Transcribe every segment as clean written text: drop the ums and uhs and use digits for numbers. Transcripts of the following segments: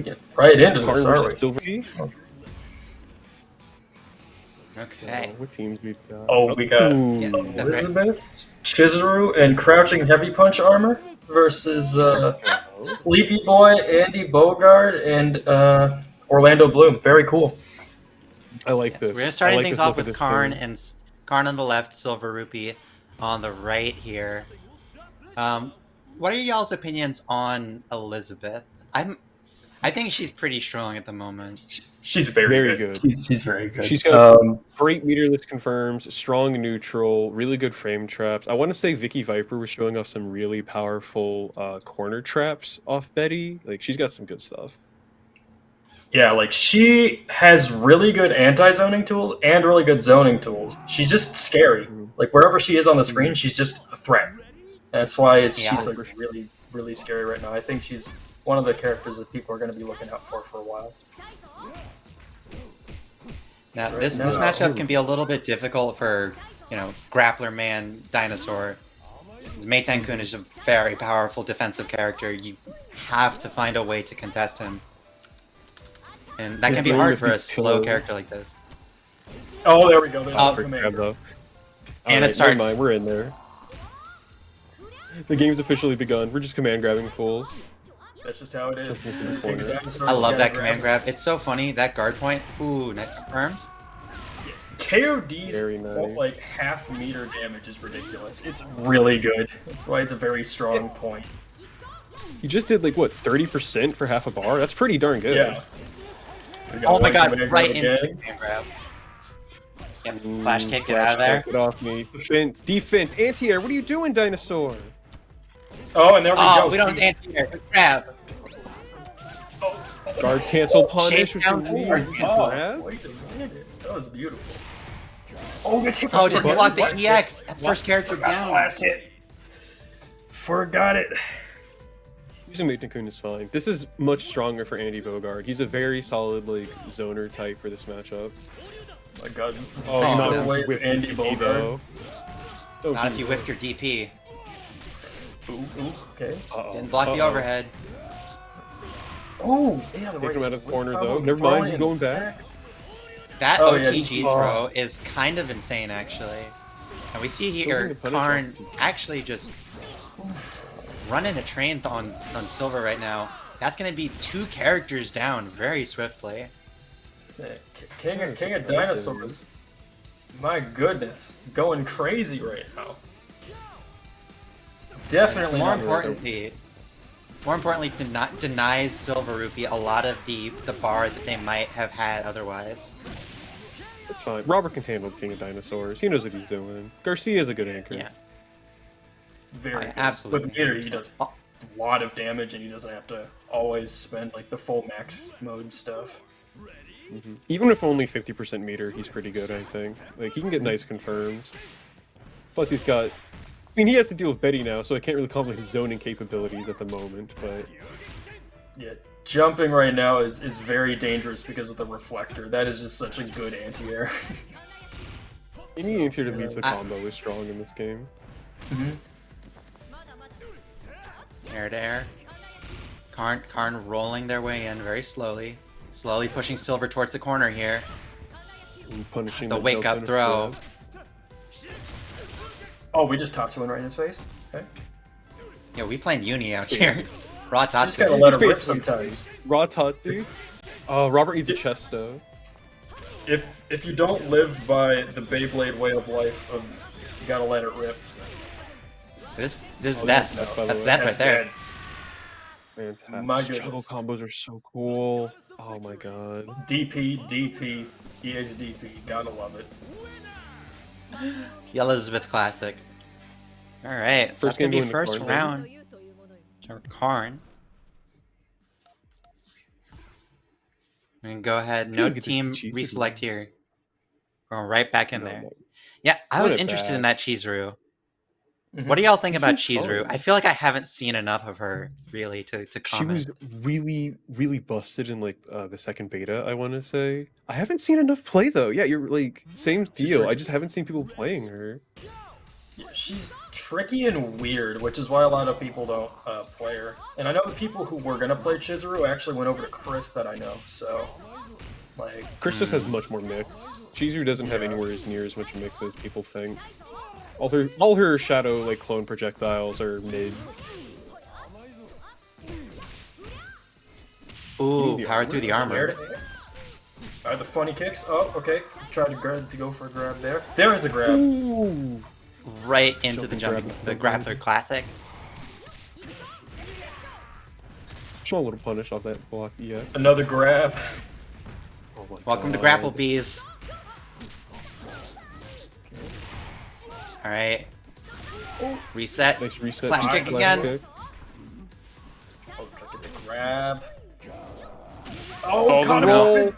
Get right into this, Karn are versus we? SilverRupee. Okay. What teams we've got? Oh, we got Yeah, that's right. Elizabeth, Chizuru, and Crouching Heavy Punch Armor versus Sleepy Boy, Andy Bogard, and Orlando Bloom. Very cool. I like Yes, this. we're gonna I starting like things this off look of with this Karn build. and Karn on the left, SilverRupee on the right here. What are y'all's opinions on Elizabeth? I think she's pretty strong at the moment. She's very, Very good. good. She's very good. She's got great meterless confirms, strong neutral, really good frame traps. I want to say Vicky Viper was showing off some really powerful corner traps off Betty. Like she's got some good stuff. Yeah, like she has really good anti-zoning tools and really good zoning tools. She's just scary. Like wherever she is on the screen, she's just a threat. That's why she's like really, really scary right now. I think she's one of the characters that people are going to be looking out for a while. Now this matchup can be a little bit difficult for grappler man dinosaur. Meitan-kun is a very powerful defensive character. You have to find a way to contest him. And that can be hard for a slow character like this. Oh, there we go. And it starts. Mind, we're in there. The game's officially begun. We're just command grabbing fools. That's just how it is. I love that command grab. It's so funny. That guard point. Ooh, nice confirmed. KOD's like half-meter damage is ridiculous. It's really good. That's why it's a very strong point. You just did like what 30% for half a bar? That's pretty darn good. Yeah. Oh my god, right in the command grab. Yep, flash kick, get out of there. Get off me. Defense, anti-air, what are you doing, dinosaur? Oh, and there we go. Oh, we don't have anti-air, good grab. Guard cancel punish with the grab. Wait a minute, that was beautiful. Oh, that's hit. Oh, didn't block the EX. That first character down. Last hit. Forgot it. Using Meitan-kun is fine. This is much stronger for Andy Bogard. He's a very solid like zoner type for this matchup. My god. Oh, not with Andy Bogard. Not if you whipped your DP. Ooh, okay. Didn't block the overhead. Oh, yeah, take him out of the corner though. Never mind, he's going back. That OTG throw is kind of insane, actually. And we see here Karn actually just running a train on Silver right now. That's going to be 2 characters down very swiftly. King of Dinosaurs. My goodness, going crazy right now. Definitely. More importantly, denies SilverRupee a lot of the bar that they might have had otherwise. It's fine. Robert can handle King of Dinosaurs. He knows what he's doing. Garcia's a good anchor. Yeah. Very absolutely. With meter, he does a lot of damage, and he doesn't have to always spend like the full max mode stuff. Even with only 50% meter, he's pretty good, I think. Like, he can get nice confirms. Plus, he's got... I mean, he has to deal with Betty now, so I can't really compliment his zoning capabilities at the moment, but... Yeah, jumping right now is very dangerous because of the reflector. That is just such a good anti-air. Any anti-air that leads the combo is strong in this game. Air to air. Karn rolling their way in very slowly. Slowly pushing Silver towards the corner here. Punishing the wake-up throw. Oh, we just Tatsu one right in his face? Okay. Yeah, we playing Uni out here. Raw Tatsu. You just gotta let him rip sometimes. Raw Tatsu? Oh, Robert needs a chest, though. If you don't live by the Beyblade way of life, you gotta let it rip. That's death right there. Fantastic. My juggle combos are so cool. Oh my god. DP, EXDP, gotta love it. The Elizabeth Classic. Alright, so that's gonna be first round. Karn. And go ahead, no team reselect here. Going right back in there. Yeah, I was interested in that Chizuru. What do y'all think about Chizuru? I feel like I haven't seen enough of her really to comment. She was really, really busted in like the second beta, I want to say. I haven't seen enough play though. Yeah, you're like same deal. I just haven't seen people playing her. Yeah, she's tricky and weird, which is why a lot of people don't play her. And I know the people who were gonna play Chizuru actually went over to Chris that I know. So, like, Chris just has much more mix. Chizuru doesn't have anywhere near as much mix as people think. All her shadow like clone projectiles are mids. Ooh, power through the armor. Alright, the funny kicks. Oh, okay. Try to go for a grab there. There is a grab. Ooh. Right into the grappler classic. Small little punish off that block. Yeah. Another grab. Oh my Welcome to God. Grapple Bees. All right. Reset. Nice reset. Flash kick Flash again. kick. Oh, try to get the grab. Oh, the caught him roll. off it.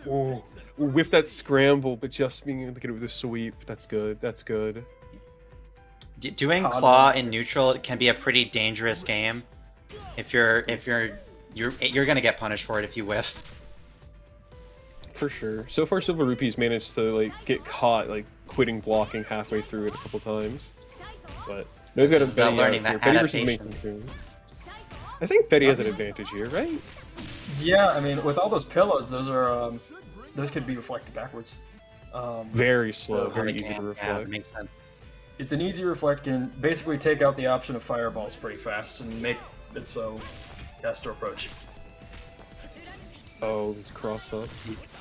Ooh. With that scramble, but just being able to get it with a sweep. That's good. That's good. Doing claw in neutral can be a pretty dangerous game. If you're gonna get punished for it if you whiff. For sure. So far, SilverRupee's managed to like get caught like quitting blocking halfway through it a couple times. But no good at Betty learning out here. that Betty versus adaptation. Mason. I think Betty has an advantage here, right? Yeah, I mean, with all those pillows, those are those could be reflected backwards. Very slow, Oh, very Yeah, easy to yeah, reflect. makes sense. It's an easy reflect, can basically take out the option of fireballs pretty fast and make it so he has to approach. Oh, these cross up.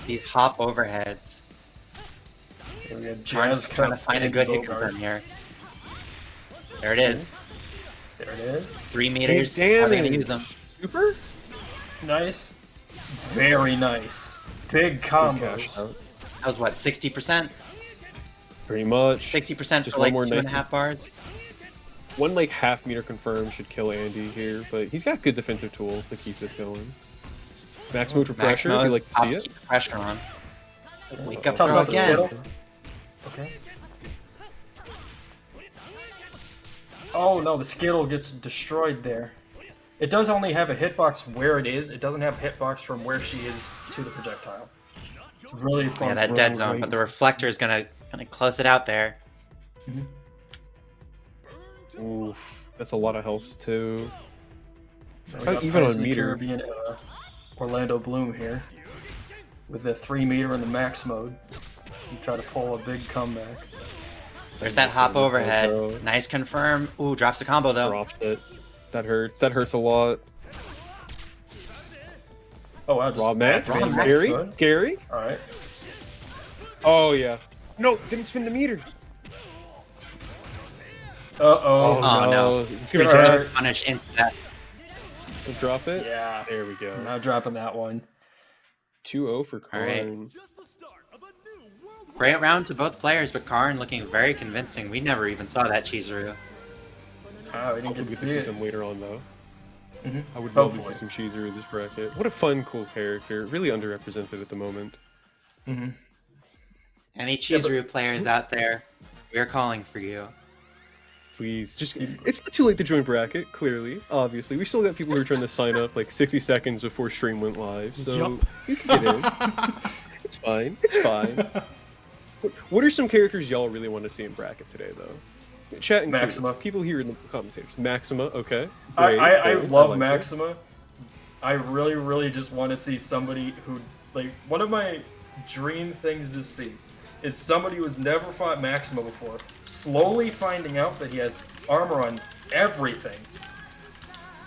These hop overheads. We got Trying Jazz to Cup find a and good hit Bogart. confirm here. There it is. There it is. 3 meters. Big How are they gonna damage. use them? Super? Nice. Very nice. Big Cash combos. out. That was what, 60%? Pretty much. 60% Just for one like more 2.5 bars? One like half meter confirm should kill Andy here, but he's got good defensive tools to keep this going. Max mode for Max pressure, if you modes, like to see ops it. keep the pressure on. Wake up Toss throw out the again. skittle. Okay. Oh no, the skittle gets destroyed there. It does only have a hitbox where it is. It doesn't have a hitbox from where she is to the projectile. It's really fun. Yeah, that dead zone, but the reflector is gonna close it out there. Oof, that's a lot of health too. We got Even Pirates on of the meter. Caribbean, Orlando Bloom here with the 3 meter in the max mode. You try to pull a big comeback. There's that hop Throw. overhead. Nice confirm. Ooh, drops the combo though. Drops it. That hurts. That hurts a lot. Oh wow, just Raw match. Raw match. Scary. Good. Scary. All right. Oh yeah. No, didn't spin the meter. Uh-oh. Oh, no. It's gonna be Gonna dead. hurt. Punish into that. Drop it. Yeah. There we go. Not dropping that one. 2-0 for All right. Karn. Great round to both players, but Karn looking very convincing. We never even saw that Chizuru. Oh, we didn't We'll get get to to see see it. some later on though. Mhm. I would love to Hopefully. see some Cheezer in this bracket. What a fun, cool character. Really underrepresented at the moment. Mhm. Any Chizuru players out there, we're calling for you. Please, just it's too late to join bracket. Clearly, obviously, we still got people who are trying to sign up like 60 seconds before stream went live, so you can get in. It's fine. It's fine. What are some characters y'all really want to see in bracket today, though? Chat and Maxima. people here in the commentators. Maxima, okay. I Great, love like it. Maxima. I really just want to see somebody who, like, one of my dream things to see is somebody who's never fought Maxima before, slowly finding out that he has armor on everything,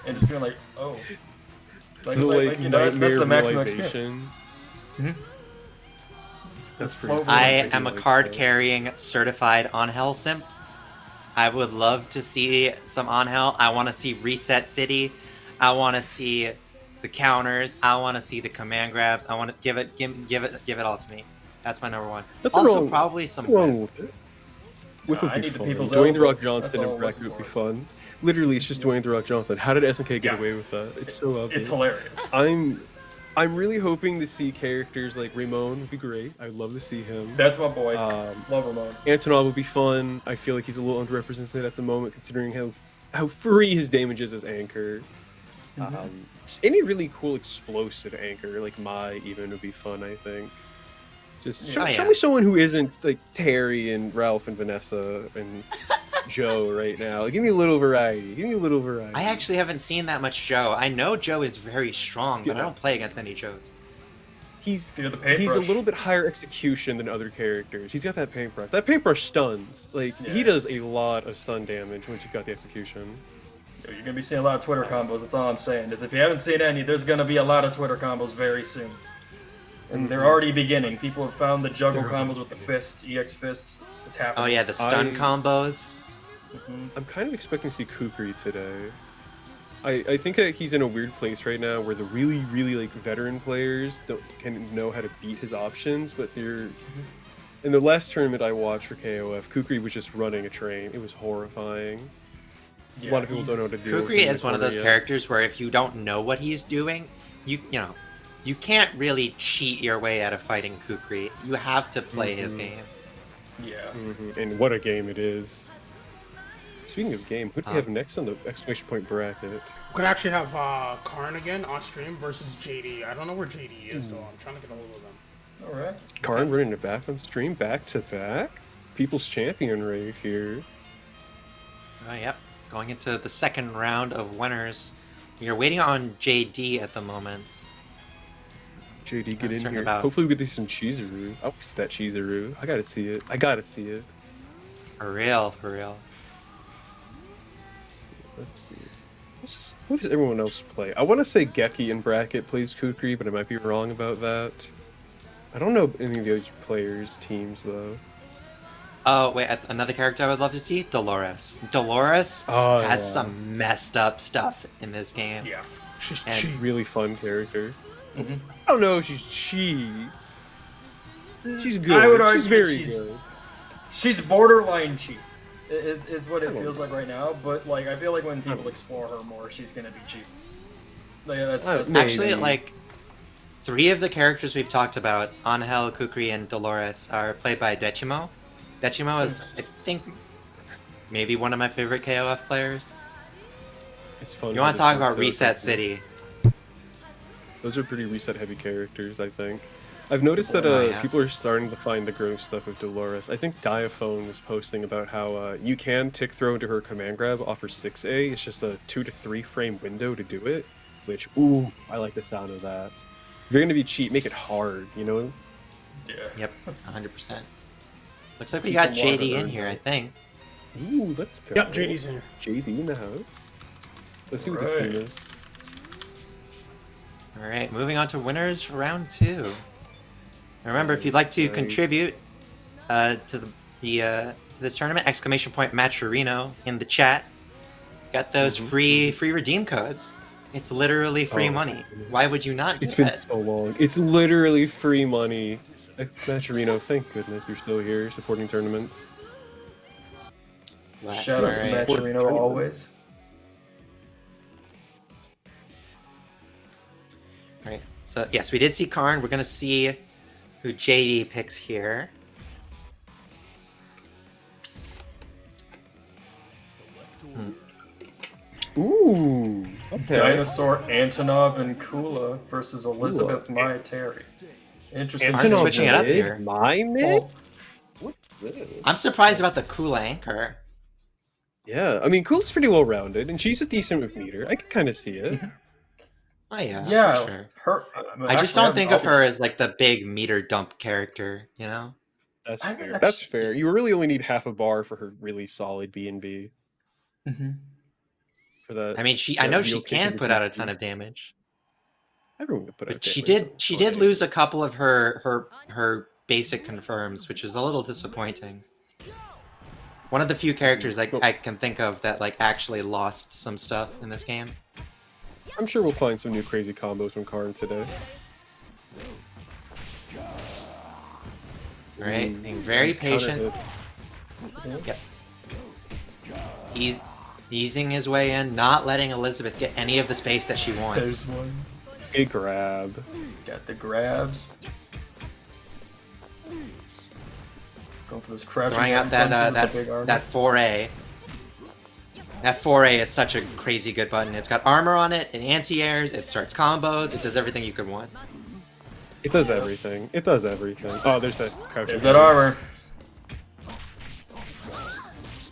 and just being like, oh. Like, The like, you know, that's the Maxima experience. realization. It's the That's slow pretty I realization. am a like card that. carrying certified on hell simp. I would love to see some on hell. I want to see Reset City. I want to see the counters. I want to see the command grabs. I want to give it all to me. That's my number one. Nothing Also, wrong- probably some. What's wrong with it? Whip would I be need the fun. people's Dwayne The elbow. Rock That's Johnson all in I'm bracket looking would be for. fun. Literally, it's just Dwayne The Rock Johnson. How did SNK get Yeah. away with that? It's so obvious. It's hilarious. I'm really hoping to see characters like Ramon would be great. I'd love to see him. That's my boy. Um, Love Ramon. Antonov would be fun. I feel like he's a little underrepresented at the moment, considering how free his damage is as anchor. Any really cool explosive anchor, like Mai even, would be fun, I think. Just Yeah. show me someone who isn't like Terry and Ralph and Vanessa and Joe right now. Like, give me a little variety. Give me a little variety. I actually haven't seen that much Joe. I know Joe is very strong, Let's get but I don't play against many Joes. He's Fear the paintbrush. He's a little bit higher execution than other characters. He's got that paintbrush. That paintbrush stuns. Like, he does a lot of stun damage once you've got the execution. You're gonna be seeing a lot of Twitter combos. That's all I'm saying. Is if you haven't seen any, there's gonna be a lot of Twitter combos very soon. And they're already beginning. People have found the juggle combos with the fists, EX fists. It's happening. Oh yeah, the stun combos. I'm kind of expecting to see Kukri today. I think that he's in a weird place right now where the really like veteran players can know how to beat his options, but they're in the last tournament I watched for KOF, Kukri was just running a train. It was horrifying. Yeah, a lot of people don't know what to do. Kukri is one of those characters where if you don't know what he's doing, you know, you can't really cheat your way out of fighting Kukri. You have to play his game. Yeah. And what a game it is. Speaking of game, who do we have next on the exclamation point bracket? We could actually have Karn again on stream versus JD. I don't know where JD is though. I'm trying to get a hold of them. All right. Karn running it back on stream, back to back. People's champion right here. Oh, yep. Going into the second round of winners. We are waiting on JD at the moment. JD, get in here. About... Hopefully we get some Chizuru. I want that Chizuru. I gotta see it. I gotta see it. For real, for real. Let's see. What does everyone else play? I want to say Geki in bracket plays Kukri, but I might be wrong about that. I don't know any of the other players' teams, though. Oh, wait, another character I would love to see? Dolores. Dolores has some messed up stuff in this game. Yeah. She's And cheap. Really fun character. I don't know if she's cheap. She's good. I would argue she's very she's- good. She's borderline cheap. Is what it feels like right now, but like I feel like when people explore her more, she's gonna be cheap. Like, that's Actually, like, 3 of the characters we've talked about, Angel, Kukri, and Dolores, are played by Decimo. Decimo is, I think, maybe one of my favorite KOF players. It's fun. You want to talk about Reset City? Those are pretty reset-heavy characters, I think. I've noticed that people are starting to find the gross stuff of Dolores. I think Diaphone was posting about how you can tick throw into her command grab off her 6A. It's just a 2 to 3 frame window to do it, which, ooh, I like the sound of that. If you're going to be cheap, make it hard, you know? Yeah. Yep, 100%. Looks like we got JD in here, I think. Ooh, let's go. Yep, JD's in here. JD in the house. Let's see what this team is. Alright, moving on to winners round 2. Remember, if you'd like to contribute to this tournament, exclamation point Matcherino in the chat. Got those free redeem codes. It's literally free money. Why would you not do It's been that? so long. It's literally free money. Matcherino, thank goodness you're still here supporting tournaments. Shout out to Matcherino always. Right. So yes, we did see Karn. We're gonna see who JD picks here. Ooh. Okay. Dinosaur, Antonov, and Kula versus Elizabeth Maya Terry. Interesting. I'm switching it up here. My mid? What's this? I'm surprised about the Kula anchor. Yeah, I mean, Kula's pretty well rounded, and she's a decent with meter. I can kind of see it. Oh yeah. Yeah, for sure. her. I just don't think of her as like the big meter dump character, you know? That's I fair. mean, That's fair. You really only need half a bar for her really solid B&B. For that. I mean, I know she can put out a ton of damage. Everyone can put out. But she did lose a couple of her basic confirms, which is a little disappointing. One of the few characters I can think of that like actually lost some stuff in this game. I'm sure we'll find some new crazy combos from Karn today. Alright, being very patient. Yep. Easing his way in, not letting Elizabeth get any of the space that she wants. There's one. Big grab. Got the grabs. Going for this crouching. Throwing out that 4A. That 4A is such a crazy good button. It's got armor on it, it anti-airs, it starts combos, it does everything you could want. It does everything. It does everything. Oh, there's that crouch. There's that armor.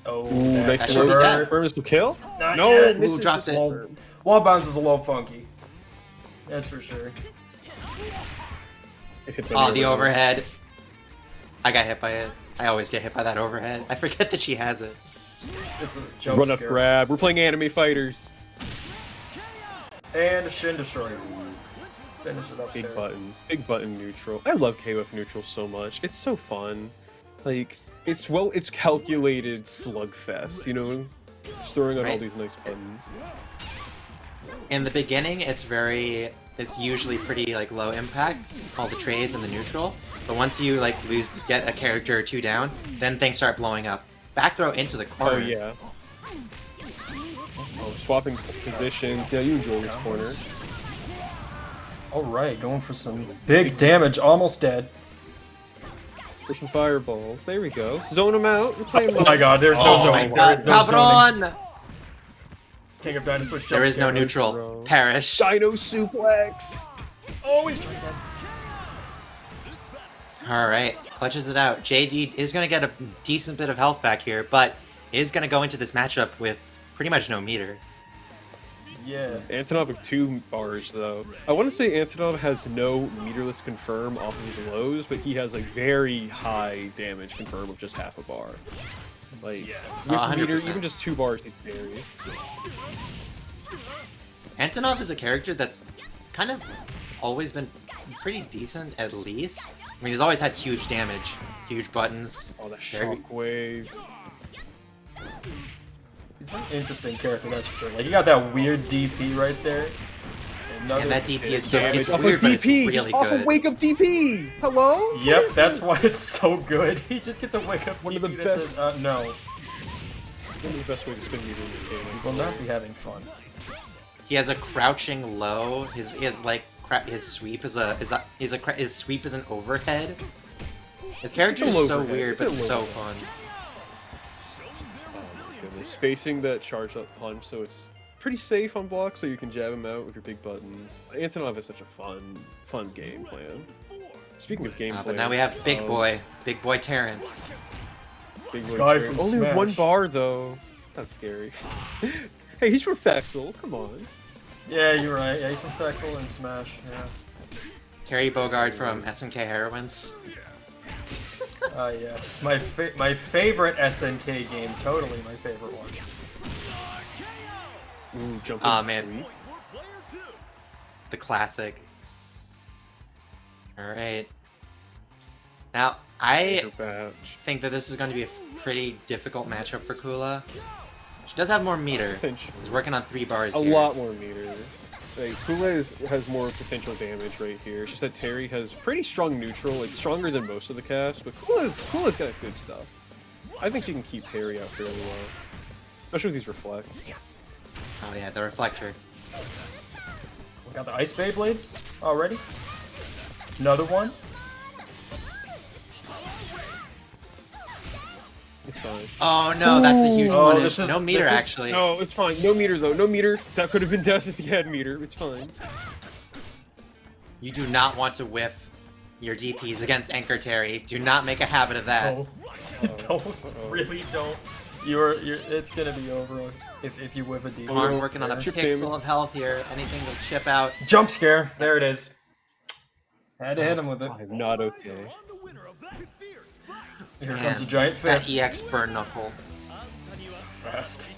Oh, Ooh, nice That should be dead. firmness to kill. Not No, yet. misses drops the it. confirm. Wall bounce is a little funky. That's for sure. It hit Oh, the overhead. I got hit by it. I always get hit by that overhead. I forget that she has it. It's a jump Run up scare. grab. We're playing anime fighters. And a Shin Destroyer. Finish it up Big there. button. Big button neutral. I love KOF neutral so much. It's so fun. Like, it's calculated slugfest, you know? Just throwing out all Right. these nice buttons. In the beginning, it's usually pretty like low impact, all the trades and the neutral. But once you like get a character or two down, then things start blowing up. Back throw into the corner. Oh, yeah. Oh, swapping positions. Yeah, you enjoy this corner. Alright, going for some big damage. Almost dead. For some fireballs. There we go. Zone them out. We're playing Oh my god, there's no Oh zoning. my There god, is no zoning. cabron! King of Dinosaur jump There is no scare. neutral. bro. Perish. Dino suplex. Oh, he's trying that. Alright, clutches it out. JD is going to get a decent bit of health back here, but is going to go into this matchup with pretty much no meter. Yeah. Antonov with 2 bars, though. I want to say Antonov has no meterless confirm off of his lows, but he has like very high damage confirm of just half a bar. Like, Yes. with meter, 100%. even just 2 bars, he's scary. Antonov is a character that's kind of always been pretty decent, at least. I mean, he's always had huge damage, huge buttons. Oh, that Very- shockwave. He's an interesting character, that's for sure. Like, you got that weird DP right there. Another And that DP is so Damage it's off weird, of but it's DP! really just off good. of wake up DP! Hello? What Yep, is that's this? why it's so good. He just gets a wake up One of DP the that best- says, no. One of the best ways to spin meter in the game. He will not be having fun. He has a crouching low. His like his sweep is his sweep is an overhead. His character It's is a so overhead. weird, It's but a so overhead. fun. Oh my goodness. Spacing that charged up punch so it's pretty safe on blocks so you can jab him out with your big buttons. Antonov is such a fun game plan. Speaking of game But plan, now we have Big Boy Terrence. Big boy Guy Terry. from Only with Smash. 1 bar though. That's scary. Hey, he's from Fexel. Come on. Yeah, you're right. Yeah, he's from Fexel and Smash. Yeah. Terry Bogard from SNK Heroines. Yes. My favorite SNK game. Totally my favorite one. Ooh, jumping Aw, man. sweep. The classic. Alright. Now, I Major batch. think that this is going to be a pretty difficult matchup for Kula. She does have more meter. Potential. She's working on 3 bars A here. lot more meter. Like, Kula has more potential damage right here. It's just that Terry has pretty strong neutral, like stronger than most of the cast, but Kula's got good stuff. I think she can keep Terry out fairly well. Especially with these reflects. Oh yeah, the reflector. We got the Ice Beyblades already. Another one. It's fine. Oh no, that's a huge Oh, punish. this is- No meter, this is- actually. No, it's fine. No meter though. No meter. That could have been death if he had meter. It's fine. You do not want to whiff your DPs against Anchor Terry. Do not make a habit of that. Oh, don't. Really don't. You're. It's gonna be over if you whiff a D. Karn working on a Chip pixel damage. of health here. Anything to chip out. Jump scare. There it is. Had to hit him with it. I'm not okay. Here Man, comes a giant that fist. EX burn knuckle. So fast.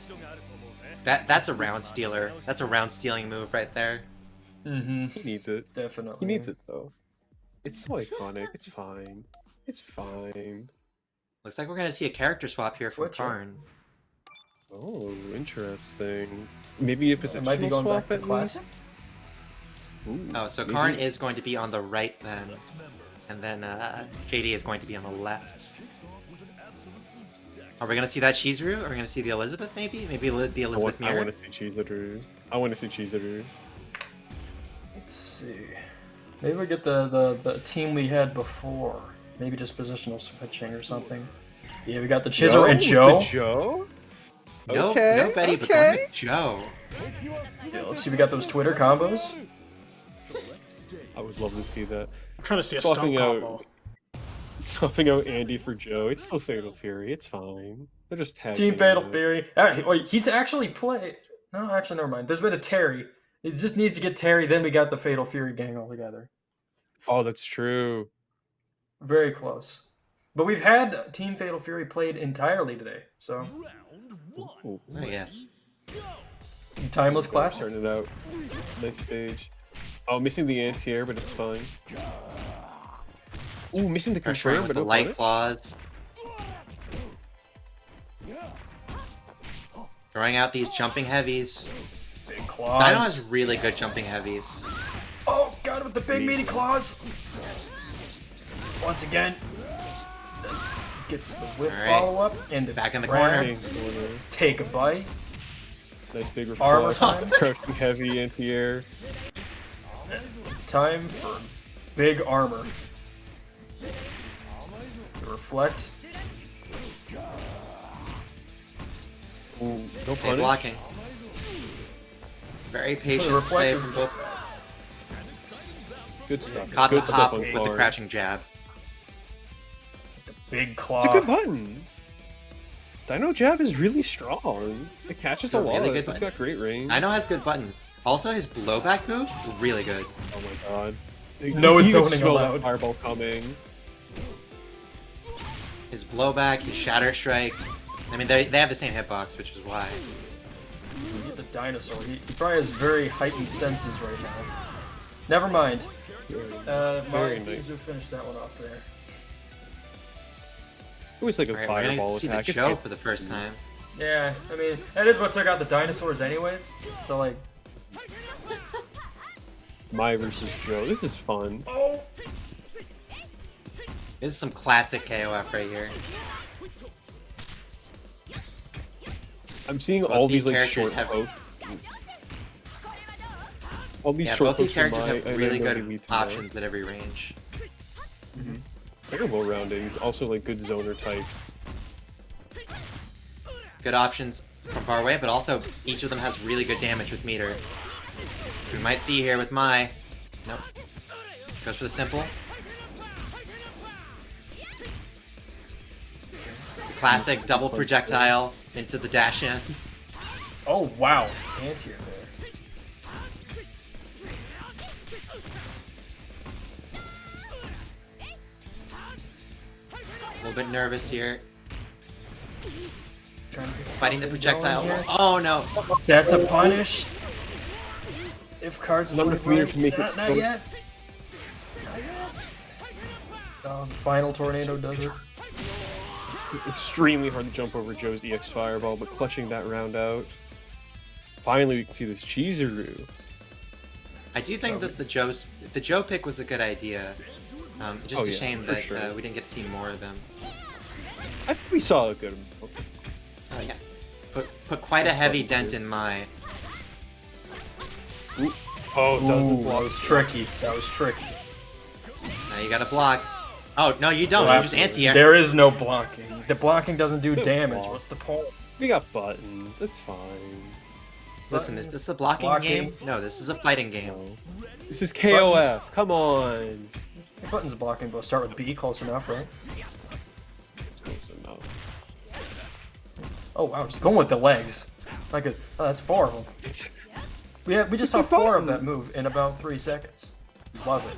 That's a round stealer. That's a round stealing move right there. Mm-hmm. He needs it. Definitely. He needs it though. It's so iconic. It's fine. It's fine. Looks like we're gonna see a character swap here from Switch it. Karn. Oh, interesting. Maybe a It might be positional going swap back to at classic. least. Ooh, Oh, so maybe- Karn is going to be on the right then. And then JD is going to be on the left. Are we gonna see that Shizuru? Are we gonna see the Elizabeth maybe? Maybe the I Elizabeth want mirror? to see Chizuru. I want to see Chizuru. Let's see. Maybe we get the team we had before. Maybe just positional switching or something. Yeah, we got the Chisel and Joe. Joe? No, Okay, no Betty, but okay. going with Joe. Yeah, let's see. We got those Twitter combos. I would love to see that. I'm trying to see a stun combo. Swapping out Andy for Joe. It's still Fatal Fury. It's fine. They're just tag Team teaming Fatal it. Fury. Wait, he's actually played. No, actually, never mind. There's been a Terry. It just needs to get Terry. Then we got the Fatal Fury gang all together. Oh, that's true. Very close. But we've had Team Fatal Fury played entirely today. So. Ooh. Oh, yes. Timeless classics. Turn it out. Nice stage. Oh, missing the anti-air, but it's fine. Ooh, missing the Pressuring confirm, with but the no light punish. claws. Throwing out these jumping heavies. Big claws. Dino has really good jumping heavies. Oh, got him with the big meaty claws. Once again. Gets the whiff All right. follow-up. And Back in the corner. corner. Take a bite. Nice big Armor reflect. time. Crushing heavy anti-air. It's time for big armor. Reflect. Ooh, no Stay punish. blocking. Very patient reflect play is from so both guys. Good stuff. Caught the Good stuff hop on with the Karn. crouching jab. Big claw. It's a good button. Dino jab is really strong. It catches It's a a lot. really good It's button. got great range. Dino has good buttons. Also, his blowback move, really good. Oh my god. No You can zoning smell allowed. that fireball coming. His blowback, his shatter strike. I mean, they have the same hitbox, which is why. He's a dinosaur. He probably has very heightened senses right now. Never mind. Very Mine nice. seems to finish that one off there. It was like a Alright, we're gonna fireball see the attack. It's Joe good. for the first time. Yeah, I mean, that is what took out the dinosaurs anyways. So, like... Mai versus Joe. This is fun. Oh! This is some classic KOF right here. I'm seeing Both all these these like characters short have- posts. All these Yeah, short both these posts from characters Mai, have and really I know they good lead to options max. at every range. They're well-rounded. Also like good zoner types. Good options from far away, but also each of them has really good damage with meter. We might see here with Mai. Nope. Goes for the simple. Classic double projectile into the dash in. Oh, wow. Anti-air there. A little bit nervous here. Trying to get Fighting the something projectile. going here. Oh no. That's a punish. If cards Not enough meter to make it Not go. yet. The final tornado does it. Extremely hard to jump over Joe's EX Fireball, but clutching that round out. Finally, we can see this Chizuru. I do think that the Joe pick was a good idea. Just Oh, a yeah, shame for that sure. we didn't get to see more of them. I think we saw a good. Oh yeah. Put quite a heavy dent in my. Oh, Ooh, doesn't that block. was tricky. That was tricky. Now you gotta block. Oh no, you don't. You just anti-air. There is no blocking. The blocking doesn't do Good damage. block. What's the point? We got buttons. It's fine. Listen, is this a blocking game? No, this is a fighting game. No. This is KOF. Come on. The button's blocking, but start with B, close enough, right? It's close enough. Oh wow, just going with the legs. Like a, oh, that's 4 of them. We just saw 4 of that move in about 3 seconds. Love it.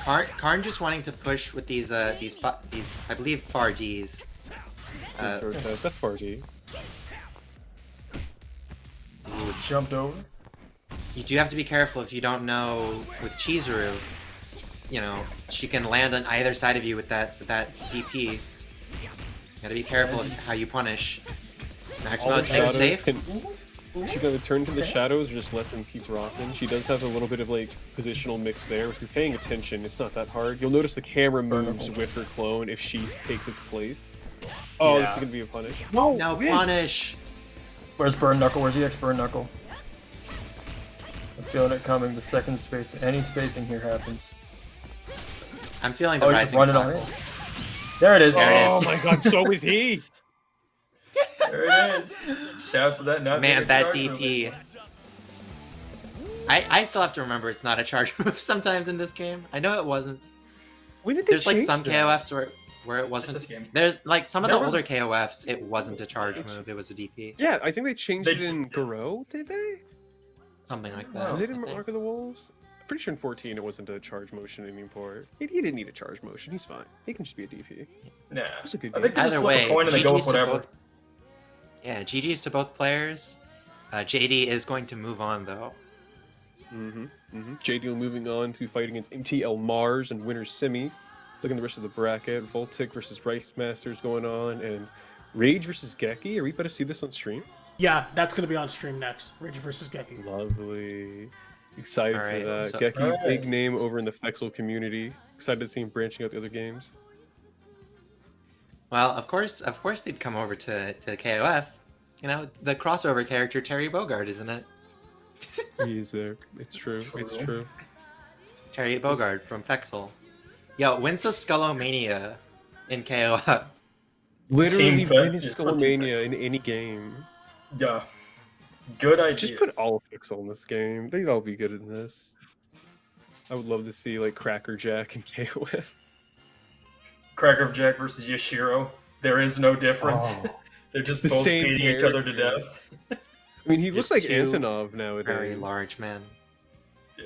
Yeah, Karn just wanting to push with these I believe far Ds. That's party. Ooh, jumped over. You do have to be careful if you don't know with Chizuru. You know, she can land on either side of you with that DP. You gotta be careful of how you punish. Max All mode, the stay shadows safe. She can return to the shadows or just let them keep rocking. She does have a little bit of like positional mix there. If you're paying attention, it's not that hard. You'll notice the camera moves with her clone if she takes its place. Oh, this is gonna be a punish. No punish. Where's Burn Knuckle? Where's EX Burn Knuckle? I'm feeling it coming. The second space, any spacing here happens. I'm feeling the Oh, he's rising running on toggle. it. There it is. There it Oh is. my god, so is he! There it is. Shouts to that. Not Man, being that charged DP. I still have to remember it's not a charge move sometimes in this game. I know it wasn't. When did they There's like change some that? KOFs where it Just wasn't. this game. There's like some of There the was- older KOFs, it wasn't a charge move. It was a DP. Yeah, I think they changed They- it in Garou, did they? Something like Oh, that. Was it in I think. Mark of the Wolves? I'm pretty sure in 14 it wasn't a charge motion anymore. He didn't need a charge motion. He's fine. He can just be a DP. Nah. That's a good I think they game. just Either flip way, a coin and they go with GG's to whatever. both. Yeah, GG's to both players. JD is going to move on though. JDL moving on to fight against MTL Mars and winners semis. Looking at the rest of the bracket, Voltic versus Rice Masters going on, and Rage versus Geki. Are we about to see this on stream? Yeah, that's gonna be on stream next. Rage versus Geki. Lovely. Excited Alright, for that. so- Geki, Alright. big name over in the Fexel community. Excited to see him branching out the other games. Well, of course they'd come over to KOF. You know, the crossover character Terry Bogard, isn't it? He's there. It's true. It's true. Terry Bogard from Fexel. Yo, when's the Skullomania in KOF? Literally Team win Fex his is for Team Skullmania Fex. in any game. Yeah. Good idea. Just put all of Fexel in this game. They'd all be good in this. I would love to see like Cracker Jack and KOF. Cracker Jack versus Yashiro. There is no difference. Oh. They're just The both same beating each other to character. death. I mean, he looks like Just two Antonov nowadays. Very large man. Yeah.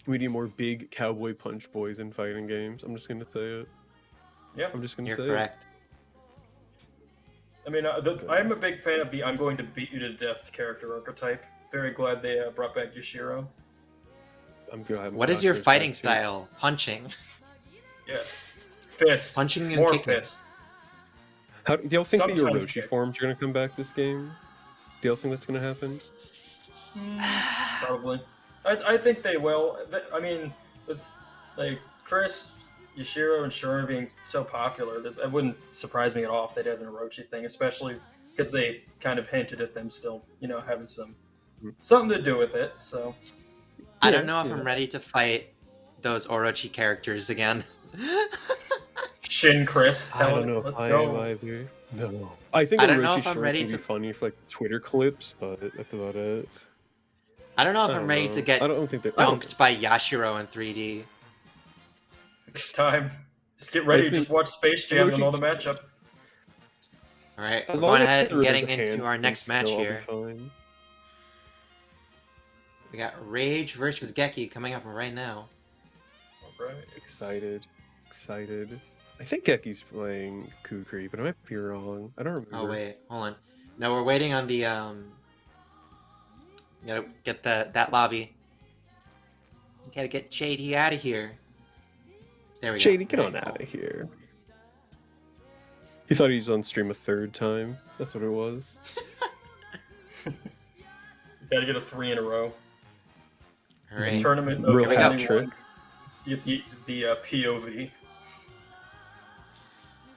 We need more big cowboy punch boys in fighting games. I'm just gonna say it. Yeah. I'm just gonna You're say correct. I mean, I'm a big fan of the "I'm going to beat you to death" character archetype. Very glad they brought back Yashiro. it. I'm gonna have What is your Monsters fighting back, too. style? Punching. Yeah. Fist. Punching and More kicking. fist. How do y'all think the Sometimes Orochi kick. forms are gonna come back this game? Do y'all think that's gonna happen? Probably. I think they will. I mean, it's like Chris, Yashiro, and Shura being so popular that wouldn't surprise me at all if they'd have an Orochi thing, especially because they kind of hinted at them still, having something to do with it. So I Yeah, don't know if yeah. I'm ready to fight those Orochi characters again. Shin Chris, I hell, don't know if let's I go. am either. No. I think I don't know Orochi if I'm Shura ready can be to- funny for like Twitter clips, but that's about it. I don't know if I I'm don't ready know. to get I don't think they're. I don't- dunked by Yashiro in 3D. It's time. Just get ready. I think Just watch Space Jam and Orochi- know the matchup. All right, As we're long going as ahead they're and rid of getting the into hand our thing next match still, I'll be here. fine. We got Rage versus Geki coming up right now. All right. Excited. I think Geki's playing Kukri, but I might be wrong. I don't remember. Oh wait, hold on. No, we're waiting on the Gotta get that lobby. Gotta get JD out of here. There we go. JD, get on Right, out of here. He thought he was on stream a third time. That's what it was. Gotta get a 3 in a row. All right. Tournament of Real we go. hat only trick. one. You get the POV.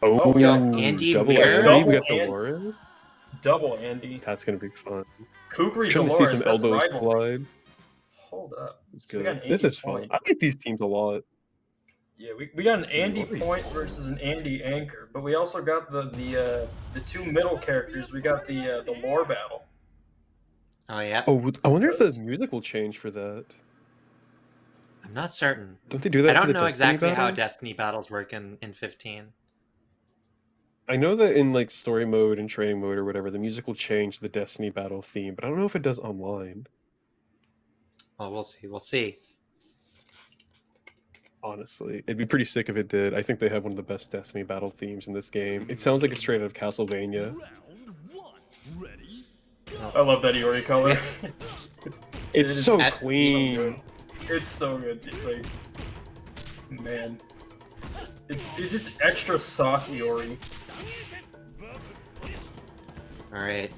Oh, yo, Andy double Weir. Andy. We got Double Dolores. Double Andy. That's gonna be fun. Kukri Trying to see Dolores. some That's elbows rival. collide. Hold up. It's So we good. got an This Andy is fun. point. I like these teams a lot. Yeah, we got an Andy Lord. point versus an Andy anchor, but we also got the two middle characters. We got the lore battle. Oh yeah. Oh, I wonder if the music will change for that. I'm not certain. Don't they do that? I for don't the know Destiny exactly how battles? Destiny battles work in 15. I know that in like story mode and training mode or whatever, the music will change the Destiny battle theme, but I don't know if it does online. Well, we'll see. We'll see. Honestly, it'd be pretty sick if it did. I think they have one of the best Destiny battle themes in this game. It sounds like it's straight out of Castlevania. I love that Iori color. It's is so at- clean. It's so good. Like, man, it's just extra saucy Iori. All right.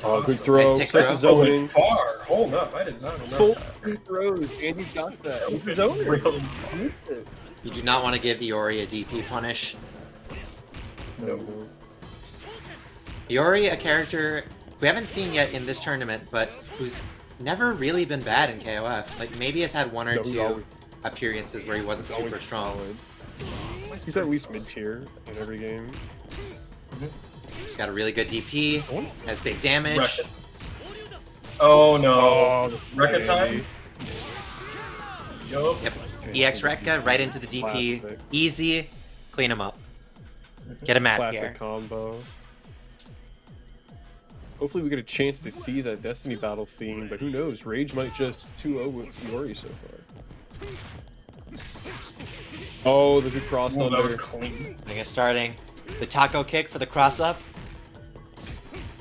Oh, good Awesome. throw. Nice tick Set throw. the Oh, zoning. and far. Hold up, I did not know Full that. throws. Andy got that. He's That zoning. was really You do not want to give Iori a DP punish. no. Iori, a character we haven't seen yet in this tournament, but who's never really been bad in KOF. Like maybe has had one or No, he's two always- appearances where he wasn't Always super strong. solid. He's at least mid tier in every game. He's got a really good DP, has big damage. Wreck it. Oh no. Oh, Rekka time? Yup. Yep. EX Rekka right into the DP. Classic. Easy. Clean him up. Get him out Classic here. combo. Hopefully we get a chance to see that Destiny battle theme, but who knows? Rage might just 2-0 with Fiori so far. Oh, the good cross Ooh, that was under. clean. I guess starting the taco kick for the cross up.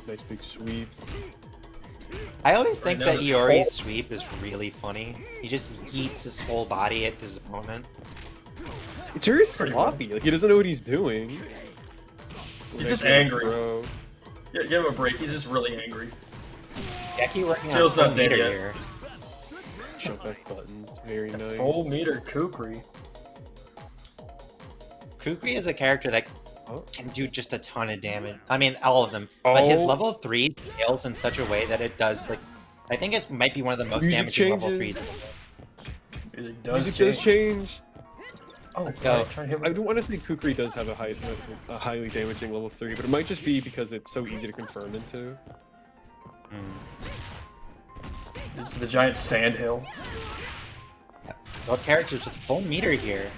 Nice big sweep. I always think now that this Iori's whole- sweep is really funny. He just eats his whole body at his opponent. It's very Pretty sloppy. Like he doesn't know what he's doing. He's Nice just little angry. throw. Yeah, give him a break. He's just really angry. Geki working on Feels full not dead meter yet. here. Jump back buttons. Very nice. Full meter Kukri. Kukri is a character that Oh. can do just a ton of damage. I mean, all of them. But his Oh. level 3 scales in such a way that it does, like, I think it might be one of the most Music damaging level changes. 3s. It does Music does change. Oh, Let's go. Trying to hit I don't want to say Kukri does have a highly damaging level 3, but it might just be because it's so easy to confirm into. This is the giant sand hill. Both characters with full meter here.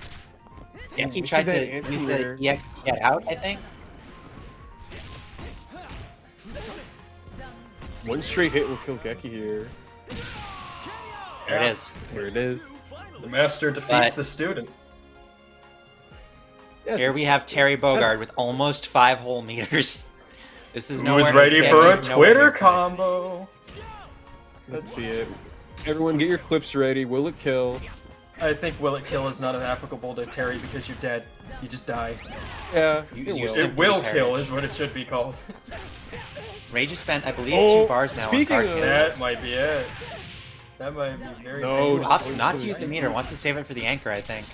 we Geki see tried that to use anti-air. the EX to get out, I think. One straight hit will kill Geki here. There it is. There it is. The master defeats But- the student. Yes, Here it's- we have Terry Bogard with almost 5 whole meters. This is Who nowhere was near ready Geki, for a nowhere Twitter near- combo? Let's see it. Everyone get your clips ready. Will it kill? I think will it kill is not applicable to Terry because you're dead. You just die. Yeah, You- it you will. sim- It will perish. kill is what it should be called. Rage has spent, I believe, Oh, 2 bars now speaking on of- card That cancels. might be it. That might be very No, dangerous. Opts not to use the meter, wants to save it for the anchor, I think.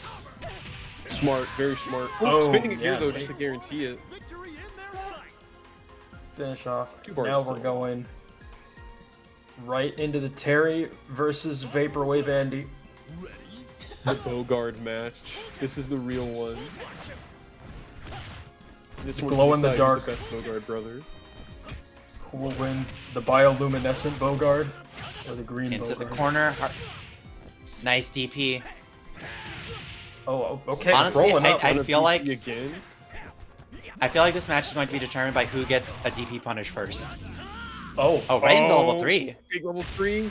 Smart, very smart. Oh, Spinning it yeah, here though, take- just to guarantee it. Finish off. 2 bars Now still. we're going right into the Terry versus Vaporwave Andy. The Bogard match. This is the real one. This one glow in the decides dark. The best Bogard brother. Who will win? The bioluminescent Bogard or the green Into Bogard? the corner. Nice DP. Oh, okay. Honestly, rolling up. I feel like Again. I feel like this match is going to be determined by who gets a DP punish first. Oh, Oh, right into level Oh. 3. Big level 3.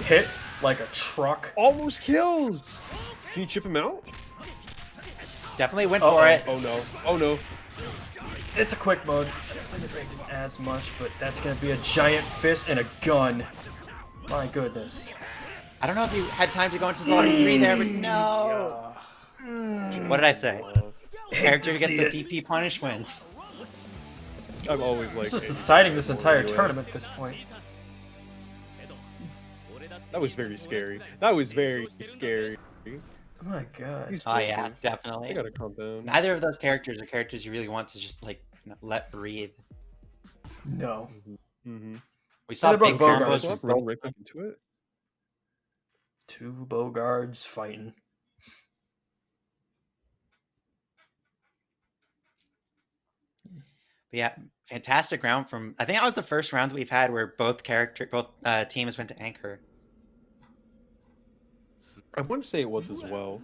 hit like a truck. Almost kills. Can you chip him out? Definitely went Uh-oh. for it. Oh no. Oh no. It's a quick mode. I don't think it's going to do as much, but that's going to be a giant fist and a gun. My goodness. I don't know if you had time to go into the level 3 there, but no. What did I say? Character to who gets see the it. DP punish wins. I'm always like. It's just deciding this entire tournament at this point. That was very scary. That was very scary. Oh my god. He's Oh yeah, broken. I definitely. gotta calm down. Neither of those characters are characters you really want to just like let breathe. No. Mm-hmm. We saw They brought big Bogart. combos. So from run right back into it. Two Bogards fighting. But yeah, fantastic round from. I think that was the first round that we've had where both teams went to anchor. I want to say it was as well.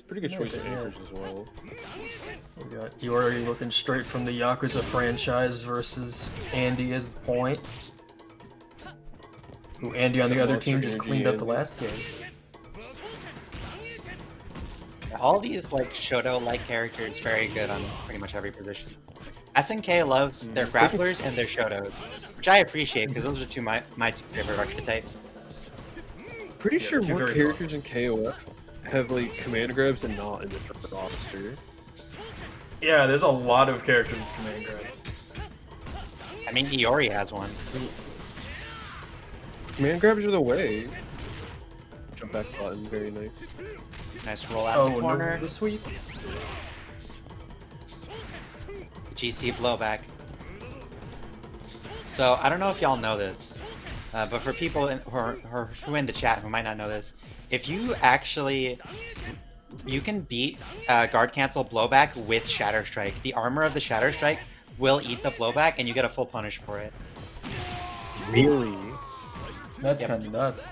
Pretty good choice of Yeah. anchors as well. We got you already looking straight from the Yakuza franchise versus Andy as the point. Who Andy on the other team just Monster cleaned up the Andy. last game. All these like Shoto-like characters very good on pretty much every position. SNK loves their grapplers and their Shotos, which I appreciate because those are my two favorite archetypes. Pretty sure two more very characters in KOF have like command grabs and not in the roster. Yeah, there's a lot of characters with command grabs. I mean, Iori has one. Command grabs are the way. Jump back button, very nice. Nice roll out of Oh, the corner. no, the sweep. GC blowback. So I don't know if y'all know this, but for people who are in the chat who might not know this, if you actually you can beat guard cancel blowback with Shatter Strike. The armor of the Shatter Strike will eat the blowback, and you get a full punish for it. Really? That's Yep. kind of nuts.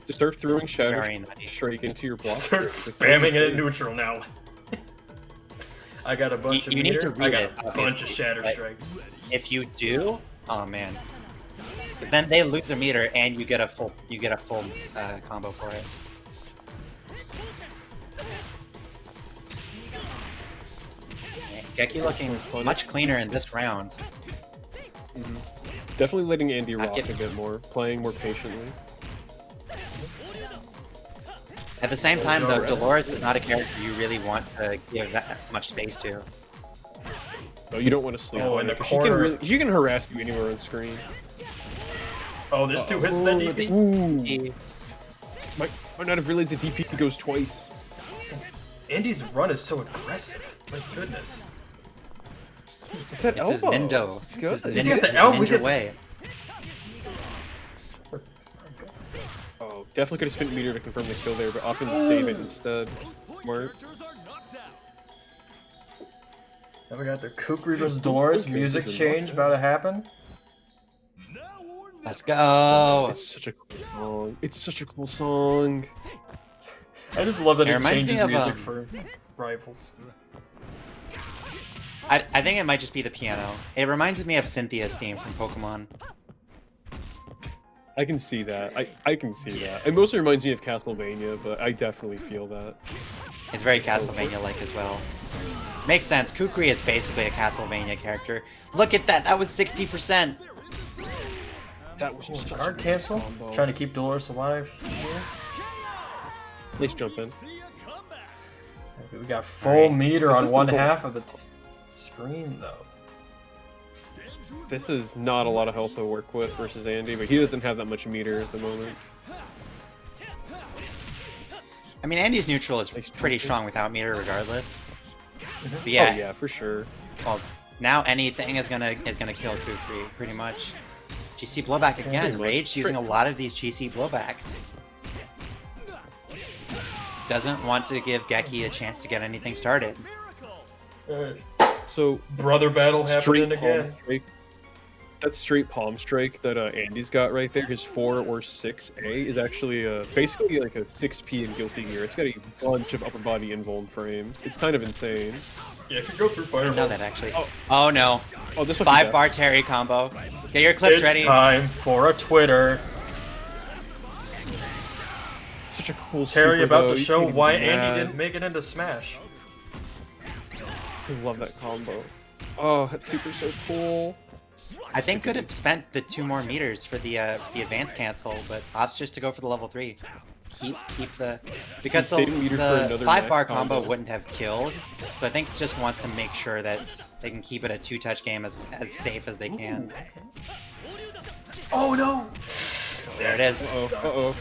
To start throwing Shadow Very nutty. Strike into your block. Start It's spamming it insane. in neutral now. I got a bunch of You need meter. to I read got it, a bunch of obviously, shatter but- strikes. If you do, oh man. But then they lose their meter and you get a full combo for it. Geki looking much cleaner in this round. Definitely letting Andy Not rock getting- a bit more, playing more patiently. At the same time, though, Alright. Dolores is not a character you really want to give that much space to. No, you don't want to sleep Oh, on in her, the 'cause she can corner. really, she can harass you anywhere on screen. Oh, there's 2 hits in that DP. Ooh. He- Might not have realized the DP goes twice. Andy's run is so aggressive. My goodness. It's that It's his elbow. Nindo. It's It's his good. He's ninja, got the his elbow, he's ninja got- way. Oh, definitely could have spent meter to confirm the kill there, but opted to save it instead. Smart. Now we got the Kukri vs Dolores music change about to happen. Let's go. It's such a cool song. It's such a cool song. I just love that It it reminds me changes of, music for rivals. I think it might just be the piano. It reminds me of Cynthia's theme from Pokemon. I can see that. I can see that. It mostly reminds me of Castlevania, but I definitely feel that. It's very Castlevania-like as well. Makes sense. Kukri is basically a Castlevania character. Look at that. That was 60%. That was just such a Guard good cancel. combo. Trying to keep Dolores alive here. Nice jump in. Okay, we got full Alright. meter This on is one the goal. half of the screen, though. This is not a lot of health to work with versus Andy, but he doesn't have that much meter at the moment. I mean, Andy's neutral is pretty strong without meter regardless. But yeah, Oh yeah, for sure. well, now anything is gonna kill Kukri, pretty much. GC blowback again. pretty much. Rage using a lot of these GC blowbacks. Doesn't want to give Geki a chance to get anything started. So Brother battle straight happening palm again. strike. That straight palm strike that Andy's got right there, his 4 or 6A, is actually basically like a 6P in Guilty Gear. It's got a bunch of upper body invuln frames. It's kind of insane. Yeah, it can go through I fireballs. didn't know that actually. Oh. Oh no. Oh, this might be 5-bar Terry combo. Get your clips It's ready. time for a Twitter. It's such a cool Terry super, about though. to You show can't why even be Andy mad. didn't make it into Smash. I love that combo. Oh, that super's so cool. I think could have spent the 2 more meters for the advance cancel, but opts just to go for the level 3. Keep the because Keep saving meter for the another 5-bar max combo combo. wouldn't have killed, so I think just wants to make sure that they can keep it a 2-touch game as safe as they can. Oh no! There it is. Uh-oh.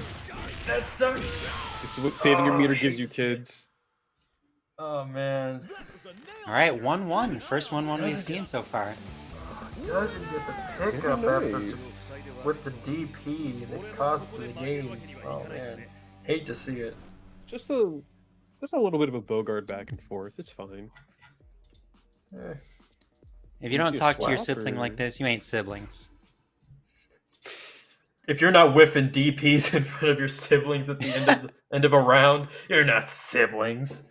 That sucks. This is what saving your Oh, meter I gives hate you, to see it. kids. Oh man. All right, 1-1. First 1-1 we've Doesn't seen so far. Doesn't get the pickup after just with the DP that cost the game. Oh man. Hate to see it. Just a little bit of a Bogard back and forth. It's fine. Eh. If you don't see a talk to your swap, sibling or- like this, you ain't siblings. If you're not whiffing DPs in front of your siblings at the end of a round, you're not siblings.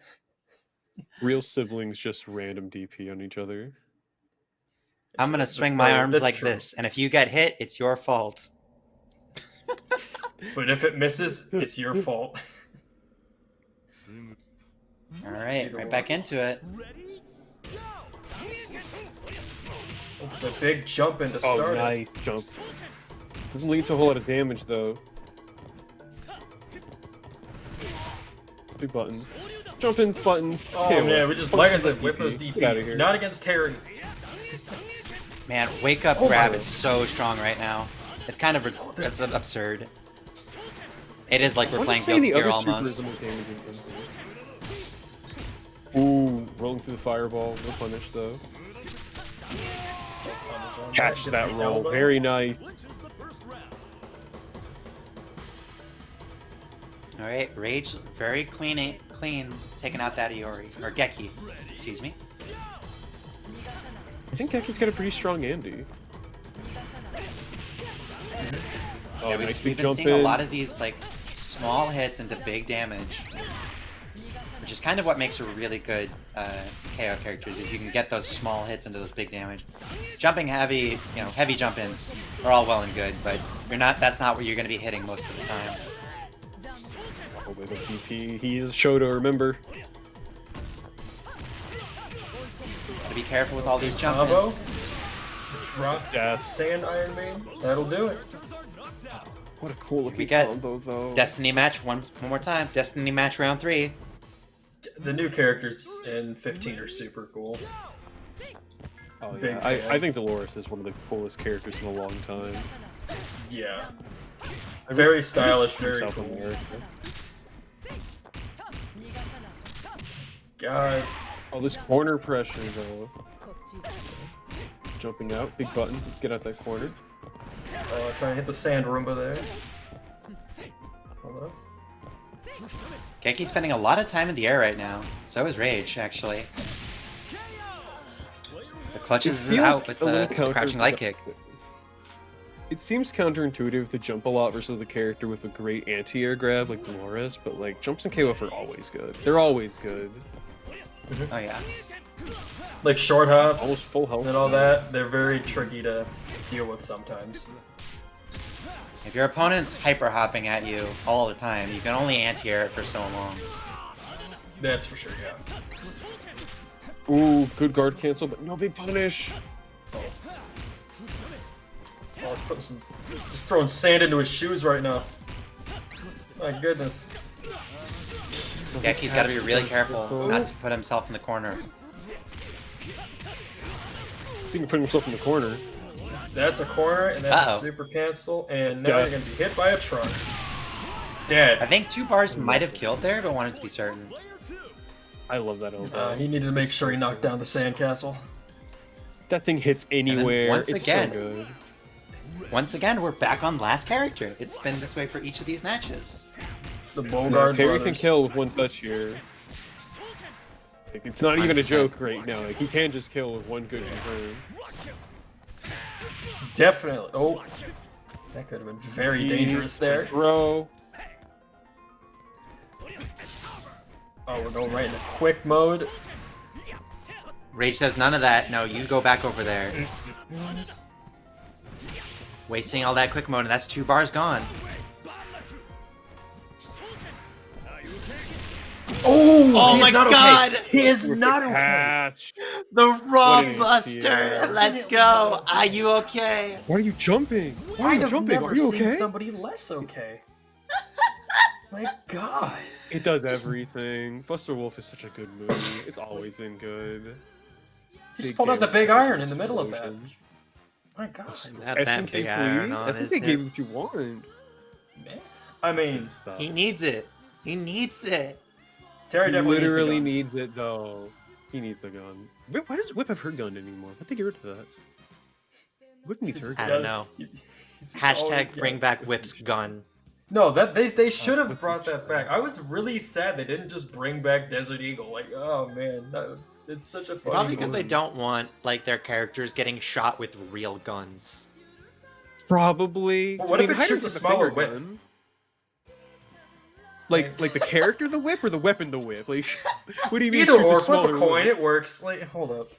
Real siblings just random DP on each other. I'm gonna swing my arms That's like true. this, and if you get hit, it's your fault. But if it misses, it's your fault. All right, right back into it. It's a big jump in to Oh, start it. nice jump. Doesn't lead to a whole lot of damage though. Big button. Jump in buttons. Oh KO. man, we just Punch like I in said, that whiff those Get outta DPs. here. Not against Terry. Man, wake up Oh grab my- is so strong right now. It's kind of it's absurd. It is like we're I wanna playing say Guilty the Gear other troopers almost. are more damaging than him. Ooh, rolling through the fireball. No punish though. Catch that roll. Very nice. All right, Rage very clean, taking out that Iori or Geki. Excuse me. I think Geki's got a pretty strong Andy. Oh, Yeah, nice we've big been jump seeing a in. lot of these like small hits into big damage, which is kind of what makes a really good KO characters. Is you can get those small hits into those big damage. Jumping heavy, heavy jump-ins are all well and good, but you're not. That's not where you're going to be hitting most of the time. Oh, with a PP, he is Shoto, remember? Gotta be careful with all these Combo. jump-ins. Drop Sand Iron Maiden. That'll do it. What a cool looking We get combo, though. Destiny match one more time. Destiny match round 3. The new characters in 15 are super cool. Oh, Big yeah. fan. I think Dolores is one of the coolest characters in a long time. Yeah. Very stylish, From very South cool. America. God. Oh, this corner pressure, though. Jumping out, big buttons, get out that corner. Trying to hit the sand Roomba there. Hold up. Geki's spending a lot of time in the air right now. So is Rage, actually. The clutch is feels out with a little the counter- crouching light kick. It seems counterintuitive to jump a lot versus the character with a great anti-air grab like Dolores, but like jumps and KOF are always good. They're always good. Oh yeah. Like short hops Almost full health. and all that, they're very tricky to deal with sometimes. If your opponent's hyper hopping at you all the time, you can only anti-air it for so long. That's for sure, yeah. Ooh, good guard cancel, but no big punish. Oh, he's putting some, just throwing sand into his shoes right now. My goodness. Geki's got to be really careful not to put himself in the corner. He can put himself in the corner. That's a corner, and that's Uh-oh. a super cancel, and now Yeah. you're gonna be hit by a truck. Dead. I think 2 bars might have killed there, but wanted to be certain. I love that elbow. He needed to make sure he knocked down the sandcastle. That thing hits anywhere. once It's again- so good. Once again, we're back on last character. It's been this way for each of these matches. The No, Bogard Terry can brothers. kill with one touch here. Like, it's not even a joke right now. Like, he can just kill with one good confirm. Definitely. Oh, that could have been very dangerous there. Throw. Oh, we're going right into quick mode. Rage says none of that. No, you go back over there. Wasting all that quick mode, and that's 2 bars gone. Oh, my he's not God! Okay. He is not okay. Patch. The Raw What is Buster! this? Let's go! Are you okay? Why are you jumping? Why are you I've jumping? never Are you seen okay? somebody less okay. My God. It does everything. Buster Wolf is such a good movie. It's always been good. He just Big pulled out the damage, big iron in the middle of that. explosion. My God. Not that SNK, big iron please. on his SNK hip. gave you what you want. Man. I mean, Good stuff. He needs it. He needs it. Terry He definitely literally needs needs it though. He needs the gun. Why does Whip have her gun anymore? Why'd they get rid of that? Whip needs her He's I gun. don't know. the gun. He's just always Hashtag got- bring back Whip's gun. No, that they should have Whip brought each that back. I was really sad they didn't just bring back Desert Eagle. Like, oh man, it's such a funny Probably because they movie. don't want like their characters getting shot with real guns. Probably. Well, what if it Hydra's shoots a got the smaller finger whip? gun. Like the character the whip or the weapon the whip? Like, what do you mean? Either shoots a or, flip smaller a coin, whip? it works. Like, hold up.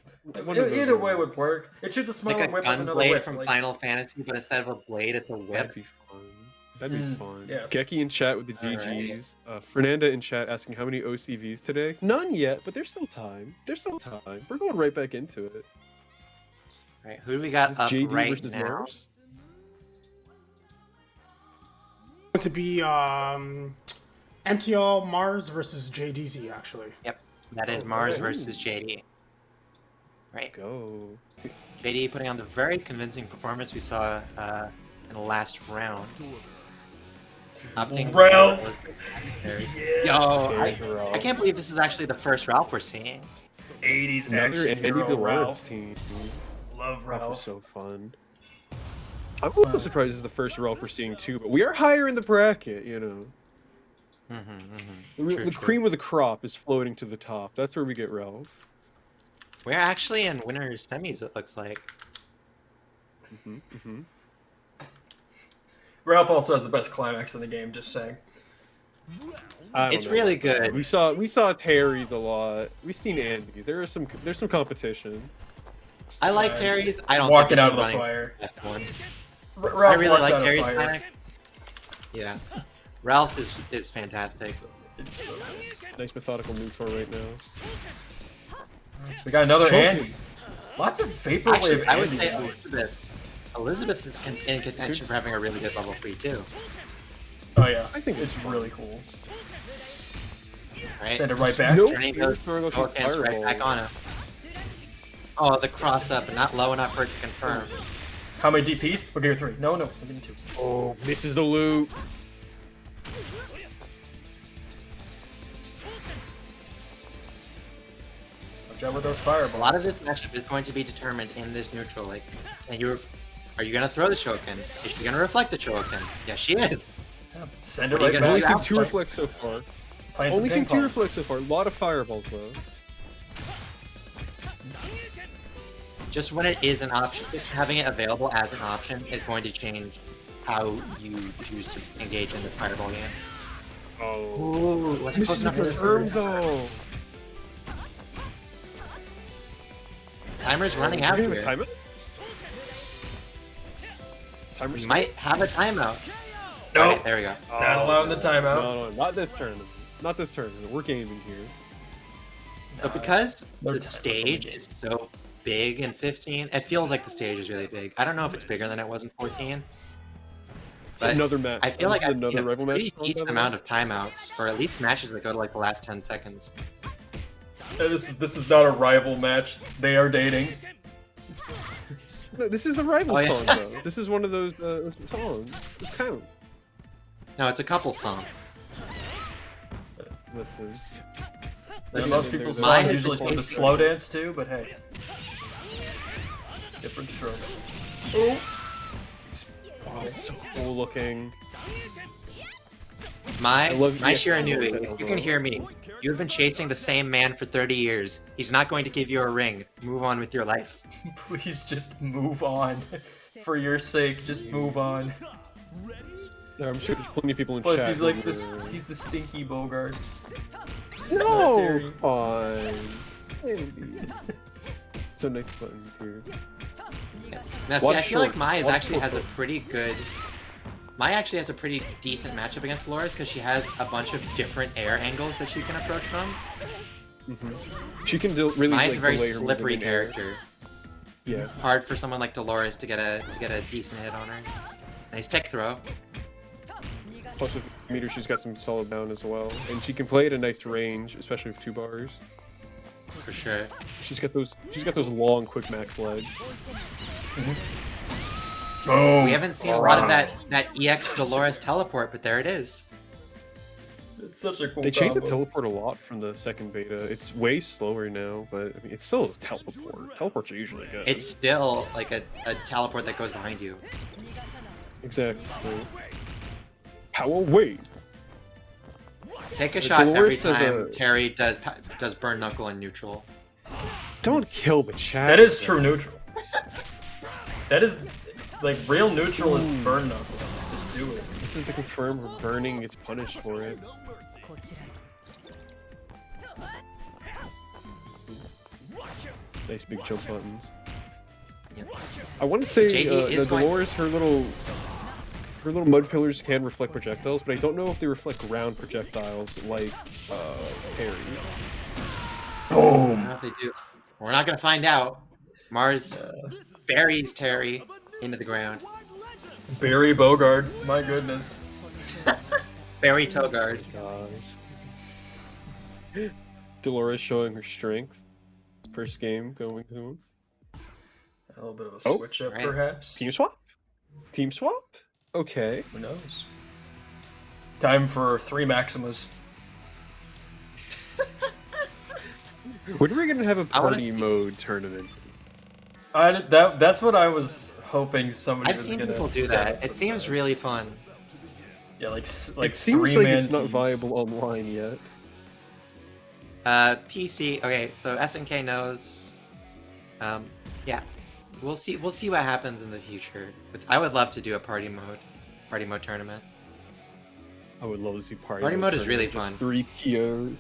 One of those Either way work. would work. It shoots a smaller Like a whip with gun another blade whip. from like, Final Fantasy, but instead of a blade, it's a That'd whip. be fun. That'd be fun. yes. Geki in chat with the Alright. GGs. Fernanda in chat asking how many OCVs today? None yet, but there's still time. There's still time. We're going right back into it. Right, who do we got Is up this JD right versus now? Mars? Going to be MTL Mars versus JDZ actually. Yep, that is Mars versus JD. Right, Go. JD putting on the very convincing performance we saw in the last round. Opting Ralph! Yo, Okay, I can't believe this is actually the first Ralph we're seeing. 80s Another action Andy hero Dolores Ralph. team. Love Ralph was Ralph. so fun. I'm a little surprised this is the first Ralph we're seeing too, but we are higher in the bracket, you know. The cream of the crop is floating to the top. That's where we get Ralph. We're actually in winners semis, it looks like. Ralph also has the best climax in the game. Just saying. I don't It's know really about that. good. We saw Terry's a lot. We've seen Andy's. There's some competition. I like it's Terry's. I don't walking think out of the running fire. the best one. Ralph I really walks like out of Terry's fire. climax. Yeah. Ralph's is fantastic. It's so good. Nice methodical neutral right now. So we got another Choking. Andy. Lots of vaporwave Actually, I would Andy. say Elizabeth is in contention for having a really good level 3 too. Oh yeah, I think it's really cool. Right? Send it right back. Nope. Turning You're those throwing out Hurricanes these right back fireballs. on him. Oh, the cross up, not low enough for it to confirm. How many DPs? We'll give her 3. No, we're getting 2. Oh, misses the loot. Watch out with those fireballs. A lot of this matchup is going to be determined in this neutral. Like, are you gonna throw the Shoken? Is she gonna reflect the Shoken? Yes, she is. Yeah, send it What are you right gonna I've back. only seen 2 Play- reflects so far. Playing some Only seen ping 2 pong. reflects so far. A lot of fireballs though. Just when it is an option, just having it available as an option is going to change how you choose to engage in the fireball game. Oh. Ooh, what's Misses the confirm though. Timer's running Are out we gonna here. time it? Timer's We might have a timeout. No. Alright, there we go. Not allowing the timeout. No, not this tournament. Not this tournament. We're gaming here. So because no the time. stage is so big in 15, it feels like the stage is really big. I don't know if it's bigger than it was in 14. But Another match. I feel like This is I've another seen a rival pretty match. decent amount of timeouts, or at least matches that go to like the last 10 seconds. This is not a rival match. They are dating. No, this is the rival Oh, yeah. song though. This is one of those songs. This count. No, it's a couple song. Listeners. Yeah, Listen, most people's mine songs is usually the sing the case. slow dance too, but hey. Different strokes. Oh! Oh, it's so cool looking. My I love Shiranui, EX. if you can hear me, you have been chasing the same man for 30 years. He's not going to give you a ring. Move on with your life. Please just move on. For your sake, just move on. Yeah, I'm sure there's plenty of people in Plus, chat. he's like who this. are- He's the stinky Bogart. No, Terry. fine. So nice buttons here. Now, see, Watch I feel like short. Mai Watch actually short. has a pretty good. Mai actually has a pretty decent matchup against Dolores because she has a bunch of different air angles that she can approach from. She can really Mai's like a very delay her movement slippery in air. character. Yeah. Hard for someone like Dolores to get a decent hit on her. Nice tech throw. Plus with meter, she's got some solid down as well, and she can play at a nice range, especially with 2 bars. For sure. She's got those long quick max legs. Boom! We haven't seen a lot of that EX Dolores teleport, but there it is. It's such a cool They changed the combo. teleport a lot from the second beta. It's way slower now, but I mean, it's still a teleport. Teleports are usually good. It's still like a teleport that goes behind you. exactly. How wait? Take a The shot every Dolores of time the- Terry does burn knuckle in neutral. Don't kill the chat. That is true neutral. That is like real neutral is burn knuckle. Just do it. This is the confirm burning gets punished for it. Nice big jump buttons. Yep. I want to say JD is the going- Dolores, her little mud pillars can reflect projectiles, but I don't know if they reflect ground projectiles like Harry's. I don't know if they do. We're not gonna find out. Mars buries Terry into the ground. Barry Bogard. My goodness. Barry Togard. Dolores showing her strength. First game going to him. A little bit of a Oh, switch up, right. perhaps. Team swap? Team swap? Okay. Who knows? Time for 3 Maximas. When are we gonna have a I wanna- party mode tournament? That's what I was hoping somebody I've was seen gonna people do set that. up It seems sometime. really fun. Yeah, like It seems like it's not teams. viable online yet. PC. Okay, so SNK knows. Yeah, we'll see. We'll see what happens in the future. But I would love to do a party mode. party mode tournament. I would love to see Party mode is really just fun. 3 POs.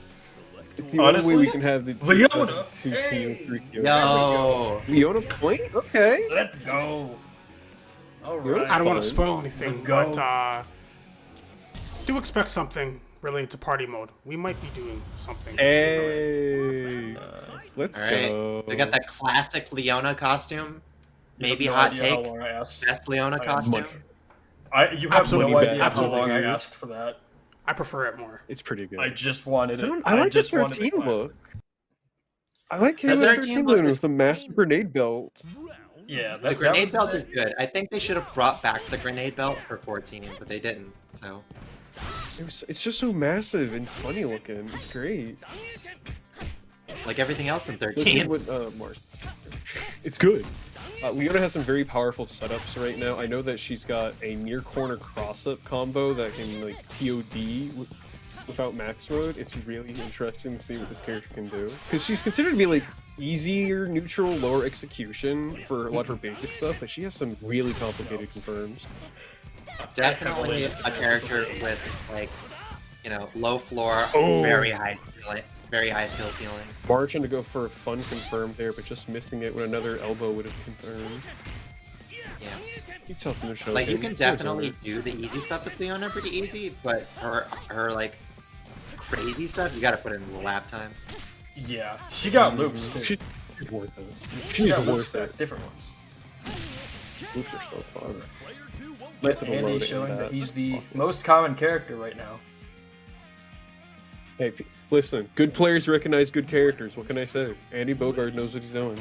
It's the Honestly, only way we can have the Leona! 2 teams, 3 POs. Yo, Leona point? Okay. Let's go. All Leona's right. I don't want to fun. spoil anything, Go. but do expect something related to party mode. We might be doing something. Hey. Let's all right. go. They got that classic Leona costume. You Maybe have no hot idea how take. long I asked. Best Leona I am costume. You have Absolutely no bad. idea how Absolutely long I weird. asked for that. I prefer it more. It's pretty good. I just wanted it. I like the just wanted 13 classic. look. I like The him 13 13 look look is- with the master grenade belt. Yeah, The grenade was belt sick. is good. I think they should have brought back the grenade belt for 14, but they didn't. So It's just so massive and funny looking. It's great. like everything else in Let's see 13. what, Mars. It's good. Leona has some very powerful setups right now. I know that she's got a near corner cross-up combo that can like TOD without max mode. It's really interesting to see what this character can do. Because she's considered to be like easier, neutral, lower execution for a lot of her basic stuff, but she has some really complicated confirms. Definitely a character with like, you know, low floor, Oh. very high skill ceiling. Mars trying to go for a fun confirm there, but just missing it when another elbow would have confirmed. Yeah. Keep telling them to show Like you him. can It's always definitely over. do the easy stuff with Leona pretty easy, but her like crazy stuff you gotta put in the lap time. Yeah, she got loops too. She's worth it. She She's got loops worth back, it. different ones. Loops are so fun. But Andy Andy's showing that he's the most common character right now. Hey, listen, good players recognize good characters. What can I say? Andy Bogard knows what he's doing.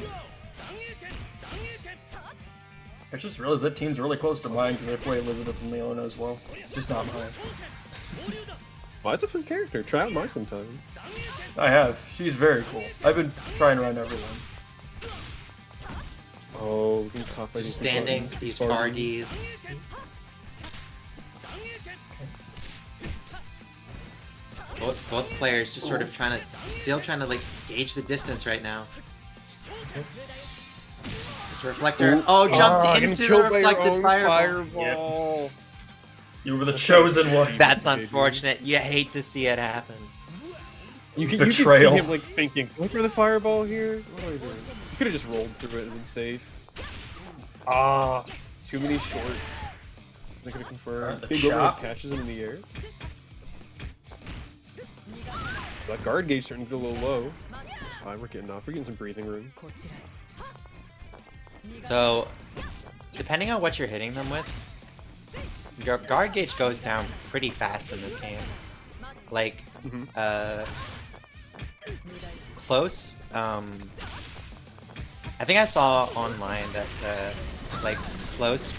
I just realized that team's really close to mine because I play Elizabeth and Leona as well. Just not mine. Why's a fun character? Try out mine sometime. I have. She's very cool. I've been trying around everyone. Oh, we can top Just standing these Fardies. Both players just sort of still trying to like gauge the distance right now. This reflector. Oh, jumped into the reflected fireball. You were the chosen one. That's unfortunate. You hate to see it happen. You can Betrayal. see him like thinking, "Look for the fireball here. What do I do?" You could have just rolled through it and been safe. Ah, too many shorts. They're gonna confirm. The Big overhead chop. catches him in the air. That guard gauge starting to get a little low. It's fine. We're getting off. We're getting some breathing room. So, depending on what you're hitting them with, your guard gauge goes down pretty fast in this game. Like, close. I think I saw online that like close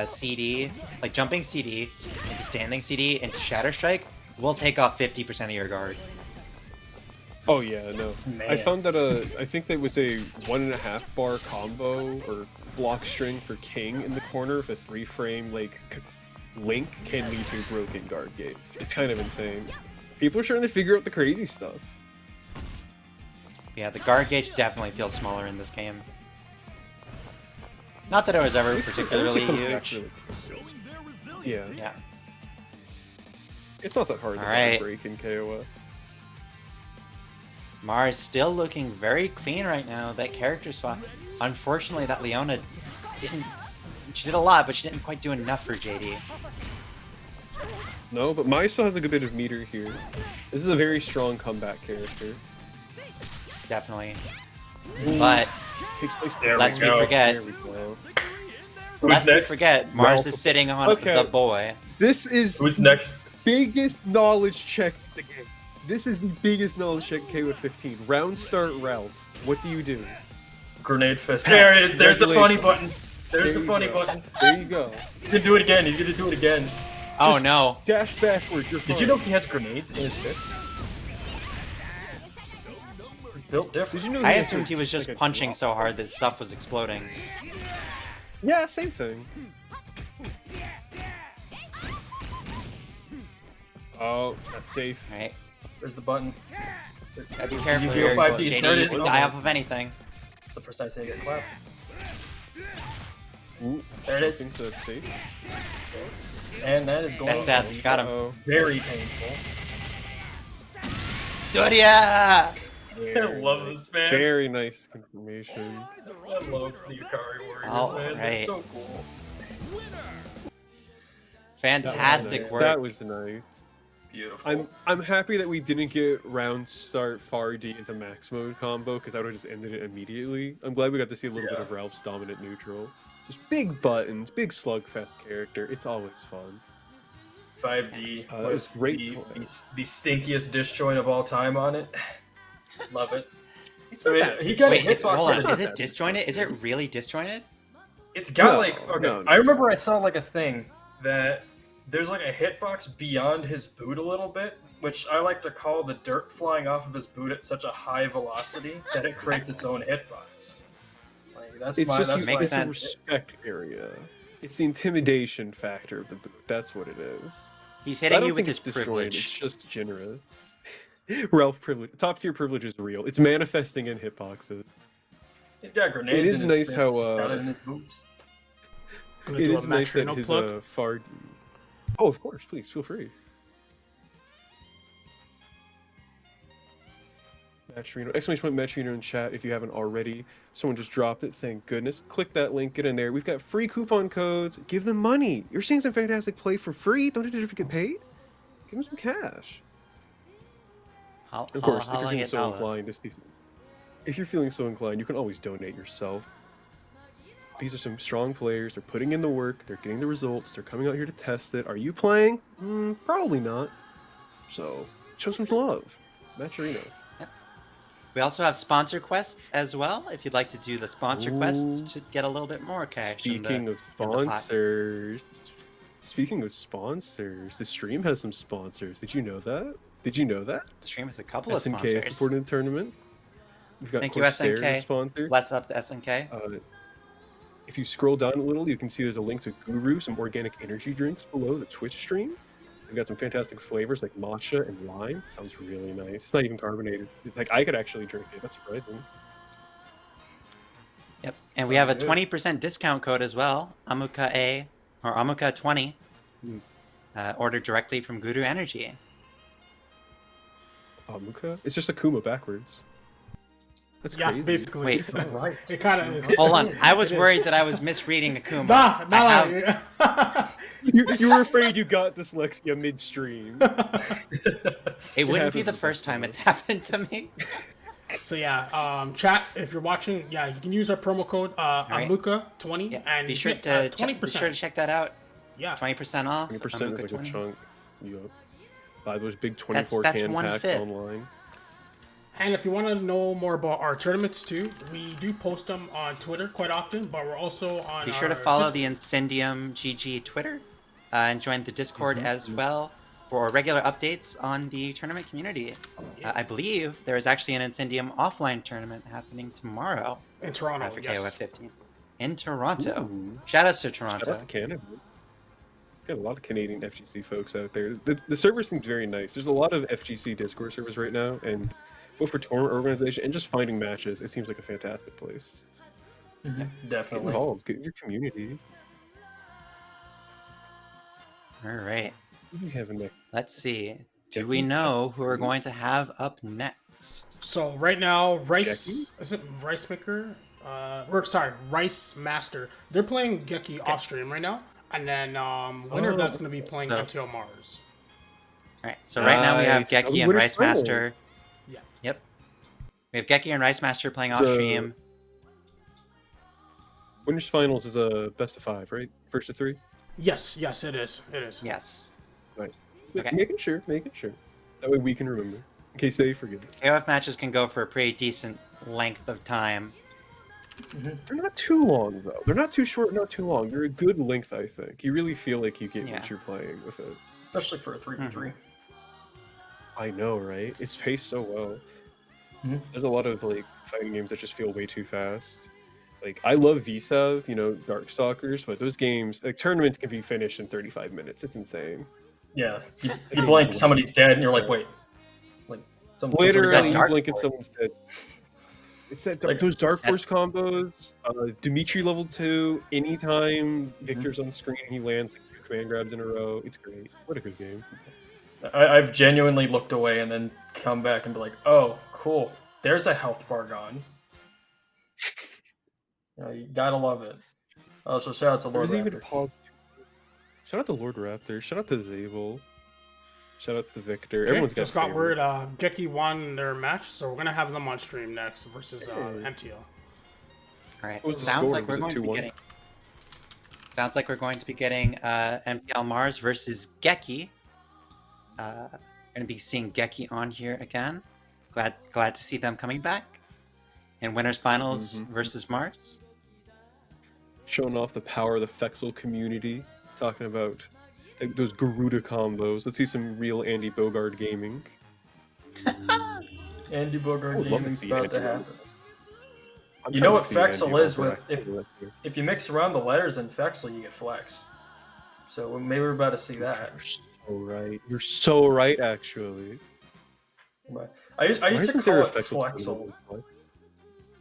CD, like jumping CD into standing CD into Shatter Strike will take off 50% of your guard. Oh yeah, no. Man. I found that I think that was a 1.5 bar combo or block string for King in the corner with a 3-frame like link can lead to a broken guard gauge. It's kind of insane. People are starting to figure out the crazy stuff. Yeah, the guard gauge definitely feels smaller in this game. Not that it was ever particularly huge. Yeah, Yeah. it's not that hard to Alright. break in KOF. Mars still looking very clean right now. That character swap. Unfortunately, that Leona didn't. She did a lot, but she didn't quite do enough for JD. No, but Mai still has a good bit of meter here. This is a very strong comeback character. Definitely. But Takes place There we lest we go. forget, There we go. Who's lest we next? forget, Mars Ralph. is sitting on Okay. the boy. This is Who's next? biggest knowledge check in the game. This is the biggest knowledge check in KOF 15. Round start Ralph. What do you do? Grenade fist. There it is. There's the funny Congratulations. button. There's There the you funny go. button. There you go. He's gonna do it again. He's gonna do it again. Oh Just no. Dash backwards. You're fine. Did you know he has grenades in his fists? He's built Did different. you know I has assumed he was just like a punching drop? so hard that stuff was exploding. Yeah, same thing. Oh, that's safe. Right? Where's the button? Gotta be careful You here. feel 5Ds. There it JD is. can die off of anything. It's the first time I say I get clapped. Ooh, There it is. into the stage. And that is going That's death. to be Got him. Uh-oh. very painful. Doria! I love this, man. Very nice confirmation. I love the Akari Warriors, All man. They're right. so cool. Fantastic Nice. work. That was nice. Beautiful. I'm happy that we didn't get round start far D into max mode combo because I would have just ended it immediately. I'm glad we got to see a little bit of Ralph's dominant neutral. Just big buttons, big slugfest character. It's always fun. 5D that with was great the stinkiest disjoint of all time on it. Love it. It's I not mean, that he got a Wait, hitbox hold on on. it. Is it disjointed? Is it really disjointed? It's got No, like okay. no. I remember I saw like a thing that there's like a hitbox beyond his boot a little bit, which I like to call the dirt flying off of his boot at such a high velocity that it creates its own hitbox. Like that's It's just that's you, makes it's a sense. respect area. It's the intimidation factor of the boot. That's what it is. He's I hitting don't you with think his it's destroyed. It's privilege. just generous. Ralph privilege, top tier privilege is real. It's manifesting in hitboxes. He's got grenades. It is in nice his how, fists, got it in his boots. Gonna It do is a nice that Matrino his plug. far. Oh, of course, please feel free. Matrino, exclamation point Matrino in chat if you haven't already. Someone just dropped it, thank goodness. Click that link, get in there. We've got free coupon codes. Give them money. You're seeing some fantastic play for free. Don't you deserve to get paid? Give them some cash. Of course, if you're feeling so inclined, if you're feeling so inclined, you can always donate yourself. These are some strong players. They're putting in the work. They're getting the results. They're coming out here to test it. Are you playing? Probably not. So, show some love. Maturino. We also have sponsor quests as well. If you'd like to do the sponsor quests to get a little bit more cash. Speaking of sponsors, the stream has some sponsors. Did you know that? Did you know that? The stream has a couple of SNK sponsors. supported the tournament. We've got Thank you, Corsair SNK. sponsor. Less up to SNK. If you scroll down a little, you can see there's a link to Guru, some organic energy drinks below the Twitch stream. We've got some fantastic flavors like matcha and lime. Sounds really nice. It's not even carbonated. It's like I could actually drink it. That's surprising. Yep. And we have a 20% discount code as well. Amuka A or Amuka 20. Ordered directly from Guru Energy. Amuka? It's just Akuma backwards. That's Yeah, crazy. basically. Wait. Right. It kind of is. Hold on. I was It is. worried that I was misreading Akuma. Nah, I nah. You were afraid you got dyslexia midstream. It wouldn't happens be the with first that time stuff. it's happened to me. So yeah, chat. If you're watching, yeah, you can use our promo code right. Amuka20 Yeah. and Be sure get, to 20%. be sure to check that out. Yeah, 20% off. 20% is Amuka like a 20. chunk. Yup. Buy those big 24 That's can packs 1/5. online. and if you want to know more about our tournaments too, we do post them on Twitter quite often, but we're also on. Be sure to our follow the Incendium GG Twitter and join the Discord as well for regular updates on the tournament community. I believe there is actually an Incendium offline tournament happening tomorrow in Toronto. for Yes. KOF 15 in Toronto. Ooh. Shoutouts to Shout Toronto. out to Canada. Got a lot of Canadian FGC folks out there. The server seems very nice. There's a lot of FGC Discord servers right now, and both for tournament organization and just finding matches, it seems like a fantastic place. Get Definitely. involved, get in your community. All right. Who do we have in there? Let's see. Do we know who we're going to have up next? So right now, Rice Jackie? is it Rice Maker? Rice Master. They're playing Geki off stream right now, and then winner of that's going to be playing So- MTO Mars. All right. So right now we have Nice. Geki and Winner's Rice final. Master. Yeah. Yep. We have Geki and Rice Master playing off So- stream. Winners finals is a best of 5, right? First of 3. Yes, it is. It is. Yes. Right. Okay. Making sure. That way we can remember, in case they forget. KOF matches can go for a pretty decent length of time. They're not too long though. They're not too short, not too long. They're a good length, I think. You really feel like you get Yeah. what you're playing with it. Especially for a 3v3. I know, right? It's paced so well. There's a lot of like fighting games that just feel way too fast. Like I love VSAV, Darkstalkers, but those games, like tournaments, can be finished in 35 minutes. It's insane. Yeah. You blink, somebody's dead, and you're like, wait. Like, Literally, that you Dark blink and Lord? someone's dead. It's that Like- those Dark Force combos, Dimitri level 2, anytime Victor's on screen, he lands like 2 command grabs in a row. It's great. What a good game. I've genuinely looked away and then come back and be like, oh, cool. There's a health bar gone. You gotta love it. Also, shout out to Lord There's even Raptor. Paul. Shout out to Lord Raptor. Shout out to Zabel. Shout outs to Victor. Okay, Everyone's got just got word favorites. Geki won their match, so we're gonna have them on stream next versus MTO. All right. What was the Sounds score? like we're Was it going to be 2-1? getting. Sounds like we're going to be getting MTL Mars versus Geki. Going to be seeing Geki on here again. Glad to see them coming back. And winners finals versus Mars. Showing off the power of the Fexel community. Talking about those Garuda combos. Let's see some real Andy Bogard gaming. Andy Bogart I would love to Gaming's see about Andy to happen. I'm You know trying what to see Andy Fexel is Bogard with actually. if you mix around the letters in Fexel, you get Flex. So maybe we're about to see that. You're so right. You're so right, actually. But I used Why to isn't call there a it Fexel Flexel. tournament?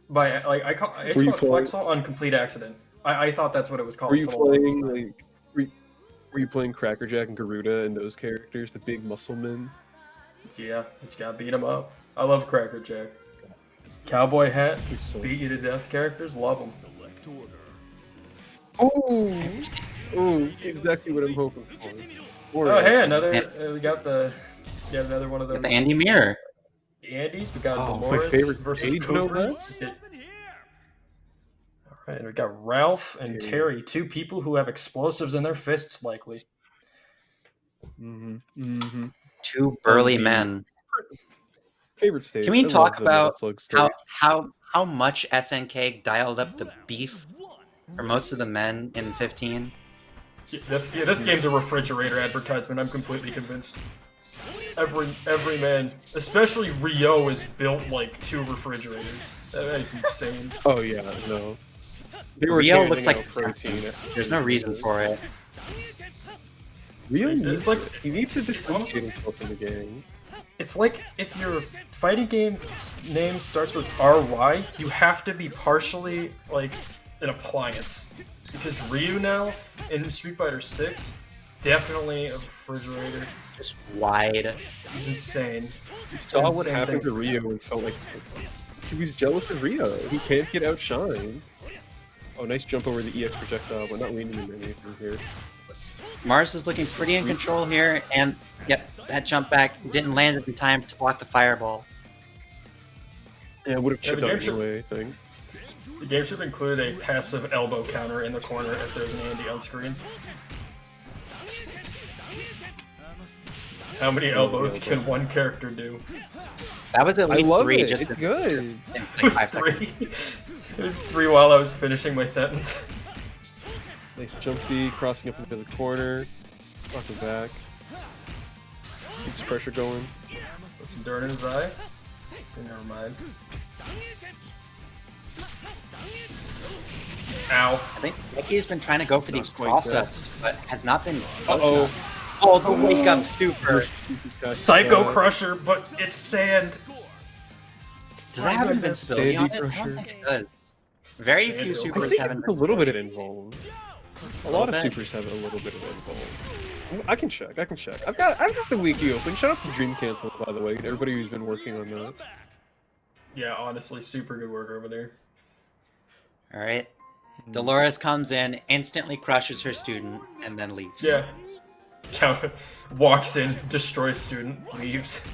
By like I used Were to you call it playing- Flexel on complete accident. I thought that's what it was called. Were you for the longest playing time. like? Were you playing Crackerjack and Garuda and those characters, the big muscle men? Yeah, you gotta beat him up. I love Cracker Jack. Cowboy hat, He's so- beat you to death characters, love them. Oh, exactly what I'm hoping for. Oh hey, another we got another one of those. The Andy Mirror. The Andes. We got Oh, my Dolores favorite versus stage, no Cooper. less. All right, we got Ralph and Terry, two people who have explosives in their fists, likely. Two burly the- men. Favorite stage. Can we I talk love the Metal about Slug stage. how much SNK dialed up the beef for most of the men in 15? This game's a refrigerator advertisement. I'm completely convinced. Every man, especially Rio, is built like 2 refrigerators. That is insane. Oh yeah, no. They Rio handing looks like out protein. There's no reason for it. Rio It's needs like- he needs to differentiate himself in the game. It's like if your fighting game name starts with RY, you have to be partially like an appliance. Because Ryu now in Street Fighter 6, definitely a refrigerator. Just wide. It's insane. You saw what Insane happened thing. to Rio and felt like he was jealous of Rio. He can't get outshined. Oh, nice jump over the EX projectile, but not leaning into anything here. Mars is looking pretty in control here, and yep, that jump back didn't land in time to block the fireball. Yeah, would have chipped the out game should- anyway, I think. The game should include a passive elbow counter in the corner if there's an Andy on screen. How many elbows can one character do? That was at I least love 3 it. just It's in, good. in like It was 5 seconds. 3. It was 3 while I was finishing my sentence. Nice jump D, crossing up into the corner, walking back. Keeps pressure going. Put some dirt in his eye. Never mind. Ow. I think Mickey's been trying to go for these Not quite cross-ups, but has not been close Uh-oh. enough. Oh, the wake-up super. Psycho Crusher, but it's sand. Does that have goodness. invincibility on it? I Sandy don't Crusher. think it does. Very few Sandy. I supers think have it's a little bit of invincibility. involved. A lot of bit. supers have a little bit of involved. I can check. I've got the wiki open. Shout out to Dream Cancel, by the way, and everybody who's been working on that. Yeah, honestly, super good work over there. All right. Dolores comes in, instantly crushes her student, and then leaves. Yeah. Count walks in, destroys student, leaves.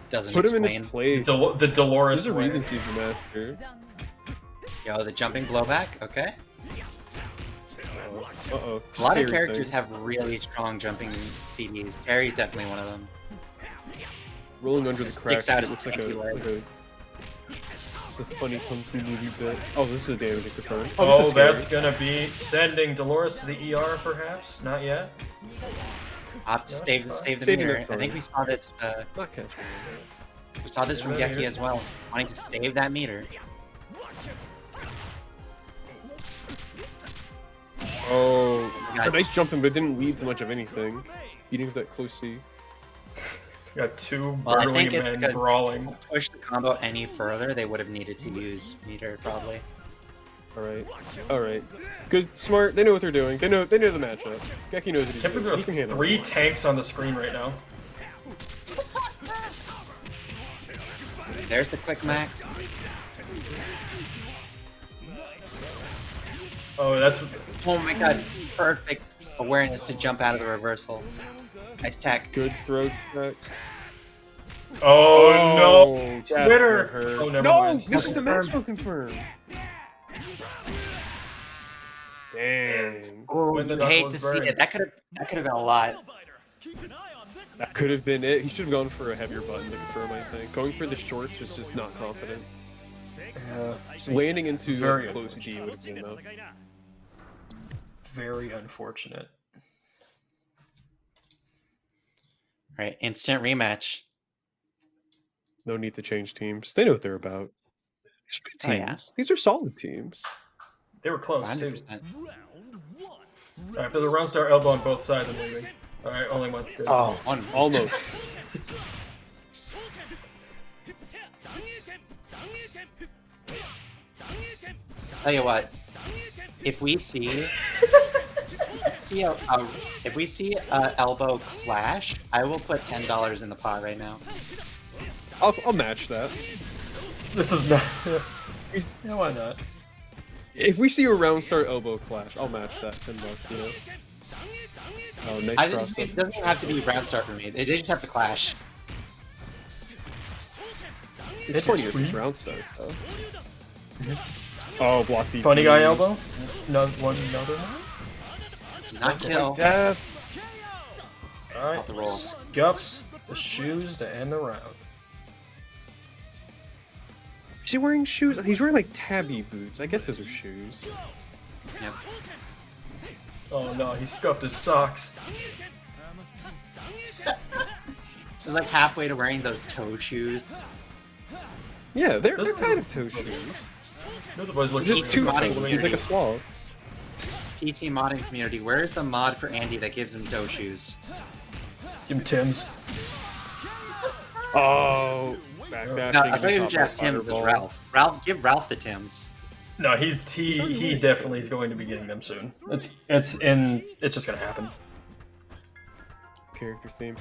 Doesn't Put him in explain. his place. The Dolores There's a way. reason he's the master. Yo, the jumping blowback. Okay. Uh-oh. A lot of Scary characters thing. have really strong jumping CDs. Terry's definitely one of them. Rolling under the Just cracks. sticks out It his looks like pinky a, leg. like a... It's a funny kung fu movie bit. Oh, this is a damaging confirm. Oh, this is that's scary. gonna be sending Dolores to the ER, perhaps? Not yet. Opt to Yeah, save that's the Saving meter. that I think time. we saw this. Not catching. We saw this from Save that Geki meter. as well, wanting to save that meter. Oh, got- a nice jumping, but it didn't lead to much of anything. Beating with that close C. Got two Well, I burly think it's men because brawling. to push the combo any further, they would have needed to use meter probably. All right. Good, smart. They know what they're doing. They know the matchup. Geki knows what he's Can't believe doing. there He can are handle 3 it. tanks on the screen right now. There's the quick max. Oh, that's Oh my god, perfect awareness to jump out of the reversal. Nice tech. Good throw tech. oh no, that's Twitter. gonna hurt. Oh, never No, mind. this is the match confirmed. Dang. When the I knuckle hate is to see burned. it. That could have been a lot. That could have been it. He should have gone for a heavier button to confirm, I think. Going for the shorts was just not confident. Just landing into Very a close D would have been enough. Very unfortunate. Right, instant rematch. No need to change teams. They know what they're about. These are good Oh, teams. yeah. These are solid teams. They were close too. 100%. Alright, if there's a round star elbow on both sides, I'm leaving. Alright, only one. Good. Oh, almost. Tell you what, if we see if we see a elbow clash, I will put $10 in the pot right now. I'll match that. This is not. Yeah, why not? If we see a round start elbow clash, I'll match that $10. You know. Oh, nice cross. It doesn't have to be round start for me. They just have to clash. It's funny if it's round start. Though. Oh, block BP. Funny guy elbow. No, another one. Not kill. Death. Alright, the roll. scuffs the shoes to end the round. Is he wearing shoes? He's wearing like tabby boots. I guess those are shoes. Yep. Oh no, he scuffed his socks. He's like halfway to wearing those toe shoes. Yeah, they're Those- kind of toe shoes. Those boys look Just too. modding He's like a sloth. PT modding community, where's the mod for Andy that gives him toe shoes? Give him Tim's. Oh, backdashing. No, I and thought you top Jeff rope Tim's was fireball. Ralph. Give Ralph the Tims. No, he definitely is going to be getting them soon. It's just gonna happen. Character theme.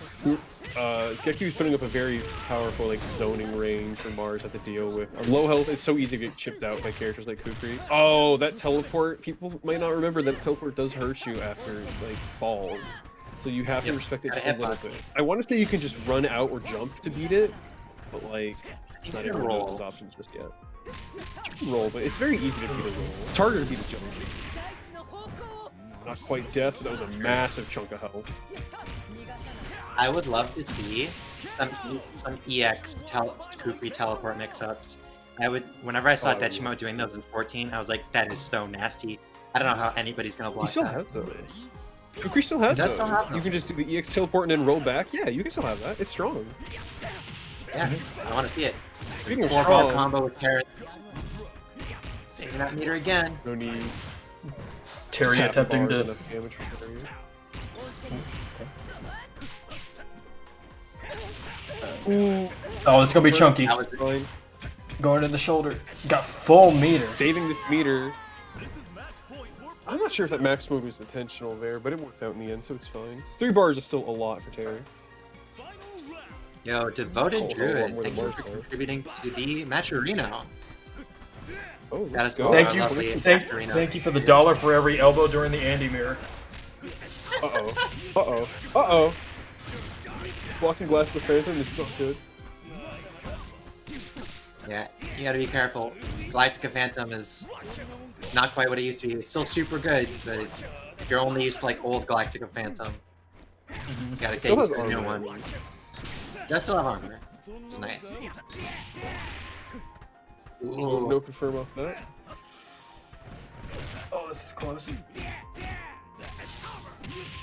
Geki was putting up a very powerful like zoning range for Mars to have to deal with. Low health, it's so easy to get chipped out by characters like Kukri. Oh, that teleport, people might not remember that teleport does hurt you after like falls. So you have to Yep, respect it gotta just a little hitbox. bit. I want to say you can just run out or jump to beat it, but like You not can everyone roll. knows those options just yet. You can roll, but it's very easy to beat a roll. It's harder to beat a jump. Not quite death, but that was a massive chunk of health. I would love to see some EX Kukri teleport mix-ups. Whenever I saw Oh, I would Dechimo love to doing see those in 14, I was like, that is so nasty. I don't know how anybody's gonna He block still that. has those. Kukri still has He does those. still have them. You can just do the EX teleport and then roll back. Yeah, you can still have that. It's strong. Yeah, I want to see it. Speaking of 4-ball strong, combo with carrots. Saving that meter again. no need. Terry Tap attempting bars, to. enough damage for Terry. Oh, it's gonna be chunky. That was Fine. Going to the shoulder. Got full meter. Saving this meter. I'm not sure if that max move was intentional there, but it worked out in the end, so it's fine. 3 bars is still a lot for Terry. Yo, Devoted Oh, Druid, more than thank you Mars for there. contributing to the match arena. Oh, That let's is go. cool. Thank I you, love the thank you for the $1 for every elbow during the Andy mirror. Uh-oh. Uh-oh. Uh-oh. Blocking glass with Phantom is not good. Yeah, you gotta be careful. Galactica Phantom is not quite what it used to be. It's still super good, but if you're only used to like old Galactica Phantom, you gotta take Still has used to the new armor. one. Does still have armor, which is nice. Oh, Ooh. no confirm off that. Oh, this is close.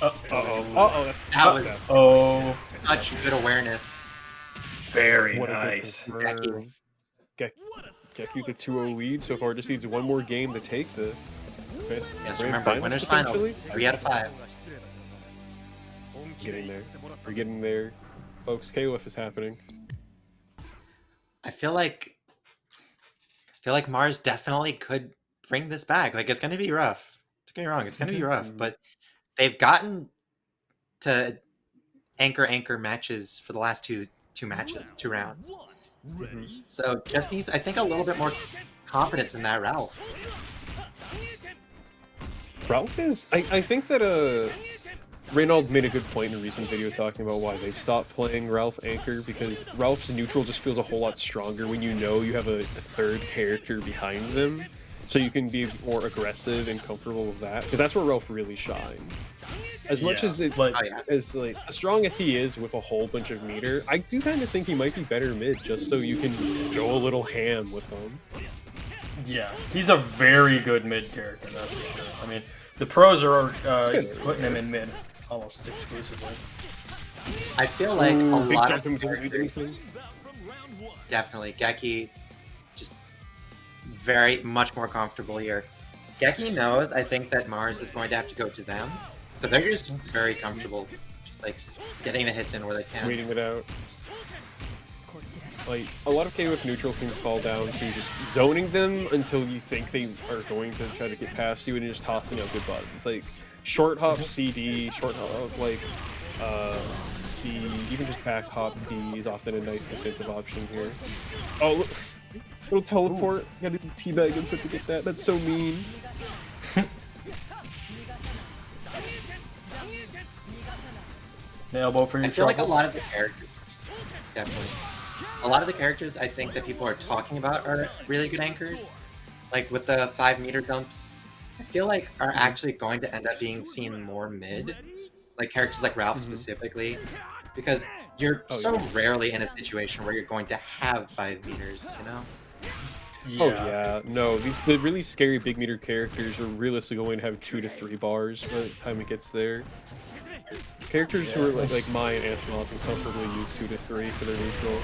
Uh-oh. Uh-oh. That was Oh, such good awareness. very What a good nice. confirm. Geki the 2-0 lead so far. Just needs one more game to take this. Okay, Yes, grand remember, finals winner's final. potentially? 3 out of 5. Getting there. We're getting there. folks. KOF is happening. I feel like Mars definitely could bring this back. Like, it's going to be rough. Don't get me wrong, it's going to be rough, but they've gotten to anchor matches for the last two rounds. So just needs, I think, a little bit more confidence in that Ralph. Ralph is. I think that Reynald made a good point in a recent video talking about why they've stopped playing Ralph Anchor, because Ralph's neutral just feels a whole lot stronger when you know you have a third character behind them, so you can be more aggressive and comfortable with that, because that's where Ralph really shines. As much as it, as strong as he is with a whole bunch of meter, I do kind of think he might be better mid, just so you can go a little ham with him. Yeah, he's a very good mid character, that's for sure. I mean, the pros are putting him in mid almost exclusively. I feel like a lot of characters, definitely Geki, just very much more comfortable here. Geki knows, I think, that Mars is going to have to go to them, so they're just very comfortable, just like getting the hits in where they can. Waiting it out. Like, a lot of KOF neutral can fall down to just zoning them until you think they are going to try to get past you and just tossing out good buttons. Like, short hop CD, short hop, like, D, even just back hop D is often a nice defensive option here. Oh, look, little teleport. You gotta do teabag input to get that. That's so mean. Elbow for your I feel like a troubles. lot of the characters, definitely. A lot of the characters I think that people are talking about are really good anchors. Like with the 5 meter dumps, I feel like are actually going to end up being seen more mid. Like characters like Ralph specifically. Because you're rarely in a situation where you're going to have 5 meters, you know? Yeah. Oh yeah, no, the really scary big meter characters are realistically going to have 2 to 3 bars by the time it gets there. Characters who are like Mai and Anthony can comfortably use 2 to 3 for their neutral.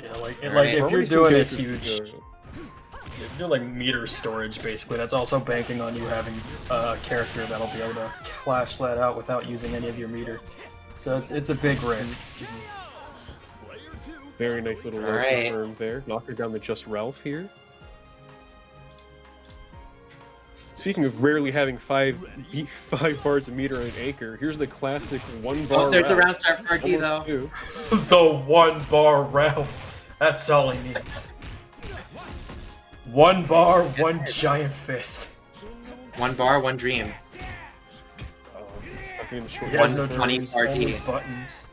Yeah, like if you're doing a huge, if you're like meter storage, basically, that's also banking on you having a character that'll be able to clash that out without using any of your meter. So it's a big risk. Very nice little low confirmed there. Knocker down to just Ralph here. Speaking of rarely having 5 bars of meter on an anchor, here's the classic 1 bar. Oh, there's Ralph. the round start party though. The 1 bar Ralph. That's all he needs. 1 bar, 1 giant fist. 1 bar, 1 dream. He has no 120 dreams, RD. only buttons.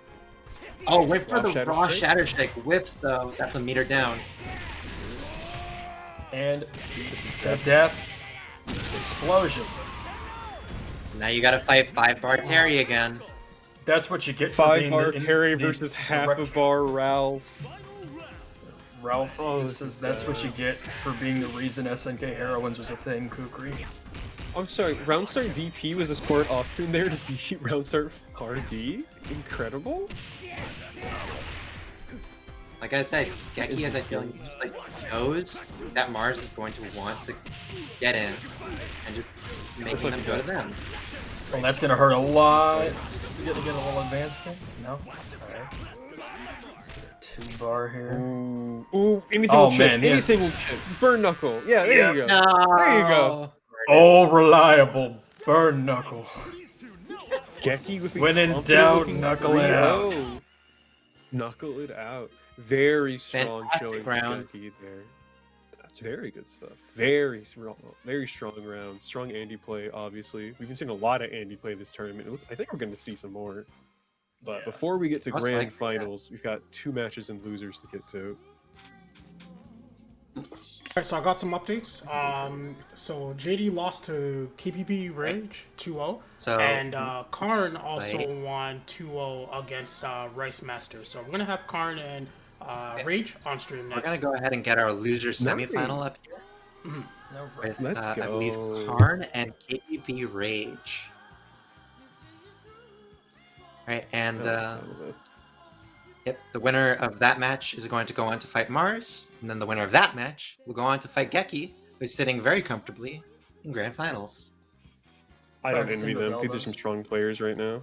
Oh, whip for the Shatter raw Strike? Shatter Strike. Whiffs though, that's a meter down. And the death explosion. Now you gotta fight 5 bar Terry again. That's what you get for 5 being bar the, Terry versus half a bar Ralph. Ralph. Oh, this is that's what you get for being the reason SNK Heroines was a thing, Kukri. I'm sorry, round start DP was a smart option there to beat round start RD? Incredible. Like I said, Geki has a feeling just like knows that Mars is going to want to get in and just making them go to them. Well, that's gonna hurt a lot. You gotta get a little advanced thing? No? Alright. 2 bar here. Ooh, anything will chip. Man, Anything will chip. Burn knuckle. Yeah, there you go. No. There you go. All reliable burn knuckle. Geki with When in doubt, knuckle it out. Knuckle it out. Very strong Fantastic showing round. Geki there. That's very good stuff. Very strong round. Strong Andy play, obviously. We've been seeing a lot of Andy play this tournament. I think we're going to see some more. But before we get to Most grand likely, finals, we've got 2 matches and losers to get to. Alright, so I got some updates. So JD lost to KPP Rage 2-0, So, and Karn also won 2-0 against Rice Master. So I'm gonna have Karn and Rage on stream next. we're gonna go ahead and get our losers semifinal up here with Let's I believe go. Karn and KPP Rage. Right, and yep, the winner of that match is going to go on to fight Mars, and then the winner of that match will go on to fight Geki, who's sitting very comfortably in grand finals. I don't Practicing envy those them. I think there's some elbows. strong players right now.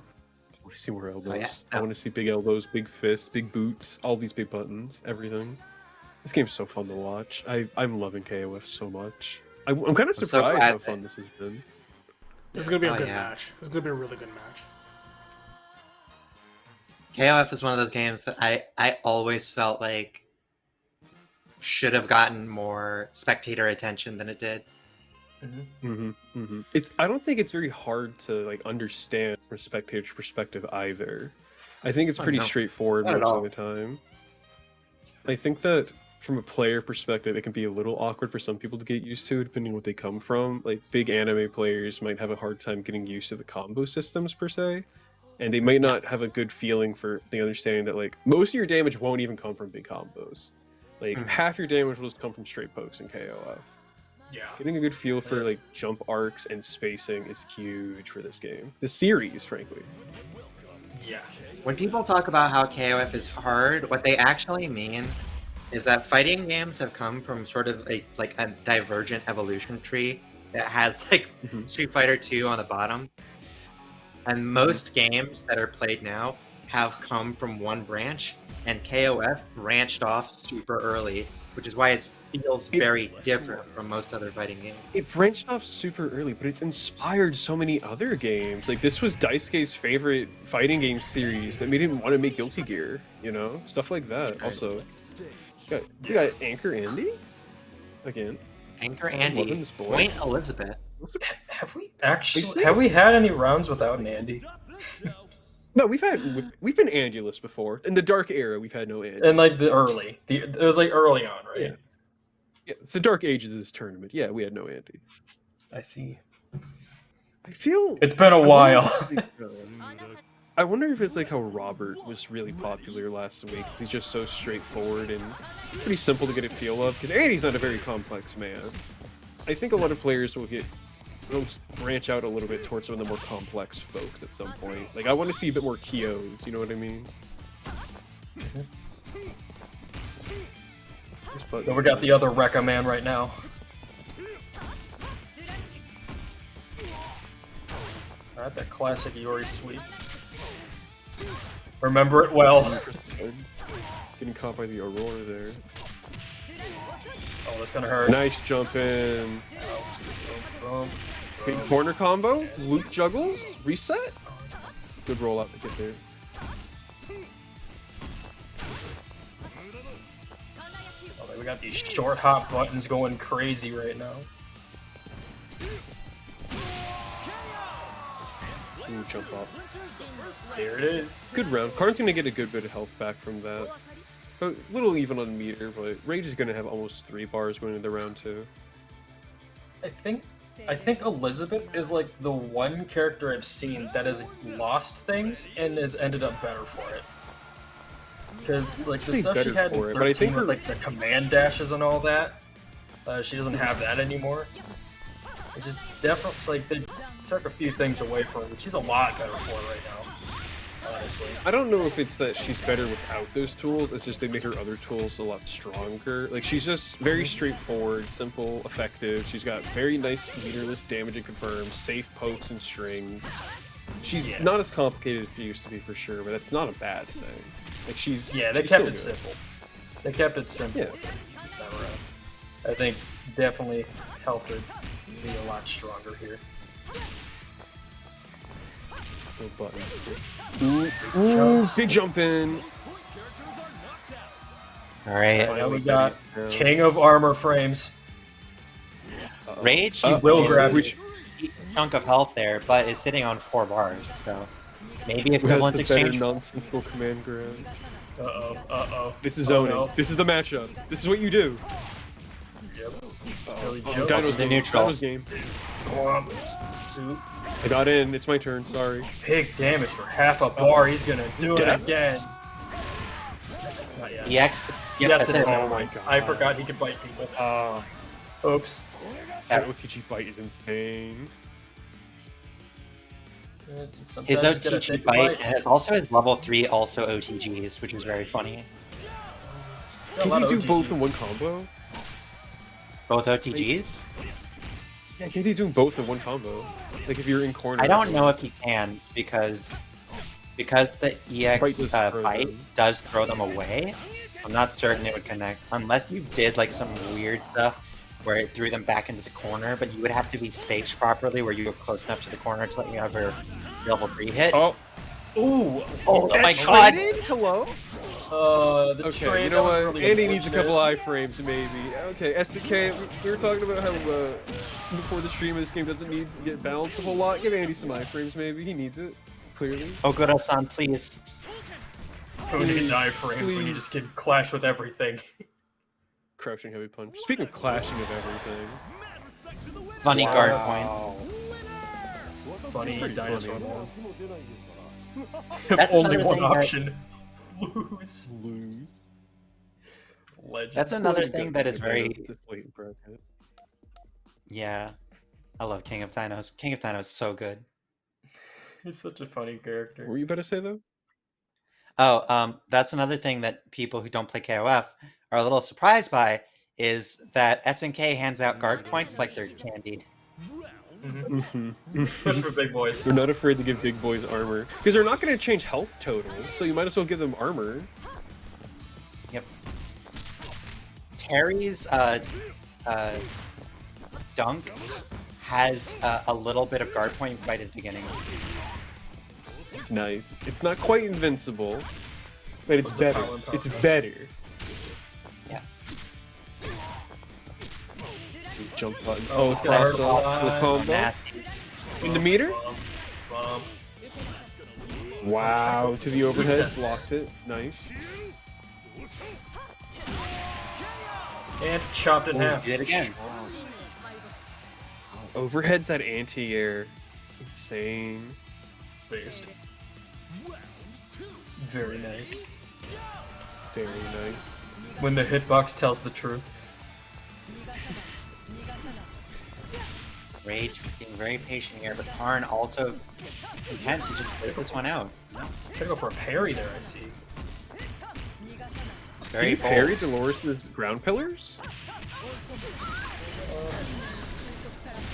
want to see more elbows. yeah. I want to see big elbows, big fists, big boots, all these big buttons, everything. This game's so fun to watch. I'm loving KOF so much. I'm kind of so surprised glad how fun this has been. This is gonna be a Oh, good yeah. match. It's gonna be a really good match. KOF is one of those games that I always felt like should have gotten more spectator attention than it did. I don't think it's very hard to like understand from a spectator's perspective either. I think it's pretty no. straightforward Not at most all. of the time. I think that from a player perspective, it can be a little awkward for some people to get used to, depending on what they come from. Like big anime players might have a hard time getting used to the combo systems per se, and they might not have a good feeling for the understanding that like most of your damage won't even come from big combos. Like half your damage will just come from straight pokes in KOF. Yeah. Getting a good feel for Yes. like jump arcs and spacing is huge for this game. The series, frankly. Yeah. When people talk about how KOF is hard, what they actually mean is that fighting games have come from sort of like a divergent evolution tree that has like Street Fighter 2 on the bottom. And most games that are played now have come from one branch, and KOF branched off super early, which is why it feels very different from most other fighting games. It branched off super early, but it's inspired so many other games. Like this was Daisuke's favorite fighting game series that made him want to make Guilty Gear, you know? Stuff like that. Also, you got Anchor Andy? Again. Anchor loving Andy, this boy. Point Elizabeth. Have we had any rounds without an Andy? No, we've been Andy-less before. In the Dark Era, we've had no Andy. And like it was like early on, right? Yeah. Yeah, it's the Dark Ages of this tournament. Yeah, we had no Andy. I see. I feel It's been a I wonder while. if it's I wonder if it's like how Robert was really popular last week, because he's just so straightforward and pretty simple to get a feel of. Because Andy's not a very complex man. I think a lot of players will branch out a little bit towards some of the more complex folks at some point. Like I want to see a bit more Kyos, you know what I mean? But But we got the other Rekka man right now. Alright, that classic Iori sweep. Remember it well. Getting caught by the Aurora there. Oh, that's gonna hurt. Nice jump in. Boom. Big corner combo. Loop juggles. Reset. Good roll out to get there. Oh, we got these short hop buttons going crazy right now. Ooh, jump up. There it is. Good round. Karn's gonna get a good bit of health back from that. A little even on meter, but Rage is gonna have almost 3 bars going into round 2. I think Elizabeth is like the one character I've seen that has lost things and has ended up better for it. Because like the Say stuff she better had in for it, 13 but I think with her- like the command dashes and all that, she doesn't have that anymore. It just definitely like they took a few things away from her, but she's a lot better for it right now. Honestly. I don't know if it's that she's better without those tools, it's just they make her other tools a lot stronger. Like, she's just very straightforward, simple, effective. She's got very nice meterless damage and confirm, safe pokes and strings. She's not as complicated as she used to be for sure, but that's not a bad thing. Like, they she's kept still it good. simple. They kept it simple. Yeah. This time around. I think definitely helped her be a lot stronger here. No buttons. Ooh, big jump in. All right, Now we Finally got getting it down. King of Armor Frames. Rage. will grab a chunk of health there, but is sitting on 4 bars, so maybe Who has equivalent the better exchange. nonsensical command grab? Uh-oh. This is Oh, zoning. no. This is the matchup. This is what you do. Yep. Oh, Joe. Dino's The game. neutral. Dino's game. Come on. Two. I got in. It's my turn. Sorry. Big damage for half a bar. He's gonna do it Death? again. Not yet. EX. Yes, that's it is. it. Never Oh my mind. God. I forgot he could bite people. Oops. That OTG bite is insane. Sometimes His you gotta OTG take a bite has also his level 3 also OTGs, which is very funny. A Can lot you of do OTG. both in one combo? Both OTGs? Yeah, can't you do both in one combo? Like if you're in corner. I don't know if he can because because the EX does throw fight them. does throw them away, I'm not certain it would connect. Unless you did like some weird stuff where it threw them back into the corner, but you would have to be spaced properly where you were close enough to the corner to let you have your level 3 hit. Oh, Ooh. Oh my that god! traded? Hello? The Okay, trade, you that know was what? really Andy needs a couple unfortunate. iframes, maybe. Okay, SDK, we were talking about how before the stream this game doesn't need to get balanced a whole lot. Give Andy some iframes, maybe. He needs it, clearly. Ogura-san, please. Who needs iframes when you just can clash with everything? Crouching heavy punch. Speaking of clashing of everything. Funny Wow. guard point. Funny Pretty dinosaur funny. ball. That's Only another one thing that- option. Lose. Lose. Legend. That's another Pretty thing good that is with very... this late bracket. Yeah. I love King of Dinos. King of Dinos is so good. He's such a funny character. What were you about to say, though? Oh, that's another thing that people who don't play KOF are a little surprised by, is that SNK hands out guard points like they're candied. Especially for big boys. They're not afraid to give big boys armor. Because they're not going to change health totals, so you might as well give them armor. Yep. Terry's dunk has a little bit of guard point right at the beginning. It's nice. It's not quite invincible, but it's What's the better. power and It's power? better. Yes. Jump button. Oh, it's Oh, gonna hurt cross a off lot. with combo. Nasty. In the meter? Bomb. Wow, to the overhead. Reset. Blocked it. Nice. And chopped in half. Did it again. Overhead's that anti-air. Insane. Based. Very nice. Very nice. When the hitbox tells the truth. Rage being very patient here, but Karn also content to just put this one out. Gotta go for a parry there, I see. Very Can you parry Dolores' ground pillars?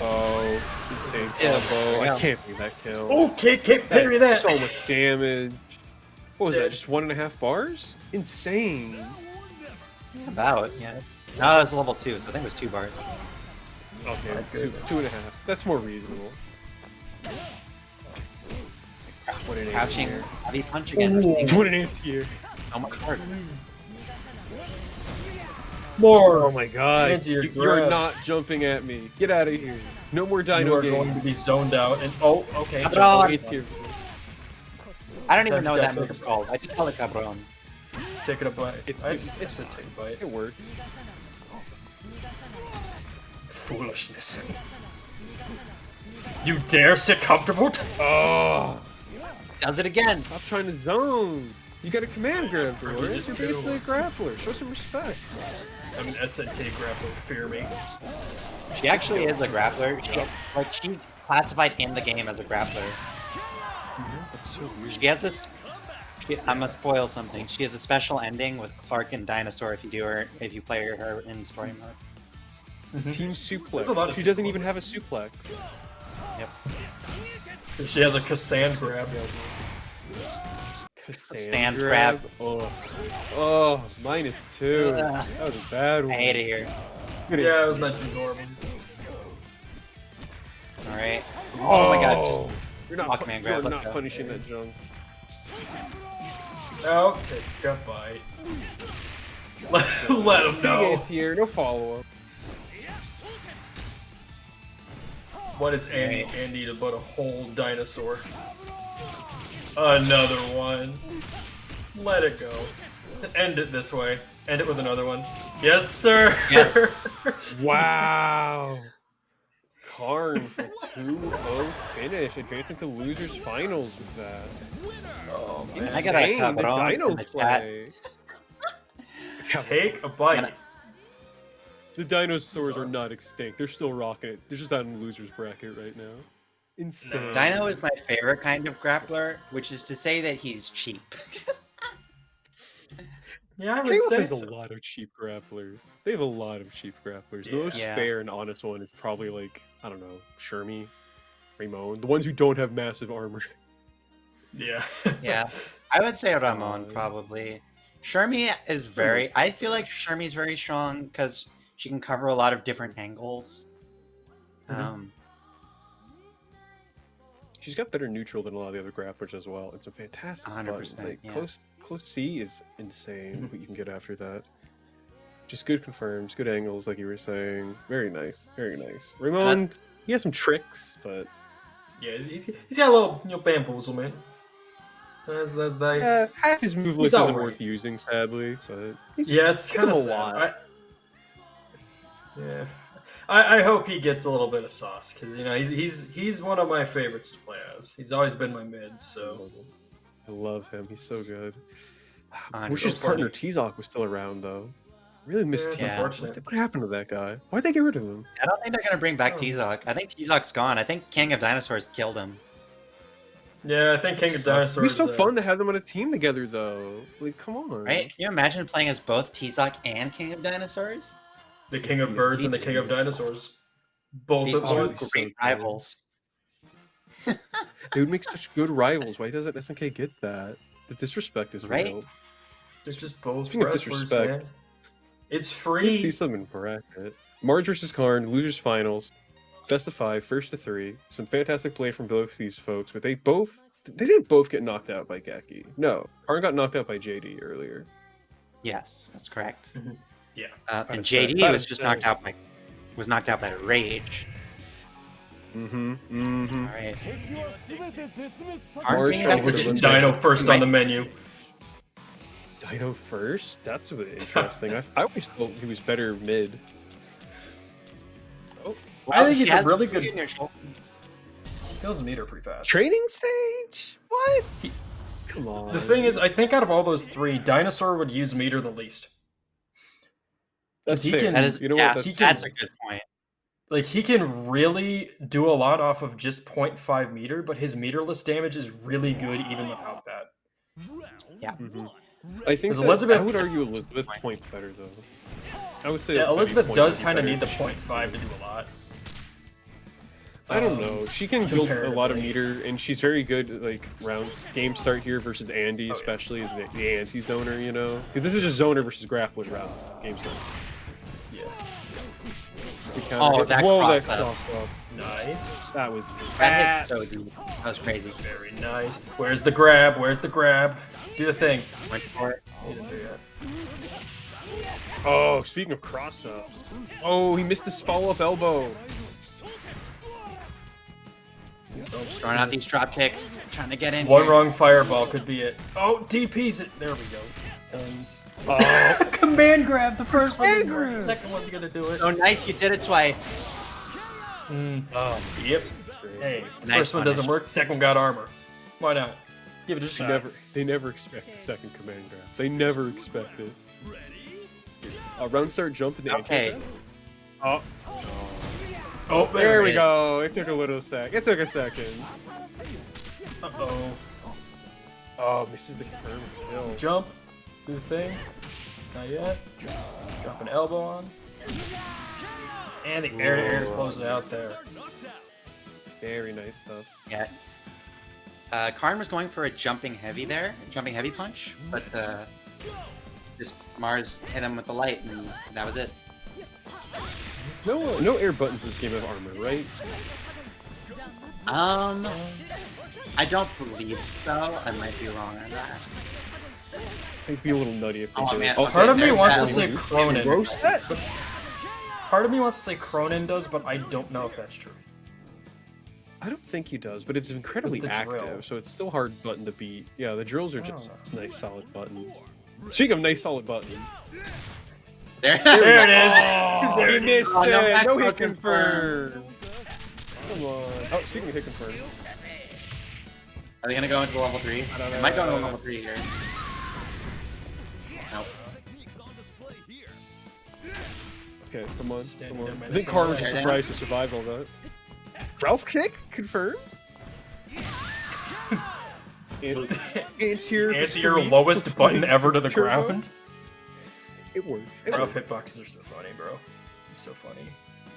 Oh, insane combo. Yeah. I can't beat that kill. Oh, can't parry that! So much damage. What was that, just 1.5 bars? Insane. About, yeah. No, that was level 2, so I think it was 2 bars. Okay, 2.5. That's more reasonable. What an Crouching anti-air. heavy punch again. We're seeing What an anti-air. so much hard. More! Oh my god. Anti-air You're grabs. not jumping at me. Get out of here. No more You dino are going to games. be zoned out and oh, okay. Cabron! jump Anti-air. I don't even know what that That's move is called. I just call it Cabron. Take it a bite. It- I it- just said take a bite. It works. Foolishness. You dare sit comfortable? Oh. Does it again! Stop trying to zone. You got a command grab, Dolores. just You're do. basically a grappler. Show some respect. I'm an SNK grappler, fear me. She actually is a grappler. She's classified in the game as a grappler. That's so weird. She has this. I'm gonna spoil something. She has a special ending with Clark and Dinosaur if you play her in story mode. Team There's a lot suplex. of She doesn't suplex. even have a suplex. Yep. She has a Cassandra grab. Stand grab. Oh, oh, -2. That was a bad one. I hate it here. Good Yeah, it was meant to be Norman. All right. Oh my god! Just You're not, Walkman you're grab, let's not go. punishing that junk. Oh, take a bite. Let him Big know. anti-air, no follow-up. What is Andy? Right. Andy to but a whole dinosaur. Another one. Let it go. End it this way. End it with another one. Yes, sir. Yes. Wow. Karn for 2-0 finish, advancing to losers finals with that. Oh, man. I got a Insane, the cabron dino in the chat. play. Take a bite. The dinosaurs are not extinct. They're still rocking it. They're just out in the losers bracket right now. Insane. Dino is my favorite kind of grappler, which is to say that he's cheap. Yeah, I would KOF say has so. a lot of cheap grapplers. They have a lot of cheap grapplers. The most Yeah. fair and honest one is probably like, I don't know, Shermie, Ramon. The ones who don't have massive armor. Yeah. Yeah, I would say Ramon probably. Shermie is very. I feel like Shermie's very strong because she can cover a lot of different angles. Um, She's got better neutral than a lot of the other grapplers as well. It's a fantastic 100%, buttons. Like yeah. close C is insane. What you can get after that. Just good confirms, good angles, like you were saying. Very nice, very nice. Ramon, he has some tricks, but Yeah, he's got a little bamboozlement. yeah, half his move list isn't worth using, sadly. But yeah, it's kind of sad. I hope he gets a little bit of sauce because he's one of my favorites to play as. He's always been my mid, so I love him. He's so good. I'm Wish so his partner Tzok was still around though. Really missed Yeah, Tzok. What happened to that guy? Why'd they get rid of him? I don't think they're gonna bring back Tzok. I think Tzok's gone. I think King of Dinosaurs killed him. Yeah, I think King of Dinosaurs. It'd be so fun to have them on a team together, though. Like, come on. Right? Can you imagine playing as both Tzok and King of Dinosaurs? The King of Birds and the King of Dinosaurs. Both These at two once. great rivals. They would make such good rivals. Why doesn't SNK get that? The disrespect is Right? real. It's just both Speaking of wrestlers, disrespect, man. It's Let's free. see something bracket. Marge versus Karn, losers finals, best of 5, first to 3. Some fantastic play from both these folks, but they didn't both get knocked out by Geki. No, Karn got knocked out by JD earlier. Yes, that's correct. Yeah. And JD was just knocked out by Rage. Mm-hmm. All right. Marge Dino first on the menu. Dino first? That's really interesting. I always thought he was better mid. I think he's He has a really good. pretty neutral. He kills meter pretty fast. Training stage? What? Come on. The thing is, I think out of all those three, Dinosaur would use meter the least. That's he fair. can- That is, You know yeah, what? that's a good point. Like, he can really do a lot off of just 0.5 meter, but his meterless damage is really good even without that. Yeah. I think Because that, Elizabeth- I would argue Elizabeth points better though. I would say Yeah, that Elizabeth maybe does point kind of better. need the 0.5 to do a lot. I don't know. She can build a lot of comparatively. meter, and she's very good at, like, rounds game start here versus Andy, especially as the anti-zoner, you know? Because this is just zoner versus grappler rounds game start. Yeah. The counter hit. that Whoa, that cross-up. cross-up. Nice. That was That hit fast. so deep. That was crazy. Very nice. Where's the grab? Where's the grab? Do the thing. Went for it. He didn't do that. Oh, speaking of cross-ups. Oh, he missed this follow-up elbow. Throwing out these drop kicks, trying to get in. One here. wrong fireball could be it. Oh, DP's it. There we go. Command grab. The first one didn't work. The second one's gonna do it. Oh, nice! You did it twice. Yep. Hey, if the Nice first one doesn't punish. work, the second one got armor. Why not? Give it a shot. They never expect the second command grab. They never expect it. Round start jump in the Okay. Oh, Oh, there we is. go. It took a little sec. It took a second. Uh-oh. Oh, misses the confirm kill. Jump. Do the thing. Not yet. Drop an elbow on. And the air-to-air closes it out there. Very nice stuff. Yeah. Karn was going for a jumping heavy there, jumping heavy punch, but this Mars hit him with the light, and that was it. No air buttons this game have armor, right? I don't believe so. I might be wrong on that. It'd be a little nutty if they Oh, did. man. Oh, Okay, Part of me there's wants to that. say Cronin. roast that? Part of me wants to say Cronin does, but I don't know if that's true. I don't think he does, but it's incredibly With the active, drill. so it's still hard button to beat. Yeah, the drills are just Oh. nice, solid buttons. Speaking of nice, solid buttons, There, There it is. there he missed Oh, no it. back No throw hit confirmed. Come on. Oh, speaking of hit confirmed, Are they gonna go into level 3? don't They might go know. into level 3 here. Nope. okay, come on, Standing come there on. I minus think Karn was one. just surprised to survive all that. Ralph kick confirms. Anti-air Anti-air lowest button ever to the Turbo. ground. It works. It Rough works. hitboxes are so funny, bro. It's so funny.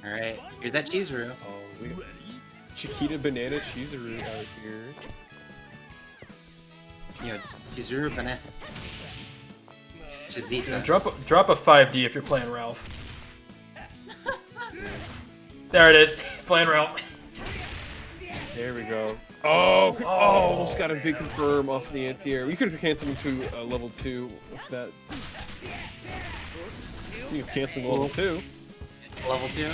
Alright, here's that cheese roux. Oh, we got Chiquita banana cheeseroo out here. You know, SilverRupee. Chizita. Drop a 5D if you're playing Ralph. There it is. He's playing Ralph. There we go. Oh, almost got a big confirm off the anti-air. We could have canceled him to level 2 with that. You've canceled level 2. Level 2.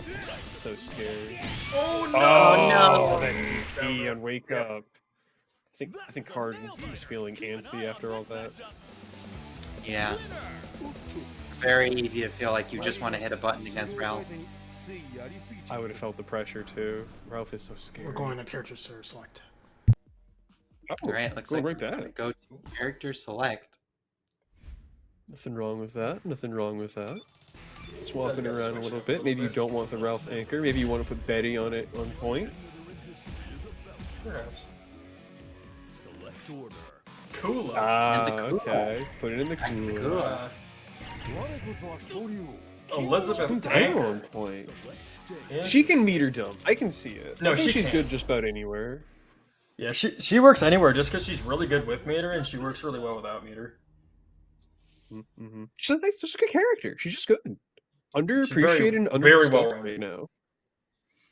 That's so scary. Oh no! Oh, no. That E on Wake Up. I think Karn was feeling antsy after all that. Yeah. Very easy to feel like you just want to hit a button against Ralph. I would have felt the pressure too. Ralph is so scary. We're going to character select. Oh, Alright, looks go like right we're that. gonna go to character select. Nothing wrong with that. Nothing wrong with that. Swapping around a little bit. Maybe you don't want the Ralph anchor. Maybe you want to put Betty on it on point. Perhaps. Cooler. Ah, And the cooler. okay. Put it in the cooler. Elizabeth Dino Anchor. on point. Yeah. She can meter dump. I can see it. No, I think she she's can't. good just about anywhere. Yeah, she works anywhere just because she's really good with meter and she works really well without meter. Mm-hmm. She's just a good character. She's just good. Underappreciated very- and very well underscored right now.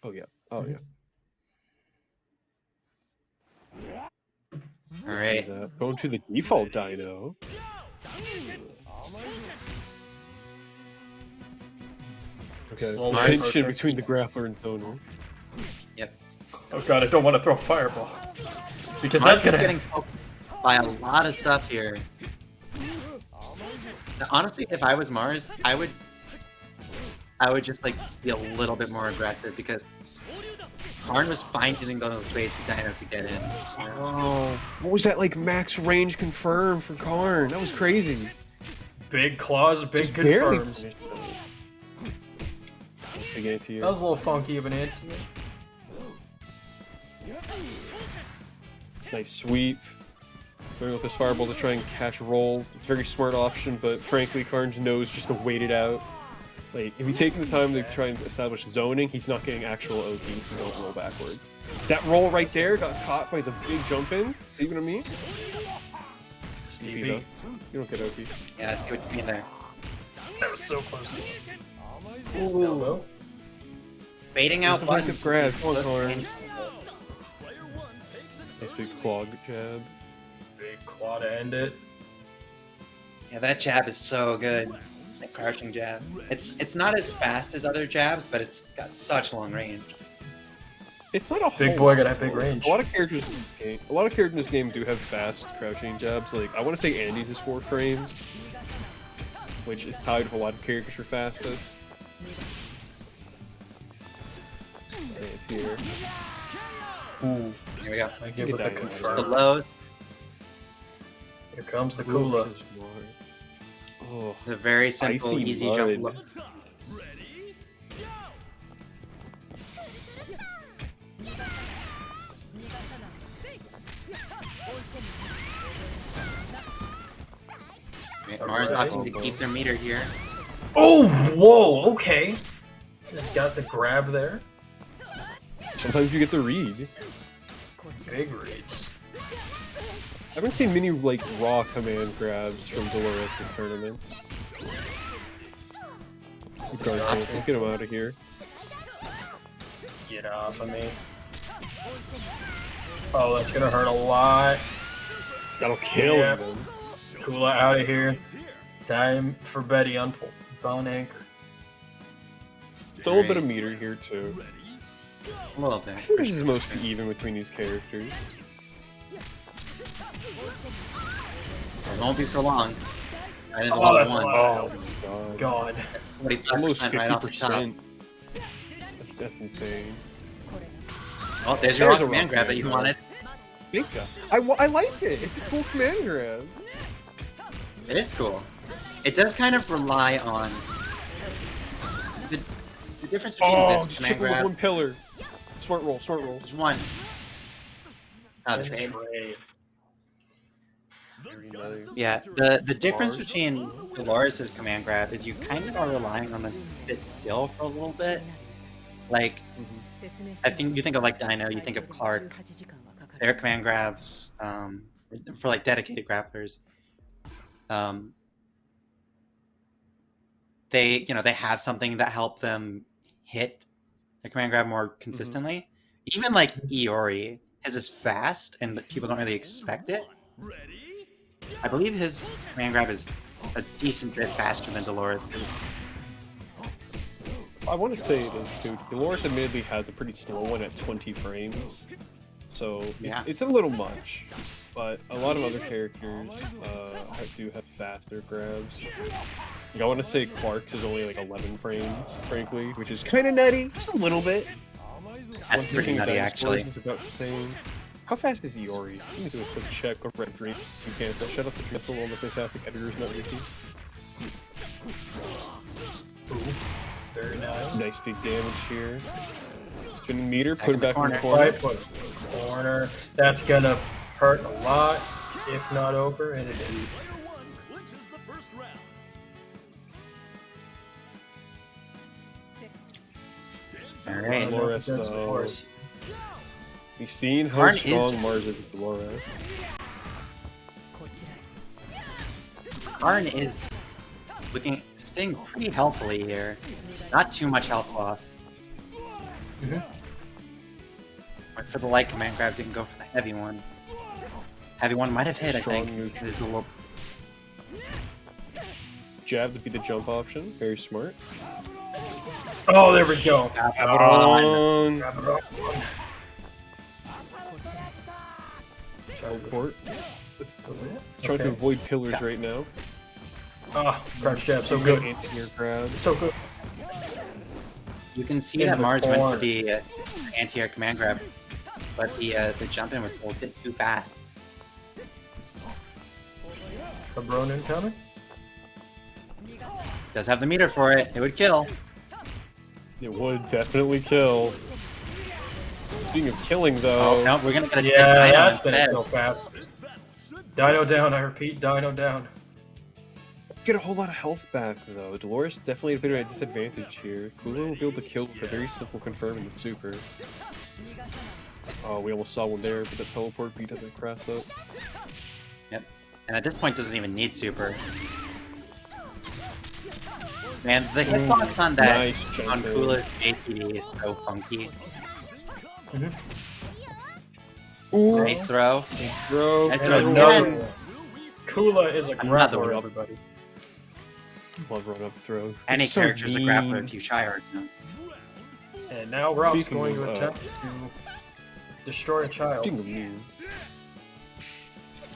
Oh yeah. Oh yeah. See Alright. that. Going to the default Dino. Okay. Slowly Tension approaching. between the grappler and zoner. Yep. Oh god, I don't want to throw a fireball. Because Mars that's is gonna getting poked by a lot of stuff here. Now, honestly, if I was Mars, I would just like be a little bit more aggressive because Karn was fine using those space for Dino to get in. Oh, what was that like max range confirm for Karn? That was crazy. big claws, big Just barely confirms. finished it. Big anti-air. That was a little funky of an hit. Nice sweep. Going with this fireball to try and catch roll. It's a very smart option, but frankly, Karn knows just to wait it out. Like, if he's taking the time to try and establish zoning, he's not getting actual OT, so don't roll backward. That roll right there got caught by the big jump in. See what I mean? DB. though. You don't get OP. Yeah, I see what you mean there. That was so close. Ooh. Baiting out Just a lack of buttons. grab. is Come on, close Karn. range. Nice big clog jab. Big claw to end it. Yeah, that jab is so good. That crouching jab. It's not as fast as other jabs, but it's got such long range. It's not a Big whole boy lot got that slower. big range. A lot of characters in this game do have fast crouching jabs. Like I want to say Andy's is 4 frames, which is tied with a lot of characters for fastest. And it's here. Ooh. Here we go. I give Look it at the that. The confirm. lows. Here comes the Ooh, Kula. this is more- Oh, The very simple, Icy easy mud. jump. Right, Mars Alright. opting to keep their meter here. Oh, whoa, okay. Just got the grab there. sometimes you get the read. Big reads. I haven't seen many like raw command grabs from Dolores this tournament. Guard cancel. Get him out of here. Get off of me. Oh, that's gonna hurt a lot. That'll kill Yep. him. Kula out of here. Time for Betty on bone anchor. Still a bit of meter here too. A little bit. I think this is mostly even between these characters. It won't be for long. Right into Oh, level that's a one. lot. Oh my god. God. Almost 45% right off the top. 50%. That's insane. Oh, there's your There's rock a command rock grab that you command wanted. Big guy. I like it. It's a cool command grab. It is cool. It does kind of rely on the difference between Oh, this just command chip him with grab. one pillar. Smart roll, smart roll. There's one. Not a And trade. trade. Very nice. Yeah, the difference Mars. between Dolores' command grab is you kind of are relying on them to sit still for a little bit. Like, I think you think of like Dino, you think of Clark. Their command grabs for like dedicated grapplers. They they have something that help them hit the command grab more consistently. Even like Iori, his is fast and people don't really expect it. I believe his command grab is a decent bit faster than Dolores. I want to say it is too. Dolores admittedly has a pretty slow one at 20 frames, so Yeah. it's a little much. But a lot of other characters do have faster grabs. Like, I want to say Clark's is only like 11 frames, frankly, which is kind of nutty, just a little bit. That's One pretty thing nutty, Dinosaur's actually. is about the same. How fast is Iori's? Let me do a quick check over at Dream. You can't shut up the triple on the fantastic editor's not with you. Very nice. Nice big damage here. Spinning meter, Back put in it the back in the corner. corner. Right, put it in the corner. That's gonna hurt a lot, if not over, and it is. All right. Dolores, Against though. Dolores. We've seen how Karn strong is- Mars is with Dolores. Karn is staying pretty healthily here. Not too much health loss. Went for the light command grab, didn't go for the heavy one. Heavy one might have hit, I Strong think. neutral. There's a little. Jab to be the jump option. Very smart. Oh, there we go. On. Grab it on. Teleport. Trying to Okay. avoid pillars right now. Ah, crouch jab, so Good good. anti-air grab. So good. You can see In that the Mars went corner. for the anti-air command grab, but the jump in was a little bit too fast. Cabron incoming. Does have the meter for it. It would kill. It would definitely kill. Speaking of killing, though. Oh no, we're gonna get a Yeah, Dino that's been instead. so fast. Dino down, I repeat, Dino down. Get a whole lot of health back, though. Dolores definitely a bit of a disadvantage here. Kula will be able to kill with a very simple confirm in the super. Oh, we almost saw one there, but the teleport beat the crass up. Yep. And at this point, doesn't even need super. Man, the hitbox on that Nice jump on in. Kula's JTD is so funky. Ooh, Nice throw. throw. That's And right. another Again. one. Kula is a Another grappler, one. everybody. Love run up throw. Any It's so character's a grappler mean. if you try hard enough. And now Ralph's Speaking going to of, attempt to destroy a child. Speaking of mean.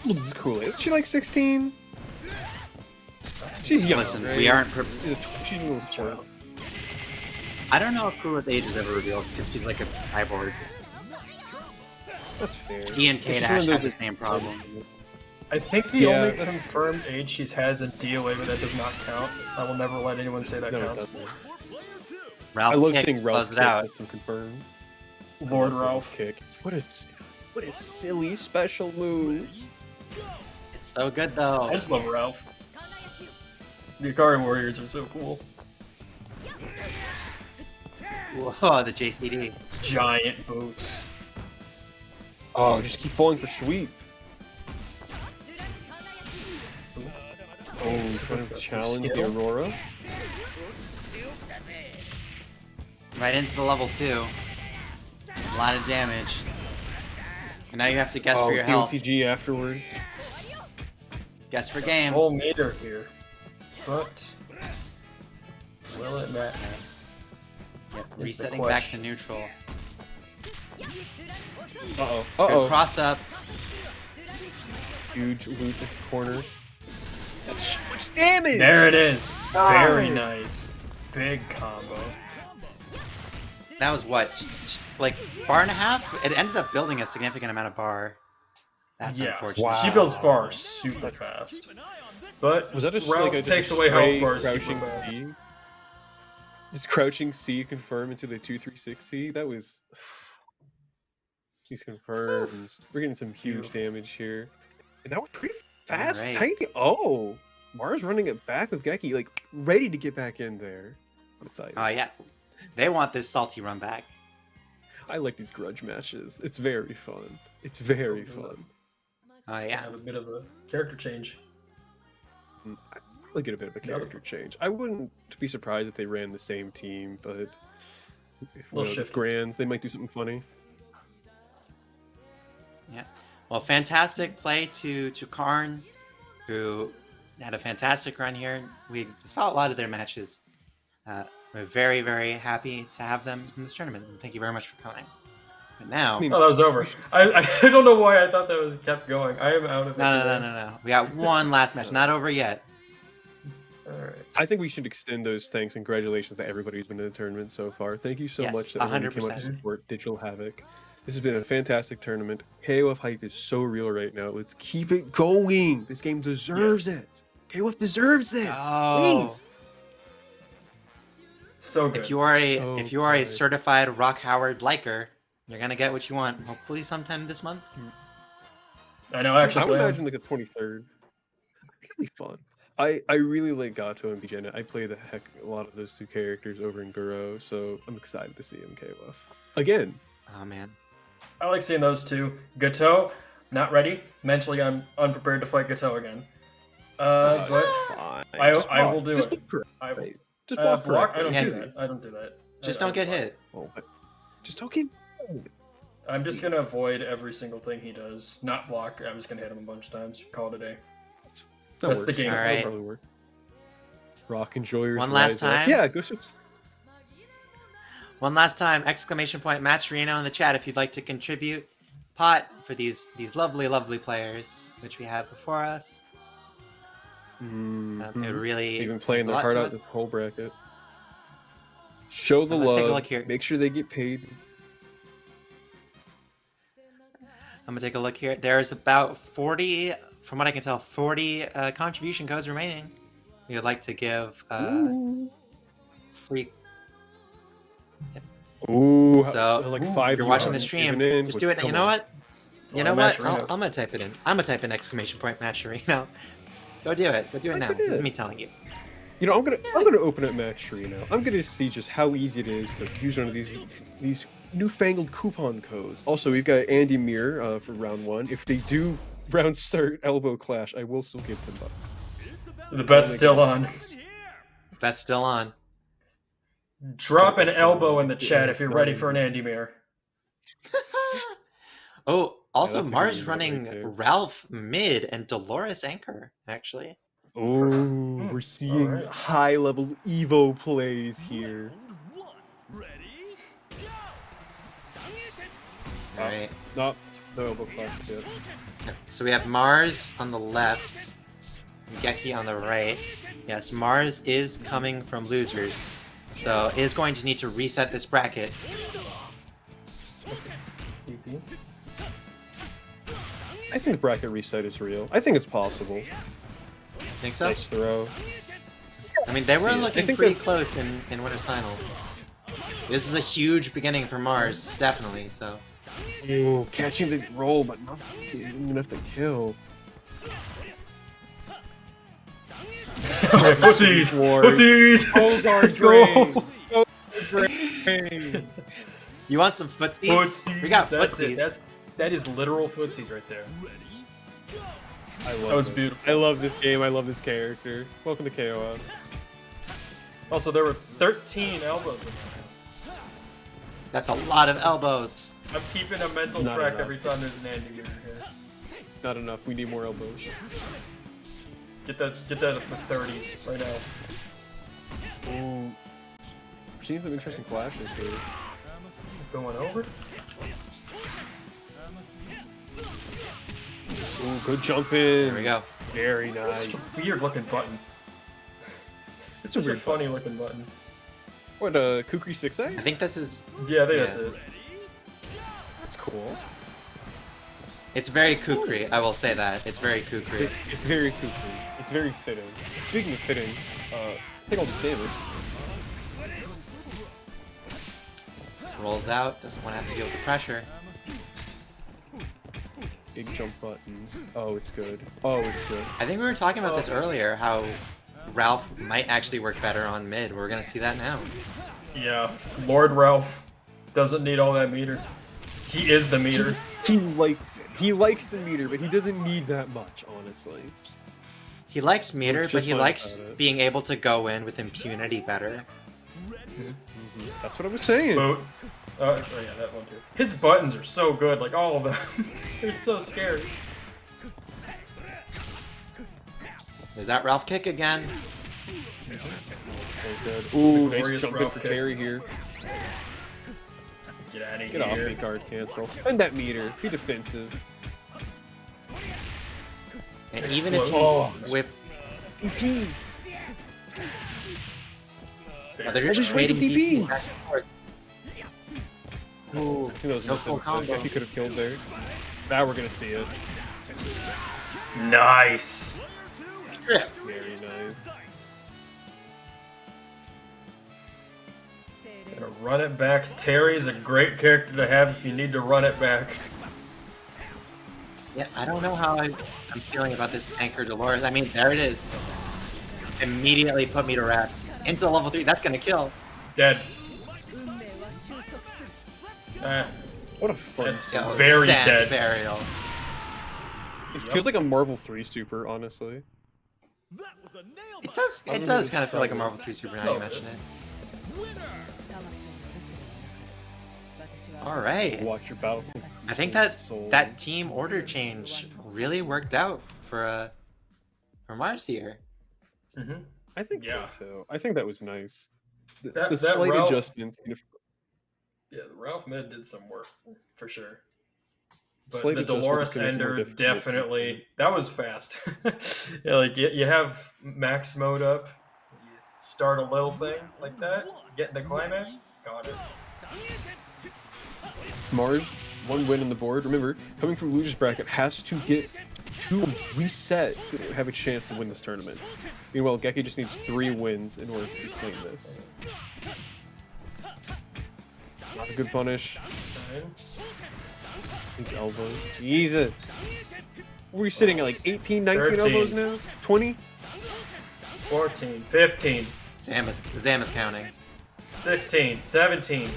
This is cool. Isn't she like 16? She's young. Listen, right? we aren't. She's a little child. I don't know if Kula's age is ever revealed because she's like a cyborg. That's fair. He and Kate She's one of Ash have the those- same problem. I think the Yeah, only that's- confirmed age she has in DOA, but that does not count. I will never let anyone say that No, it counts. doesn't. Ralph I love kicked, seeing Ralph closed kick it out. with some confirms. Lord Ralph. Kick. What a silly special move. It's so good though. I just love Ralph. The Akari Warriors are so cool. Whoa, the JCD. Giant boots. Oh, just keep falling for sweep. Oh, trying to challenge the Skill. Aurora. Right into the level 2. A lot of damage. And now you have to guess Oh, for your health. DOTG afterward. Guess for game. Full meter here. But will it matter? Yep, the resetting back question. to neutral. Uh-oh. Good Uh-oh. cross up. Huge loot at the corner. There it is. Very nice. Big combo. That was what? Like bar and a half? It ended up building a significant amount of bar. That's Yeah. unfortunate. Wow. She builds far super fast. But Was that just Ralph like a takes just away health straight bars super crouching fast. C? Just crouching C confirm into the 236C? That was... These confirms. We're getting some huge damage here. And that was pretty fast. Alright. Tiny. Oh! Mars running it back with Geki, like, ready to get back in there. I'm excited. Oh yeah. They want this salty run back. I like these grudge matches. It's very fun. It's very fun. Yeah. Have a bit of a character change. I probably get a bit of a character change. I wouldn't be surprised if they ran the same team, but if it's Grands, they might do something funny. Yeah. Well, fantastic play to Karn, who had a fantastic run here. We saw a lot of their matches. We're very, very happy to have them in this tournament. And thank you very much for coming. But now... Oh, that was over. I don't know why I thought that was kept going. I am out of it. No. We got one last match. Not over yet. Alright. I think we should extend those thanks and congratulations to everybody who's been in the tournament so far. Thank you so much to everyone who came out to support Digital Havoc. This has been a fantastic tournament. KOF hype is so real right now. Let's keep it going. This game deserves it. KOF deserves this. Please. So good. If you are a certified Rock Howard liker, you're gonna get what you want. Hopefully, sometime this month. I know. Actually, I would imagine like a 23rd. It'll be fun. I really like Gato and Bijena. I play a lot of those two characters over in Guro, so I'm excited to see him KOF again. Oh man. I like seeing those two. Gato, not ready. Mentally, I'm unprepared to fight Gato again. But fine. I will do it. Just block. I don't do that. I don't do that. Just don't get hit. Oh, just don't get. I'm just gonna avoid every single thing he does. Not block. I'm just gonna hit him a bunch of times. Call it a day. That's the game. All right. Probably work. Rock, enjoy your One last time. Yeah, go. One last time! Exclamation point! Match Reno in the chat if you'd like to contribute pot for these lovely, lovely players which we have before us. It really they've been playing their heart out this whole bracket. Show the love. Take a look here. Make sure they get paid. I'm gonna take a look here. There's about 40, from what I can tell, 40 contribution codes remaining. We would like to give free. Yep. Ooh, so like 5. If you're watching the stream, just do it. You know what? You know what? I'm gonna type it in. I'm gonna type in exclamation point Match Reno. Go do it. Go do it now. This is me telling you. You know, I'm gonna open up Match Reno. I'm gonna see just how easy it is to use one of these newfangled coupon codes. Also, we've got Andy Mir for round 1. If they do round start elbow clash, I will still give $10. The bet's still on. Bet's still on. Drop an elbow in the chat if you're ready for an Andy Mir. Oh, also Yeah, Mars running Ralph mid and Dolores anchor, actually. Oh, we're seeing high-level Evo plays here. Alright. No elbow clash yet. So we have Mars on the left, Geki on the right. Yes, Mars is coming from losers, so is going to need to reset this bracket. I think bracket reset is real. I think it's possible. Think so? Nice throw. I mean, they were looking pretty close in Winners Final. This is a huge beginning for Mars, definitely, so. Ooh, catching the roll, but not enough to kill. Footsies! Footsies! Let's go! You want some footsies? We got footsies. That is literal footsies right there. That was beautiful. I love this game. I love this character. Welcome to KOF. Also, there were 13 elbows in there. That's a lot of elbows. I'm keeping a mental track every time there's an Andy in here. Not enough. We need more elbows. Get that for 30s right now. Ooh. We're seeing some interesting flashes here. Going over. Ooh, good jump in. There we go. Very nice. It's a weird looking button. It's a weird funny looking button. What, Kukri 6A? I think this is... Yeah, I think that's it. That's cool. It's very kukri, I will say that. It's very kukri. It's very kukri. It's very fitting. Speaking of fitting, take all the damage. Rolls out, doesn't want to have to deal with the pressure. Big jump buttons. Oh, it's good. Oh, it's good. I think we were talking about this earlier, how Ralph might actually work better on mid. We're gonna see that now. Yeah, Lord Ralph. Doesn't need all that meter. He is the meter. He likes it. He likes the meter, but he doesn't need that much, honestly. He likes meter, Which but is he fine likes about it. being able to go in with impunity better. That's what I was saying. Boat. Oh yeah, that one too. His buttons are so good, like all of them. They're so scary. Is that Ralph kick again? So good. Ooh, nice Glorious jump in Ralph for kick. Terry here. Get out of Get off here. me, guard cancel. And that meter. Be defensive. And even if Oh. he with DP. they're just just waiting trading DP. DPs back and forth. Ooh, I think that was no full combo. He could have killed there. Now we're gonna see it. Nice. Trip. Very nice. Gonna run it back. Terry's a great character to have if you need to run it back. Yeah, I don't know how I'm feeling about this Anchor Dolores. I mean, there it is. Immediately put me to rest. Into the level 3. That's gonna kill. Dead. What a fun. That's Yo, very sand dead. burial. It feels like a Marvel 3 super, honestly. It does. It does kind of feel like a Marvel 3 Super now you mention it. All right. Watch your battle. I think that team order change really worked out for Mars here. Mm-hmm. I think Yeah. so too. I think that was nice. The That slight Ralph- adjustments. Yeah, Ralph Mid did some work for sure. But Slight the adjustment Dolores could make it more Ender difficult. definitely that was fast. Yeah, like you have max mode up, you start a little thing like that, get into climax, got it. Mars, one win on the board. Remember, coming from loser's bracket has to get 2 reset to have a chance to win this tournament. Meanwhile, Geki just needs 3 wins in order to claim this. Not a good punish. His elbows. Jesus. We're sitting at like 18, 19 13. elbows now? 20? 14, 15, Zam is counting. 16, 17,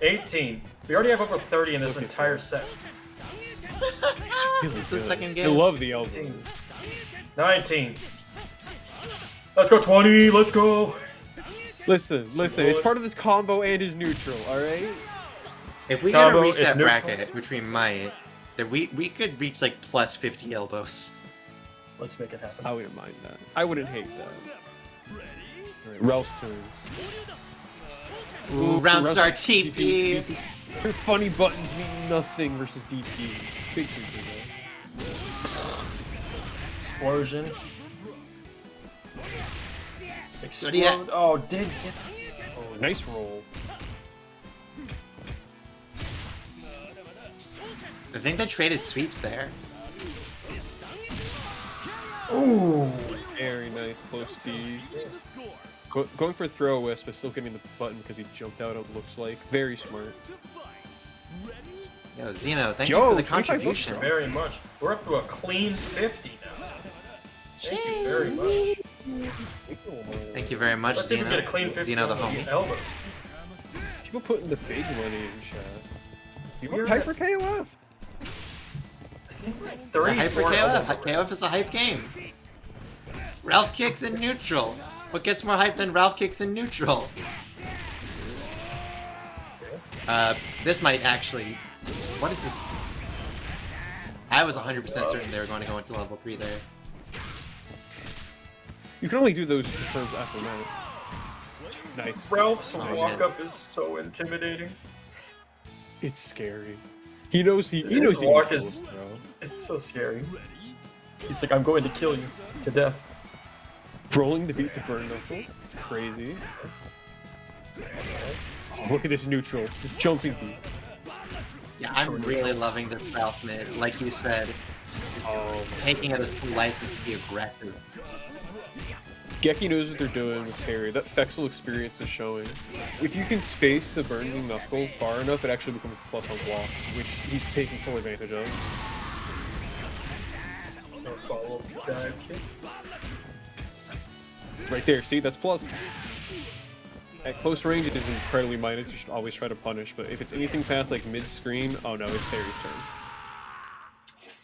18. We already have over 30 in this entire set. It's the second I game. love the elbows. 19. Let's go 20, let's go. Listen, it's part of this combo and his neutral, alright? If we get a Combo, it's reset neutral. bracket, which we might, then we could reach like plus 50 elbows. Let's make it happen. I wouldn't mind that. I wouldn't hate that. Alright, Ralph's turn. Ooh, round star TP. Your funny buttons mean nothing versus DP. Big super though. Explosion. So do you- Explode. Oh, did get. Oh, nice roll. I think they traded sweeps there. Ooh. Very nice, close D. Going for a throw wisp, but still getting the button because he jumped out, it looks like. Very smart. Yo, Zeno, thank you Yo, for the 25 bucks, contribution. bro. Very much. We're up to a clean 50 now. Thank you very much. Thank you very much, Let's see if we Zeno. get a clean 50 Zeno the on homie. elbows. People putting the big money in chat. People You're hyper KOF. I think like Yeah, 34 hype for elbows. KOF. KOF is a hype game. Ralph kicks in neutral. What gets more hype than Ralph kicks in neutral? This might actually... What is this? I was 100% certain they were going to go into level 3 there. You can only do those confirms after that. Nice. Ralph's Oh, walk man. up is so intimidating. It's scary. He knows he His knows he walk can is- kill us, bro. It's so scary. He's like, I'm going to kill you to death. Rolling to beat the burn knuckle. Crazy. Oh, look at this neutral. Just jumping deep. Yeah, I'm really loving this Ralph mid. Like you said, Oh, taking it as license to be aggressive. Geki knows what they're doing with Terry. That Fexel experience is showing. If you can space the burning knuckle far enough, it actually becomes a plus on block, which he's taking full advantage of. No follow dive kick. Right there, see? That's plus. At close range, it is incredibly minus. You should always try to punish. But if it's anything past like mid-screen, oh no, it's Terry's turn.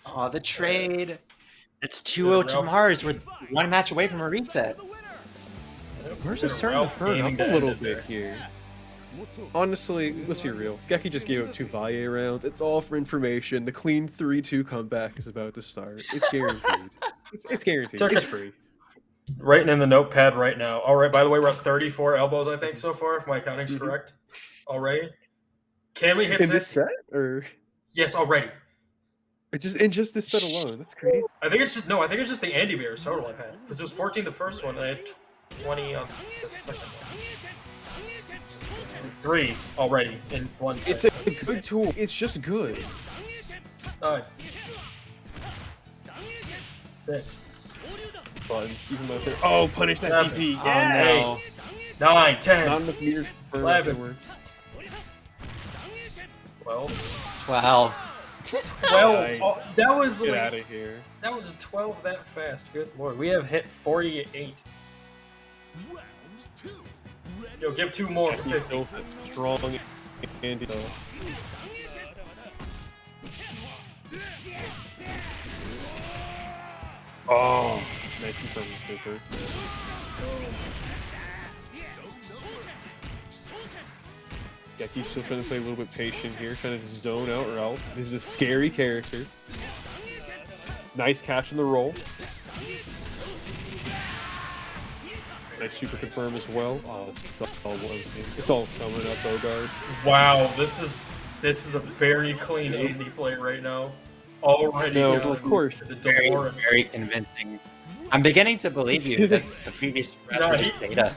Oh, the trade. It's 2-0 to Mars. We're one match away from a reset. Mars is starting to burn up a little bit here. Honestly, let's be real. Geki just gave up 2 Valle rounds. It's all for information. The clean 3-2 comeback is about to start. It's guaranteed. It's guaranteed. It's free. Writing in the notepad right now. All right, by the way, we're at 34 elbows, I think, so far, if my counting's correct. Already. Can we hit in this set? Or yes, already. In just this set alone. That's crazy. I think it's just the Andy Bears total I've had. Because it was 14 the first one, and I had 20 on the second one. 3 already in one set. It's a good tool. It's just good. 6. Fun. Keep him out there. Oh, punish that 7. DP. Oh, no. 9, 10. Not enough meters for 11. 12. 12. 12. Nice. Oh, that was Get like, out of here. that was 12 that fast. Good lord. We have hit 48. Yo, give 2 more for He's 50. still strong Andy though. Oh, nice confirming paper. Geki's still trying to play a little bit patient here, trying to zone out Ralph. This is a scary character. Nice catch in the roll. Nice super confirm as well. Oh, it's all coming up, Bogard. Wow, this is a very clean Andy play right now. Already, No, of course. The Very, Dolores. very convincing. I'm beginning to believe you that the previous rest were just beta.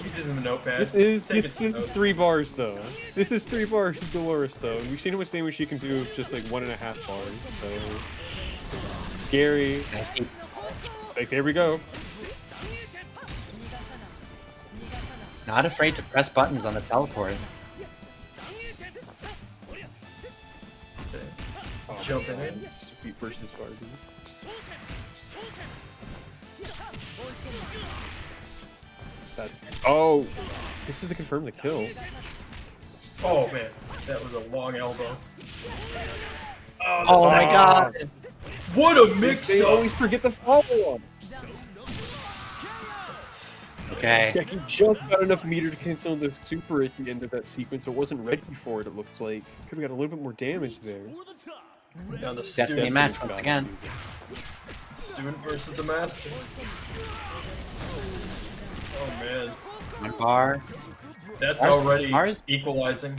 He's using the notepad. This Taking is some notes. 3 bars though. This is 3 bars to Dolores though. And we've seen how much damage she can do with just like 1.5 bars. So scary. Nice deep. Like there we go. Not afraid to press buttons on the teleport. Jumping in. Sweet versus Farby. Oh, this is to confirm the kill. Oh man, that was a long elbow. Oh my god! What a mix They up! always forget the follow-up. Okay. Geki just got enough meter to cancel the super at the end of that sequence, so it wasn't ready for it, it looks like. Could have got a little bit more damage there. Now the Destiny student, match once again. student versus the master. Oh man, 1 bar. that's Mars- already Mars- equalizing.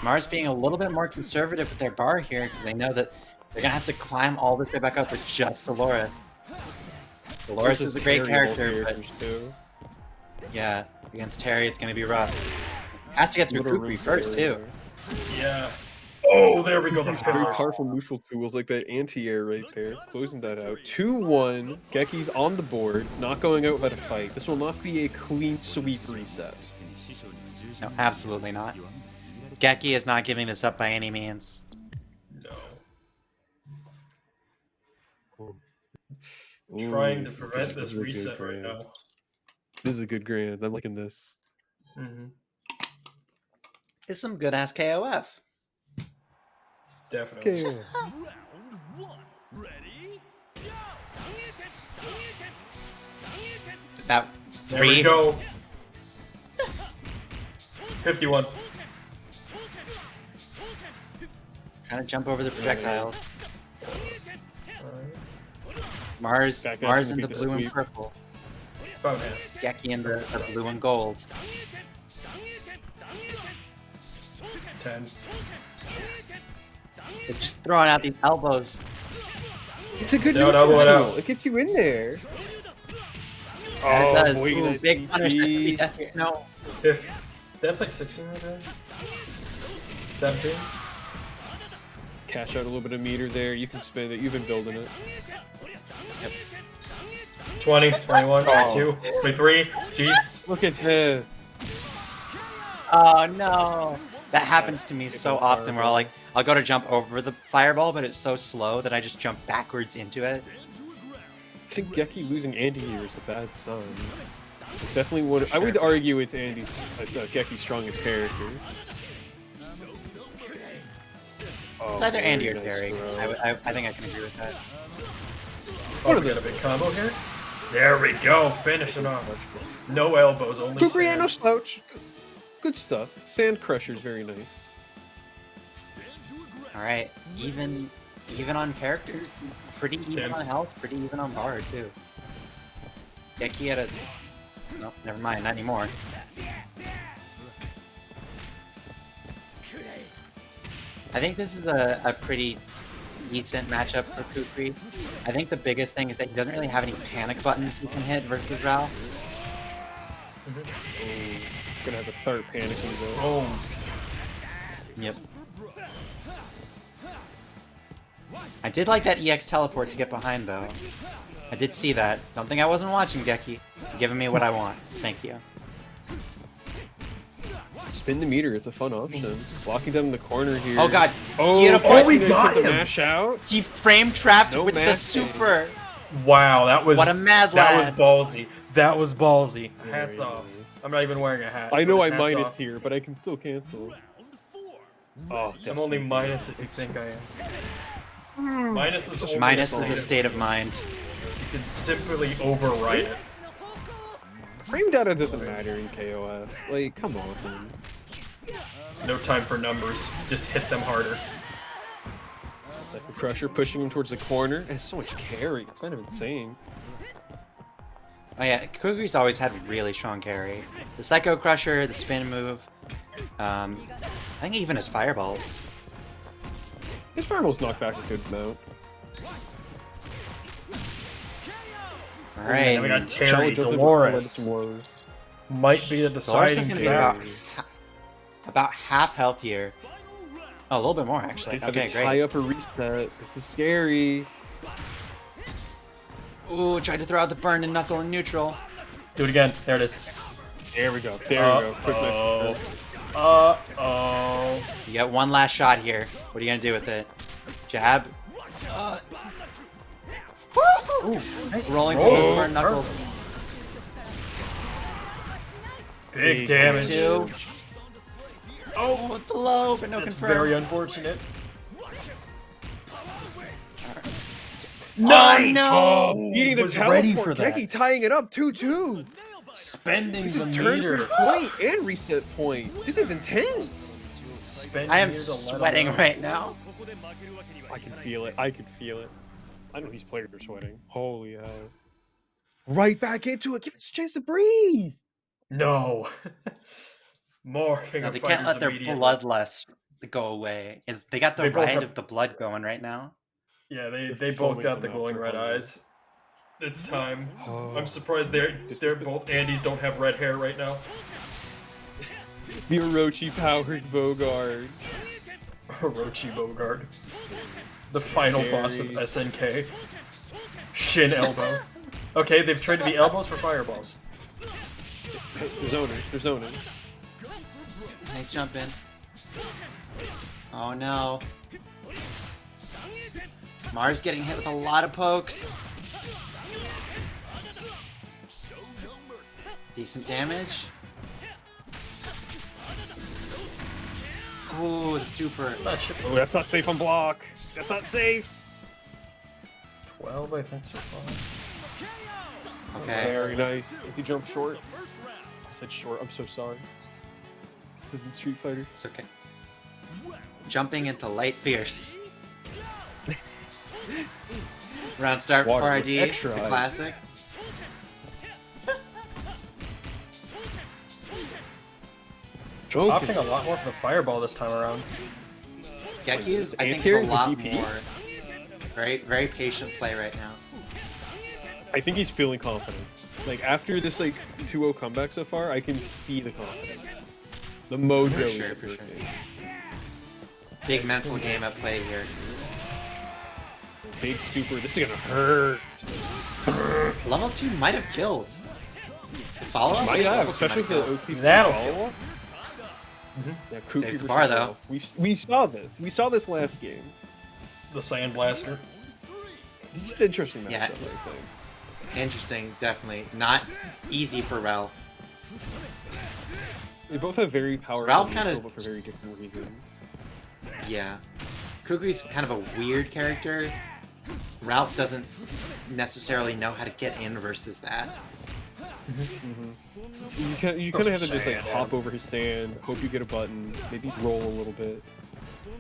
Mars being a little bit more conservative with their bar here because they know that they're gonna have to climb all the way back up with just Dolores. Dolores is a great character, but too. yeah, against Terry it's gonna be rough. Has to get through Little Kukri room first there. too. Yeah. Oh, there we go. The Very power. powerful neutral tools like that anti-air right there, closing that out. 2-1. Geki's on the board, not going out without a fight. This will not be a clean sweep reset. No, absolutely not. Geki is not giving this up by any means. No. Ooh, Trying to this prevent this is a good reset right grand. now. This is a good grand. I'm liking this. Mm-hmm. It's some good ass KOF. Definitely. Scale. That There we 3. go. 51. Trying to jump over the projectiles. Mars Back up Mars and in the beat the blue and sweep. purple. About half. Geki in the blue and gold. 10. They're just throwing out these elbows. It's a good No, neutral no, no. tool. It gets you in there. And it does. boy, Ooh, that big punish. That could be DP. death here. No. That's like 16 right there. 17. Cash out a little bit of meter there. You can spend it. You've been building it. 20, 21, 22, 23. Jeez. Look at this. Oh no. That happens to me so often where I'll go to jump over the fireball, but it's so slow that I just jump backwards into it. I think Geki losing Andy here is a bad sign. Definitely one. I would argue it's Geki's strongest character. Oh, It's either Andy or nice Terry. throw. I think I can agree with that. Oh, we got a big combo here. There we go, finishing off. No elbows, only Kukri, no sand. slouch. Good stuff. Sand Crusher's very nice. All right, even on characters, pretty even James. on health, pretty even on bar too. Geki had a. No, never mind, not anymore. I think this is a pretty decent matchup for Kukri. I think the biggest thing is that he doesn't really have any panic buttons he can hit versus Rao. Gonna have to start panicking though. Oh, Yep. I did like that EX teleport to get behind though. I did see that. Don't think I wasn't watching, Geki. You're giving me what I want. Thank you. Spin the meter. It's a fun option. Blocking down in the corner here. Oh god. Oh, He had a point. we Put got the him. mash out. He frame trapped No with the mash super. wow, that was What a mad that lad. was ballsy. That was ballsy. Very Hats off. nice. I'm not even wearing a hat. I know but I hats minus off. tier, but I can still cancel. Oh, I'm only minus if you think I am. Minus is only Minus is a the state of mind. You can simply overwrite it. Frame data doesn't matter in KOF. Like, come on. No time for numbers. Just hit them harder. Like the Crusher pushing him towards the corner. And it's so much carry. It's kind of insane. Oh yeah, Kukri's always had really strong carry. The Psycho Crusher, the spin move. I think even his fireballs. His fireball's knocked back a good amount. Alright. And we got Terry, Challenge up the Dolores. Dolores. Might be the Dolores deciding is gonna be about, factor. about half health here. Oh, a little bit more actually. Just have Okay, to great. tie up a reset. This is scary. Ooh, tried to throw out the burn and knuckle in neutral. Do it again. There it is. There we go. There we go. Quick Uh-oh. knife. Uh-oh. You got one last shot here. What are you gonna do with it? Jab. Ooh, nice Rolling roll. through those burn knuckles. Big damage. Two. Oh, with the low, but no That's confirm. very unfortunate. Nice! Oh, no! Beating the was ready teleport. for that. Geki tying it up 2-2. Spending This the is turn meter. point and reset point. This is intense. Spending I am meter to let 'em sweating out. right now. I can feel it. I can feel it. I know these players are sweating. Holy hell. Right back into it. Give it a chance to breathe. No. More finger No, they can't let their immediately. bloodlust go away. They got the They both riot have- of the blood going right now. Yeah, they They're both foaming got from the that glowing for red hunger. eyes. It's time. Oh. I'm surprised they're both Andys don't have red hair right now. The Orochi powered Bogard. Orochi Bogard. The final boss of Scary. SNK. Shin elbow. Okay, they've traded the elbows for fireballs. They're zoning. They're zoning. Nice jump in. Oh no. Mars getting hit with a lot of pokes. Decent damage. Ooh, the super. That should Oh, that's not safe on block. That's not safe. 12, I think, so far. Okay. Very nice. If you jump short. I said short. I'm so sorry. This isn't Street Fighter. It's okay. Jumping into light fierce. Round start Water for with RD. extra The ice. classic. Opting a lot more for the fireball this time around. Geki is, I think, Anti-air a with lot DP? more. Very patient play right now. I think he's feeling confident. Like after this 2-0 comeback so far, I can see the confidence. The mojo For is sure, up for here. sure. Big mental game at play here. Big super. This is gonna hurt. Level 2 might have killed. Follow up? Might have, especially for the OP That'll follow up. Yeah, Kuki Saves the versus bar, though. Ralph. We saw this. We saw this last game. The Sand Blaster. This is an interesting matchup, Yeah. I think. Interesting, definitely. Not easy for Ralph. They both have very powerful Ralph kinda- neutral, but for very different reasons. Yeah. Kukui's kind of a weird character. Ralph doesn't necessarily know how to get in versus that. You kind of have to just like hop over his sand, hope you get a button, maybe roll a little bit,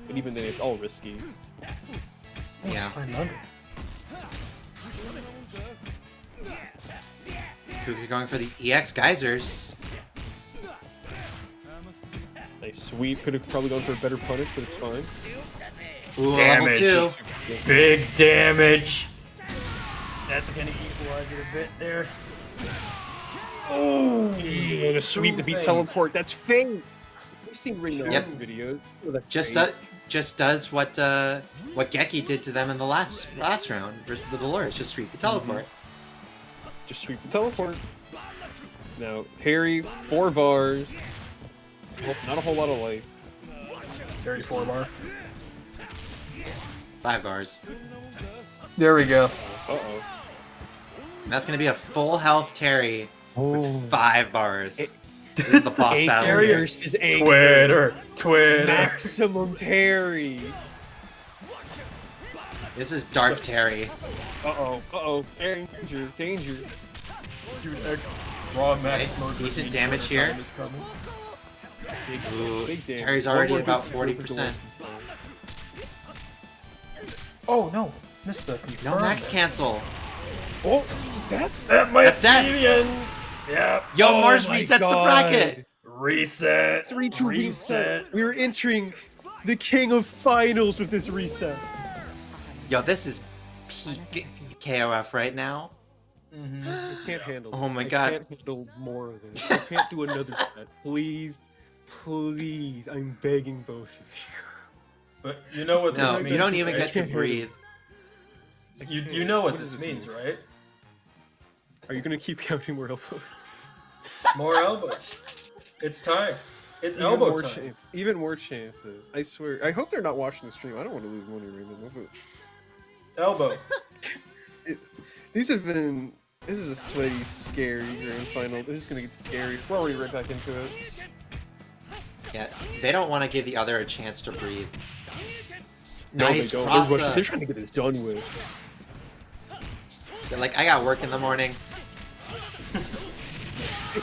and even then it's all risky. Yeah. Kukui going for these EX geysers. Nice sweep, could have probably gone for a better punish, but it's fine. Ooh, Damage. level 2. Big damage. That's gonna equalize it a bit there. Oh, And a sweep to beat teleport. That's fake. We've seen Ring Yep. videos. Oh, that's Just fake. just does what Geki did to them in the last round versus the Dolores. Just sweep the teleport. Just sweep the teleport. Now Terry, 4 bars. Well, not a whole lot of life. 34 bar. 5 bars. There we go. Uh-oh. And that's gonna be a full health Terry Oh. with 5 bars. This is the boss battle Terry here. versus Anchor. Twitter. Maximum Terry. This is Dark Terry. Uh-oh. Danger. Dude, raw max Okay, mode. decent prestige damage time here. is coming. Ooh, Big damage. Terry's One already more at about hit, 40%. Oh no, missed the No confirm max there. cancel. Oh, that? That might That's dead. be the end. Yeah. Yo, Oh Mars my resets the God. bracket. Reset. 3-2 reset. reset. We're entering the King of Finals with this reset. Yo, this is peak KOF right now. I can't handle Oh this. my I God. can't handle more of this. I can't do another set. Please. I'm begging both of But you know what No, this means. you don't even right? get to breathe. You know what does this means, right? you. Are you gonna keep counting more elbows? More elbows. It's time. It's Even elbow more time. Even more chances. I swear. I hope they're not watching the stream. I don't want to lose money right now. Elbow. These have been. This is a sweaty, scary grand final. They're just gonna get scary. We're already right back into it. Yeah, they don't want to give the other a chance to breathe. No, Nice they don't. cross. They're trying to get this done with. They're like, I got work in the morning.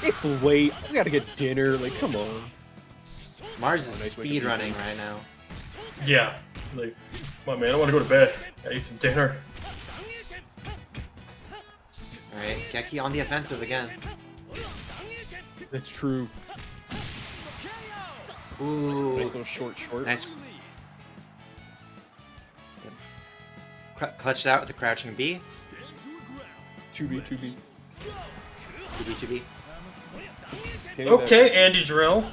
It's late. We gotta get dinner. Like, come on. Mars is nice way to speed do running it. right now. Yeah. Like, come on, man. I want to go to bed. I eat some dinner. Alright, Geki on the offensive again. That's true. Ooh, Nice little short. nice. Clutched out with the crouching B. 2B. 2B. Okay, Andy Drill.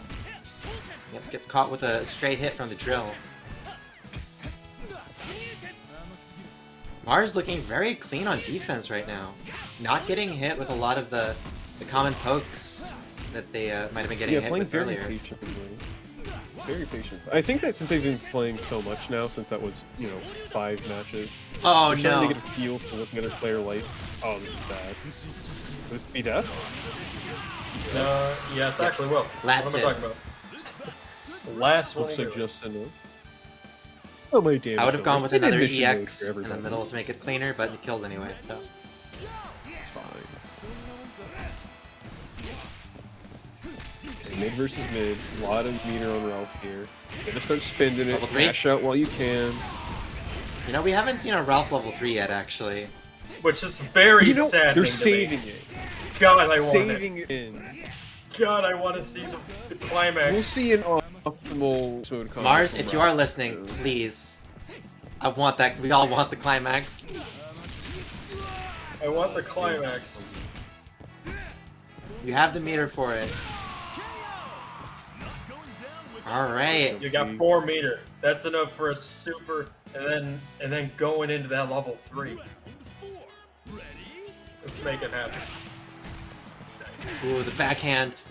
Yep, gets caught with a straight hit from the drill. Mars looking very clean on defense right now. Not getting hit with a lot of the common pokes that they might have been getting hit playing with very earlier. patiently. Very patient. I think that since they've been playing so much now, since that was, 5 matches, Oh they're starting no! to get a feel for what the other player likes. Oh, this is bad. Would this be death? Yes, actually, well. Last what am I hit. talking about? Last one. Looks like just enough. Oh my damn. I would have gone with another EX for in everybody. the middle to make it cleaner, but it kills anyway, so. It's fine. Okay, mid versus mid. A lot of meter on Ralph here. Gotta start spending it. Level 3? Cash out while you can. You know, we haven't seen a Ralph level 3 yet, actually. Which is very sad. They're thing to saving me. it. God, I want it. Saving it in. God, I want to see the climax. We'll see an optimal mode combo Mars, from if you are Ralph. listening, please. I want that. We all want the climax. I want the climax. You have the meter for it. Alright. You got 4 meter. That's enough for a super, and then going into that level 3. Let's make it happen. Nice. Ooh, the backhand.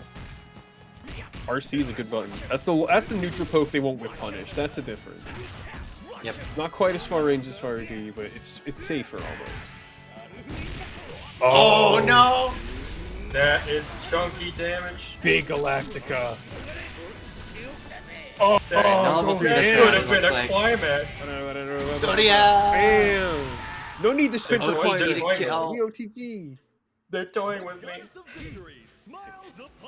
RC is a good button. That's the neutral poke they won't whip punish. That's the difference. Yep. Not quite as far range as far as D, but it's safer almost. Oh no! That is chunky damage. Big Galactica. Now level 3 That this could round, have it been looks a like. climax. Bam! No need to spin for They're climax. toying kill. We OTG. They're toying with me.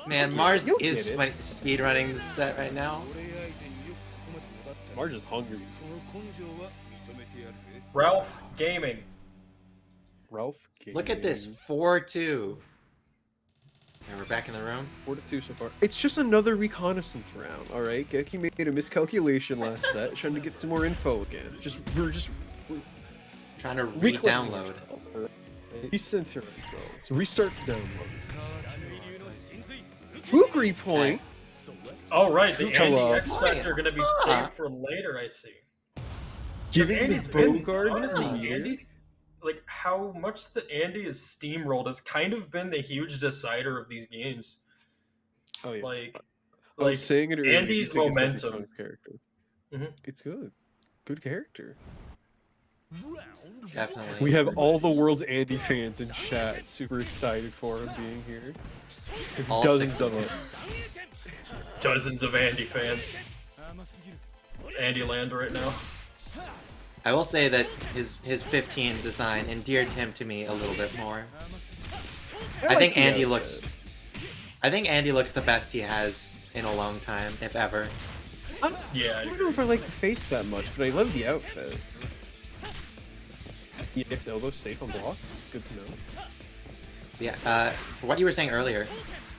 Man, Mars You'll is get it. speedrunning this set right now. Marge is hungry. Ralph Gaming. Ralph. Look at this, 4-2. And we're back in the room. 4-2 so far. It's just another reconnaissance round, alright? Geki made a miscalculation last set, trying to get some more info again. We're Trying to recollecting re-download. ourselves, alright? Recenter ourselves. Restart the download. Kukri point! Oh right, the Andy Hello. X Factor gonna be saved for later. I see. Giving Andy's the been Bogard honestly, Andy's like how much the Andy is steamrolled has kind of been the huge decider of these games. Oh yeah. Like, I was saying it earlier. Andy's I think it's momentum. Geki Punk's character. Mhm. It's good. Good character. Definitely. We have all the world's Andy fans in chat, super excited for him being here. All Dozens 6 of of them. Dozens of Andy fans. It's Andy Land right now. I will say that his 15 design endeared him to me a little bit more. I like think the Andy outfit. looks. I think Andy looks the best he has in a long time, if ever. Yeah, I don't know if I like the face that much, but I love the outfit. EX elbow safe on block. Good to know. Yeah. For what you were saying earlier,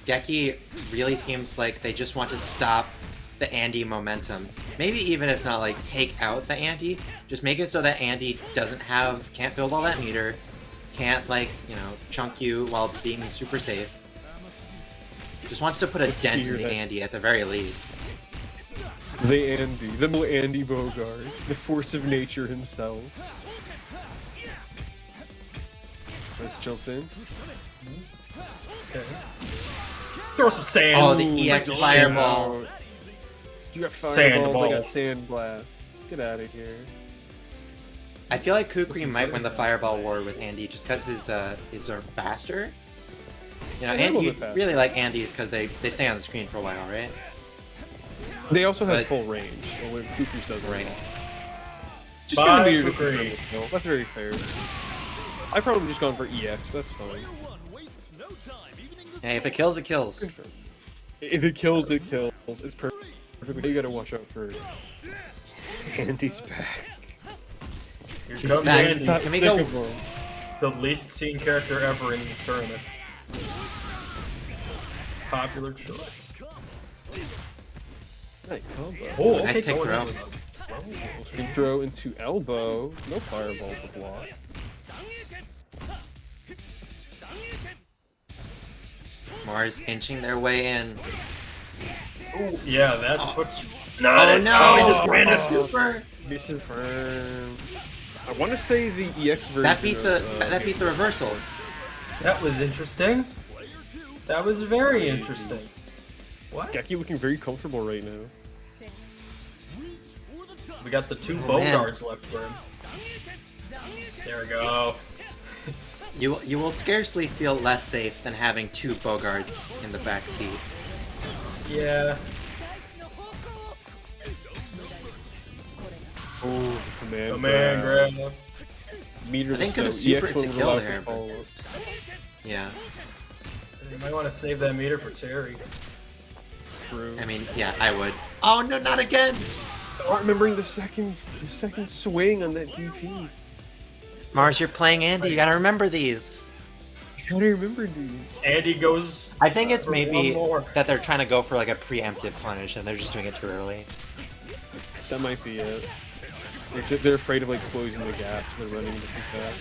Geki really seems like they just want to stop the Andy momentum. Maybe even if not like take out the Andy, just make it so that Andy can't build all that meter, can't like, chunk you while being super safe. Just wants to put a dent in the Andy at the very least. The little Andy Bogard, the force of nature himself. Let's jump in. okay. Throw some sand. Oh, the EX Like fireball. You got Sand fireballs, I ball. got sand blast. Get out of here. I feel like Kukri might win the fireball war with Andy just because his are faster. Yeah, they're a And little you bit faster. really like Andy's because they stay on the screen for a while, right? They also have But- full range, when Cooper's doesn't. Right. Just Bye, got a meter to Kukri. confirm the kill. That's very fair. I probably just gone for EX, but that's fine. Hey, if it kills, it kills. Confirm. If it kills, it kills. It's perfect. You gotta watch out for Andy's back. Here comes Back. Andy, Can we go- the least seen character ever in this tournament. Popular choice. Nice combo. Oh, Nice take going throw. in with a- Screen throw into elbow. No fireball to block. Mars inching their way in. Ooh, yeah, that's what. Oh no! he just ran a super. Misinformed. I want to say the EX version. That beat the of, that beat the reversal. That was interesting. That was very interesting. What? Geki looking very comfortable right now. We got the two Oh, man. Bogards left for him. There we go. You will scarcely feel less safe than having 2 Bogards in the back seat. Yeah. Oh, command. Command grab. Meter I think the could have snow. super EX to one would kill allow there, for but- follow-up. Yeah. You might want to save that meter for Terry. True. I mean, yeah, I would. Oh no, not again! I'm not remembering the second swing on that DP. Mars, you're playing Andy. You gotta remember these. I gotta remember these. Andy goes. I think it's For maybe one more. that they're trying to go for like a preemptive punish and they're just doing it too early. That might be it. They're afraid of like closing the gap, so they're running into that.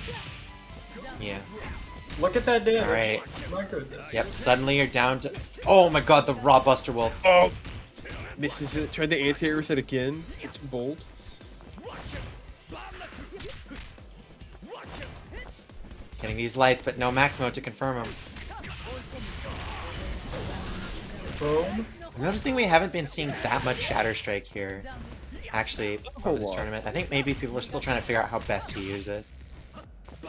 Yeah. Look at that damage. Alright. My goodness. Yep. Suddenly you're down to. Oh my God, the Raw Buster Wolf. Oh! Misses it. Tried the anti-air with it again. It's bold. Getting these lights, but no max mode to confirm them. Boom. I'm noticing we haven't been seeing that much Shatter Strike here. Actually, for this lot. tournament. I think maybe people are still trying to figure out how best to use it.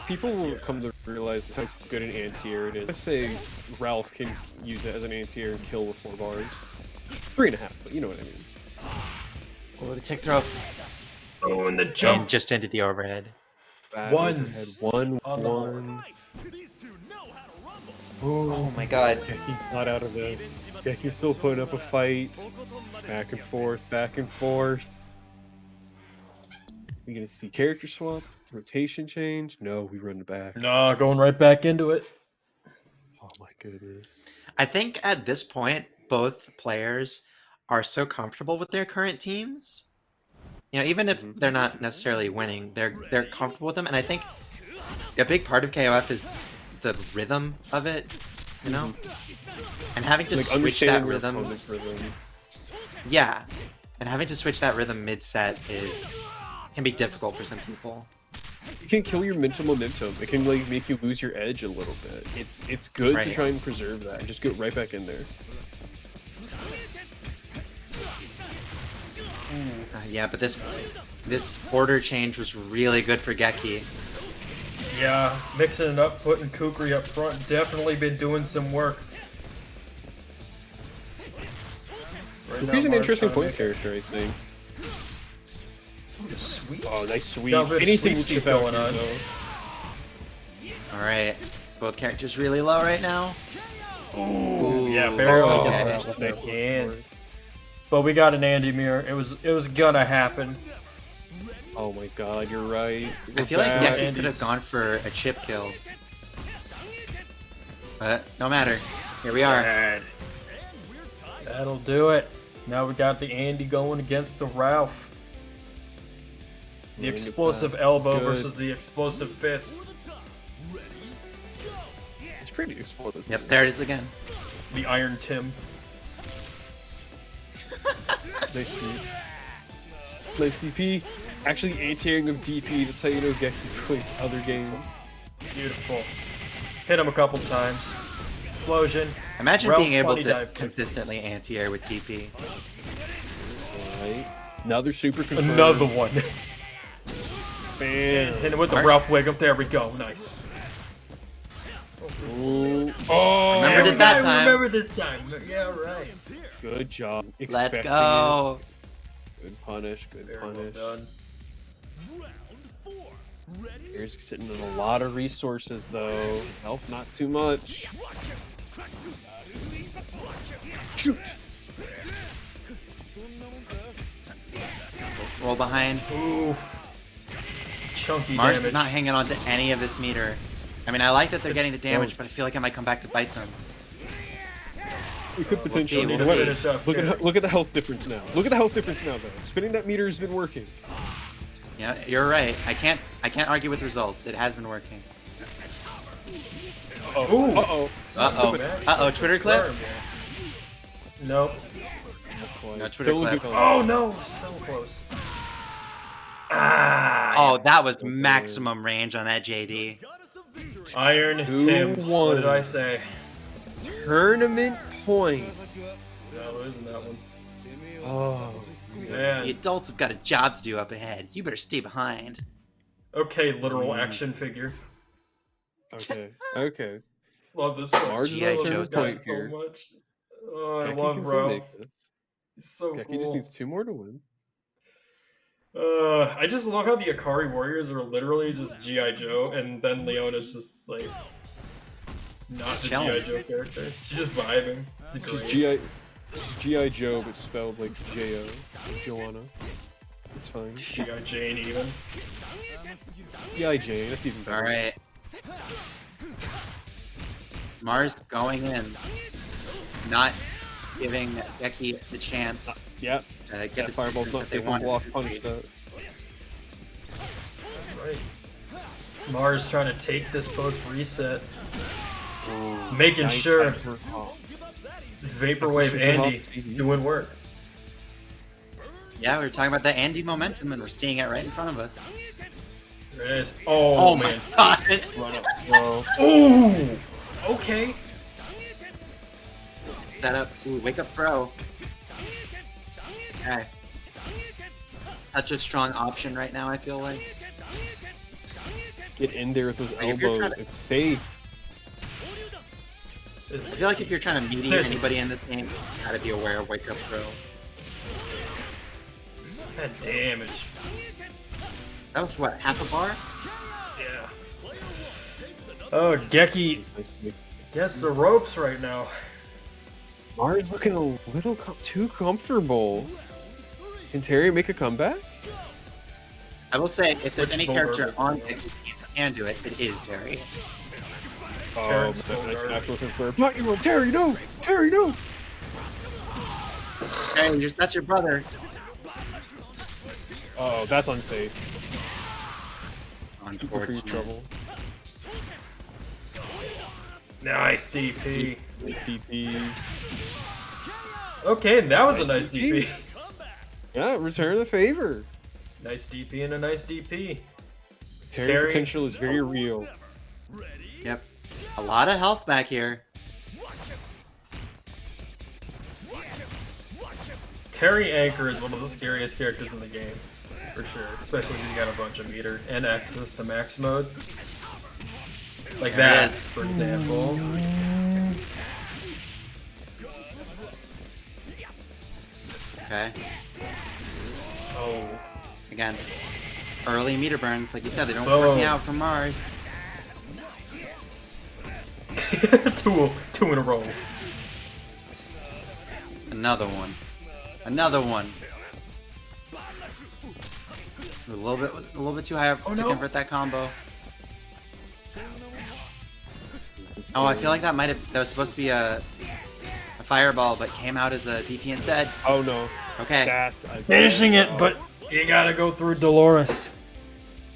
people will come to realize how good an anti-air it is. Let's say Ralph can use it as an anti-air and kill with 4 bars. 3.5, but you know what I mean. Oh, the tick throw. Oh, and the And jump. just into the overhead. Bad Ones. overhead. On the 1-1. Oh my god. He's not out of this. He's still putting up a fight. Back and forth, back and forth. We gonna see character swap, rotation change? No, we run it back. No, going right back into it. Oh my goodness. I think at this point, both players are so comfortable with their current teams. You know, even if they're not necessarily winning, they're comfortable with them. And I think a big part of KOF is the rhythm of it, you know? And having to Like switch that understanding your rhythm. opponent's rhythm. Yeah. And having to switch that rhythm mid-set can be difficult for some people. It can kill your mental momentum. It can like make you lose your edge a little bit. It's good to Right. try and preserve that and just get right back in there. Yeah, but this order change was really good for Geki. Yeah, mixing it up, putting Kukri up front, definitely been doing some work. Right now, He's an Mars interesting trying point to make character, I think. it sweet. Oh, nice sweep. Got a bit of Anything will sweepsies chip going out on. here, though. Alright. Both characters really low right now. Ooh, yeah, barely Oh, gets okay. that with that hand. But we got an Andy mirror. It was gonna happen. Oh my god, you're right. I feel like back. Geki could Andy's- have gone for a chip kill. But no matter. Here we are. Bad. That'll do it. Now we got the Andy going against the Ralph. The Andy explosive pass. elbow It's good. versus the explosive fist. It's pretty explosive. Yep, there it is again. The Iron Tim. Nice sweep. Nice DP. Actually, anti-airing of DP. That's how you know Geki plays other game. Beautiful. Hit him a couple times. Explosion. Imagine Ralph being able funny to dive kick. consistently anti-air with TP. Alright. Another super confirmed. Another one. Bam. Hit him with the Mark. Ralph wig up. There we go. Nice. Ooh. Oh, Remembered yeah, it that I time. remember this time. Yeah, right. Good job. Let's Expecting go. it. Good punish. Good Very well punish. done. Here's sitting on a lot of resources though. Health not too much. Shoot. Roll behind. Oof. Chunky Mars damage. is not hanging on to any of this meter. I mean, I like that they're getting the damage, but I feel like I might come back to bite them. We could potentially we'll Need to see. finish up look here. at the health difference now. Look at the health difference now though. Spinning that meter has been working. Yeah, you're right. I can't argue with results. It has been working. Oh. Uh-oh. Uh-oh. Uh-oh, Twitter clip? Confirm, yeah. Nope. No Twitter Still a clip. good Oh no, so close. Ah. Oh, that was maximum range on that JD. Iron 2-1. Tims. What did I say? Tournament point. No, isn't that one? Oh. The Man. adults have got a job to do up ahead. You better stay behind. Okay, literal action figure. Okay. Okay. Love this one. Mars is G.I. on Joe turn This guy point so here. much. Oh, I Geki love can still make Ralph. this. He's so Geki cool. just needs 2 more to win. I just love how the Akari Warriors are literally just G.I. Joe, and then Leona's just like not Just the chilling. G.I. Joe character. She's just vibing. It's She's great. G.I. Joe, but spelled like J-O. Joanna. It's fine. G.I. Jane even. G.I. Jane, that's even better. Alright. Mars going in. Not giving Geki the chance Yep. to get That this fireball's picture not that they safe want block. to Punish that. Right. Mars trying to take this post reset, making Nice sure hyper hop. Vaporwave Super Andy hop. doing work. Yeah, we were talking about the Andy momentum, and we're seeing it right in front of us. There it is. Oh, Oh man. my god! Run up, bro. Ooh. Okay. Set up. Ooh, wake up, bro. Okay. Such a strong option right now, I feel like. get in there with those Like, if you're elbows. trying to- It's safe. I feel like if you're trying to mediate There's- anybody in this game, you gotta be aware of wake up throw. That damage. That was what, half a bar? Yeah. Oh, Geki gets the ropes right now. Mars looking a little too comfortable. Can Terry make a comeback? I will say, if there's Which any Bull character Burger? on Gecky's team that can do it, it is Terry. Terrence Nice Bull back with his burp. Not you, Terry, no! Terry, no! Terry, that's your brother. Oh, that's unsafe. Super for your Unfortunate. trouble. Nice DP. DP. Okay, that was a Nice nice DP. DP. Yeah, return the favor. Nice DP and a nice DP. Terry, Terry. potential is very real. Yep. A lot of health back here. Terry Anchor is one of the scariest characters in the game, for sure. Especially if you got a bunch of meter and access to max mode. Like There it that, is. for example. Okay. Oh. Again, it's early meter burns. Like you said, they don't Boom. work out from Mars. two in a row. Another one. Another one. A little bit too high up Oh, to no. convert that combo. Oh, I feel like that was supposed to be a fireball, but came out as a DP instead. Oh no. Okay. That's Finishing it, but you gotta go through Dolores.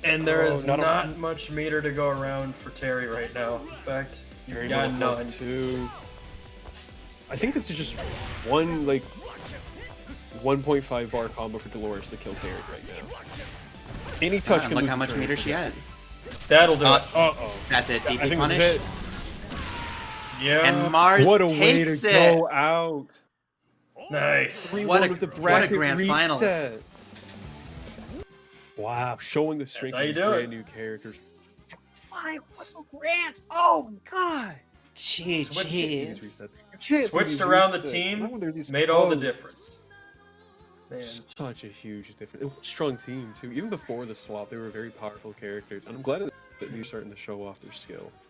And there Oh, is not not, a- much meter to go around for Terry right now. In fact, he's Very got well none. too. I think this is just one like 1.5 bar combo for Dolores to kill Terry right now. Any touch And can look lose how the much turn. meter she has. That'll do it. Uh-oh. That's it. I DP think punish. this is it. Yeah. And Mars What a way to takes it. go out. Nice. 3-1 What a- with the what a bracket grand finals. reset. Wow, showing the strength how of you these do it. brand new characters. GG. These resets. You can't do Switched these around the resets. team, Not when they're these made all the close. difference. Man. Such a huge difference. It was a strong team too. Even before the swap, they were very powerful characters, and I'm glad that they're starting to show off their skill.